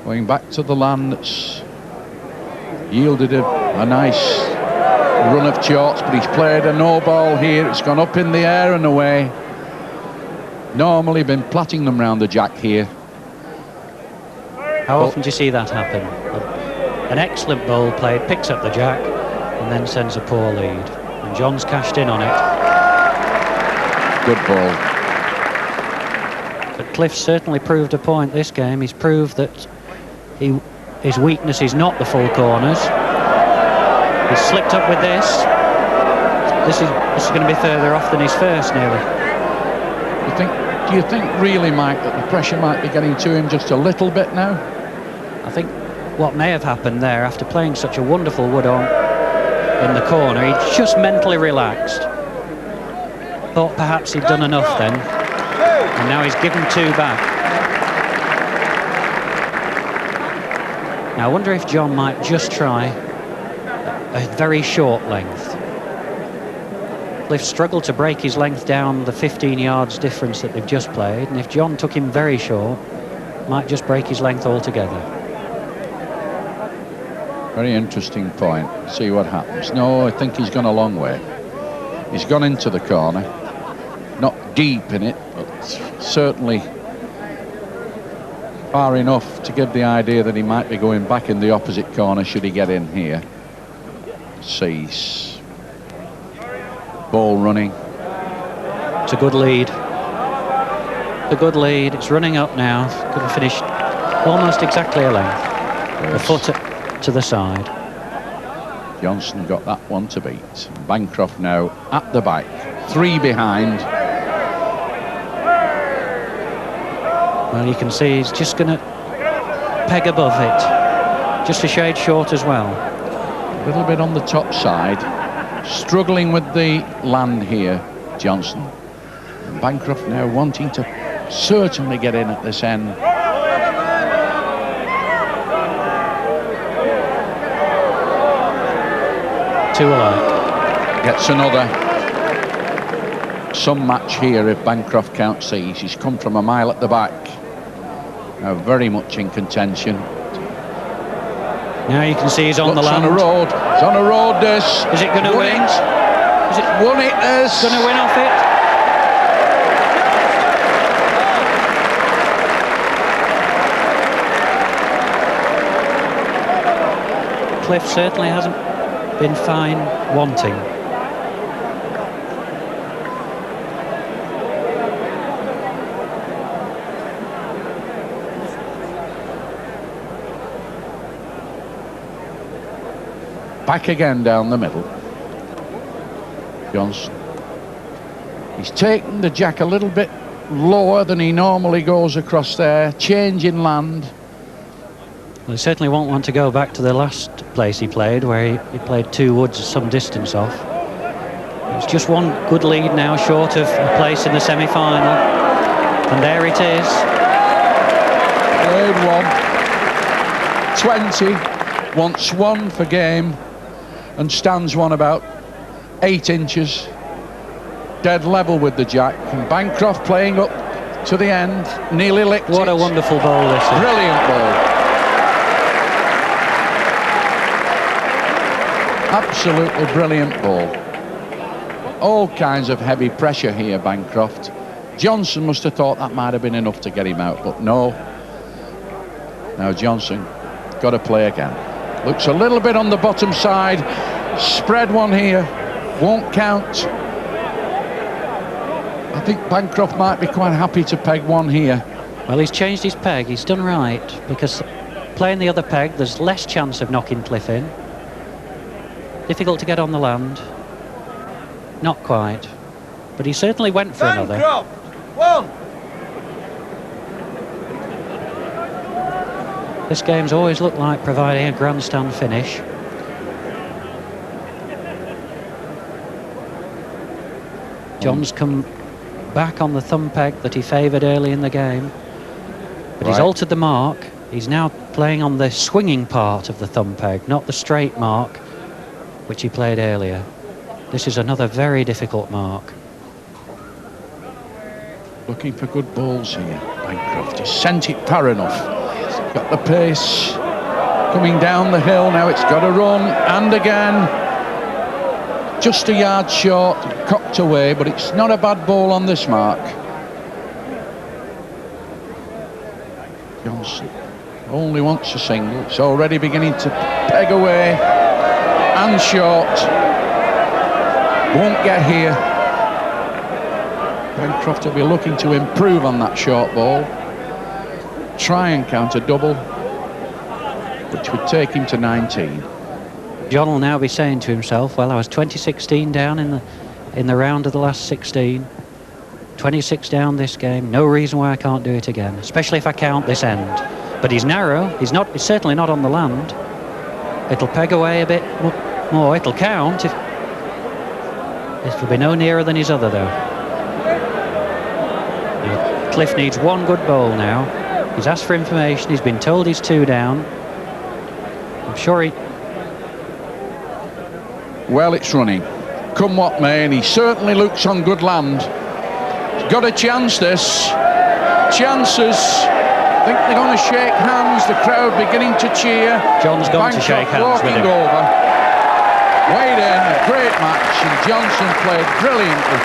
going back to the land that's yielded a nice run of shorts, but he's played a no ball here. It's gone up in the air and away. Normally been platting them round the jack here. How often do you see that happen? An excellent ball played, picks up the jack, and then sends a poor lead. And John's cashed in on it. Good ball. But Cliff certainly proved a point this game. He's proved that his weakness is not the full corners. He's slipped up with this. This is going to be further off than his first, nearly. Do you think really, Mike, that the pressure might be getting to him just a little bit now? I think what may have happened there, after playing such a wonderful wood on in the corner, he just mentally relaxed. Thought perhaps he'd done enough then, and now he's given 2 back. Now I wonder if John might just try a very short length. Cliff struggled to break his length down the 15 yards difference that they've just played, and if John took him very short, might just break his length altogether. Very interesting point. See what happens. No, I think he's gone a long way. He's gone into the corner. Not deep in it, but certainly far enough to give the idea that he might be going back in the opposite corner should he get in here. Sees ball running. It's a good lead. A good lead. It's running up now. Could have finished almost exactly a length. Yes. A foot to the side. Johnson got that one to beat. Bancroft now at the back. 3 behind. Well, you can see he's just going to peg above it. Just a shade short as well. A little bit on the top side. Struggling with the land here, Johnson. And Bancroft now wanting to certainly get in at this end. Two alike. Gets another. Some match here if Bancroft counts these. He's come from a mile at the back. Now very much in contention. Now you can see he's on the land. On a road. He's on a road, this. Is it going to win? Is it won it, this? Going to win off it? Cliff certainly hasn't been fine wanting. Back again down the middle. Johnson. He's taken the jack a little bit lower than he normally goes across there. Change in land. Well, he certainly won't want to go back to the last place he played, where he played 2 woods some distance off. It's just one good lead now, short of a place in the semi-final. And there it is. Third one. 20. Wants 1 for game. And stands one about 8 inches. Dead level with the jack. And Bancroft playing up to the end. Nearly licked it. What a wonderful ball this is. Brilliant ball. Absolutely brilliant ball. All kinds of heavy pressure here, Bancroft. Johnson must have thought that might have been enough to get him out, but no. Now Johnson got to play again. Looks a little bit on the bottom side. Spread one here. Won't count. I think Bancroft might be quite happy to peg one here. Well, he's changed his peg. He's done right, because playing the other peg, there's less chance of knocking Cliff in. Difficult to get on the land. Not quite. But he certainly went for another. Bancroft, 1. This game's always looked like providing a grandstand finish. John's come back on the thumb peg that he favoured early in the game. But he's altered the mark. He's now playing on the swinging part of the thumb peg, not the straight mark, which he played earlier. This is another very difficult mark. Looking for good balls here, Bancroft. He's sent it far enough. Got the pace coming down the hill. Now it's got to run, and again just a yard short, cocked away, but it's not a bad ball on this mark. Johnson only wants a single. It's already beginning to peg away and short. Won't get here. Bancroft will be looking to improve on that short ball. Try and count a double, which would take him to 19. John will now be saying to himself, well, I was 20-16 down in the round of the last 16. 26 down this game. No reason why I can't do it again, especially if I count this end. But he's narrow. He's certainly not on the land. It'll peg away a bit more. It'll count. It'll be no nearer than his other, though. Cliff needs one good bowl now. He's asked for information. He's been told he's 2 down. I'm sure well, it's running. Come what may, and he certainly looks on good land. He's got a chance, this. Chances. I think they're going to shake hands. The crowd beginning to cheer. John's gone to shake hands with him. Over. Weighed in, a great match, and Johnson played brilliantly.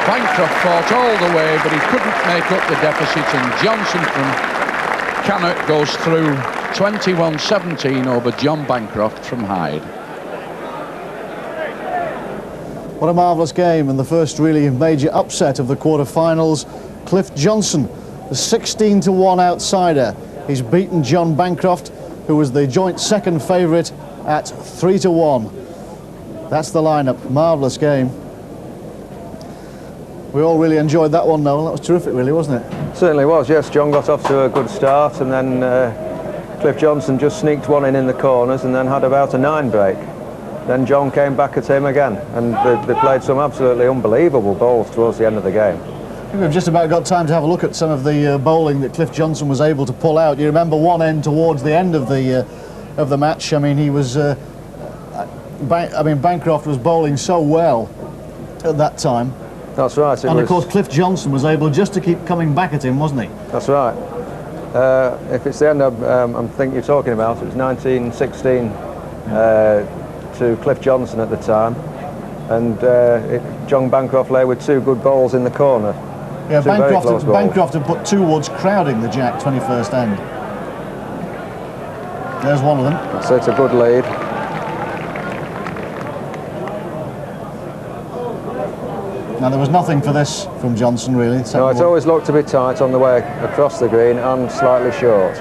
Bancroft fought all the way, but he couldn't make up the deficit, and Johnson from Cannock goes through 21-17 over John Bancroft from Hyde. What a marvellous game, and the first really major upset of the quarter-finals. Cliff Johnson, the 16-1 outsider. He's beaten John Bancroft, who was the joint second favourite, at 3-1. That's the lineup. Marvellous game. We all really enjoyed that one, Noel. That was terrific, really, wasn't it? Certainly was, yes. John got off to a good start, and then Cliff Johnson just sneaked one in the corners and then had about a 9 break. Then John came back at him again, and they played some absolutely unbelievable bowls towards the end of the game. I think we've just about got time to have a look at some of the bowling that Cliff Johnson was able to pull out. You remember one end towards the end of the match. I mean, he was. Bancroft was bowling so well at that time. That's right. And of course, Cliff Johnson was able just to keep coming back at him, wasn't he? That's right. If it's the end I think you're talking about, it was 1916 to Cliff Johnson at the time, and John Bancroft lay with 2 good balls in the corner. Yeah, Bancroft had put 2 woods crowding the Jack 21st end. There's one of them. So it's a good lead. Now, there was nothing for this from Johnson, really. No, it's always looked to be tight on the way across the green and slightly short.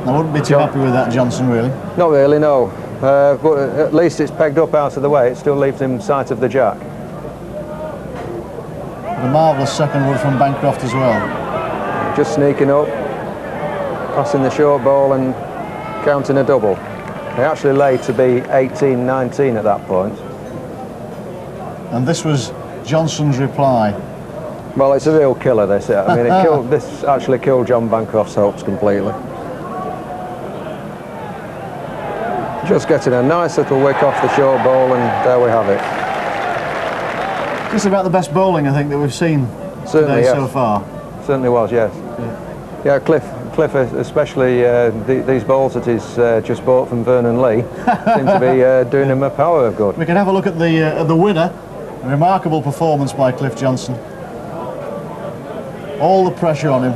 I wouldn't be too happy with that, Johnson, really. Not really, no. But at least it's pegged up out of the way. It still leaves him sight of the Jack. A marvellous second wood from Bancroft as well. Just sneaking up, passing the short ball and counting a double. He actually lay to be 18-19 at that point. And this was Johnson's reply. Well, it's a real killer, this. I mean, this actually killed John Bancroft's hopes completely. Just getting a nice little wick off the short ball, and there we have it. Just about the best bowling, I think, that we've seen Certainly, today yes. so far. Certainly was, yes. Yeah, Cliff, especially these balls that he's just bought from Vernon Lee, seem to be doing him a power of good. We can have a look at the winner. A remarkable performance by Cliff Johnson. All the pressure on him.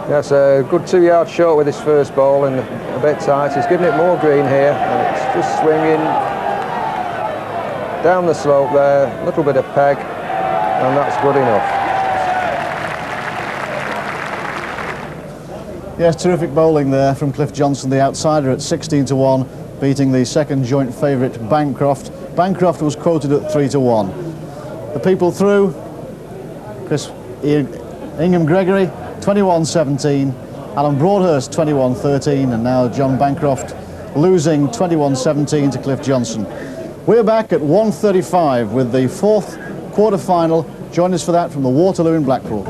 Yes, a good 2 yards short with his first ball and a bit tight. He's giving it more green here, and it's just swinging down the slope there, a little bit of peg, and that's good enough. Yes, terrific bowling there from Cliff Johnson, the outsider, at 16-1, beating the second joint favourite Bancroft. Bancroft was quoted at 3-1. The people through: Ingham Gregory 21-17, Alan Broadhurst 21-13, and now John Bancroft losing 21-17 to Cliff Johnson. We're back at 1:35 with the 4th quarter-final. Join us for that from the Waterloo in Blackpool.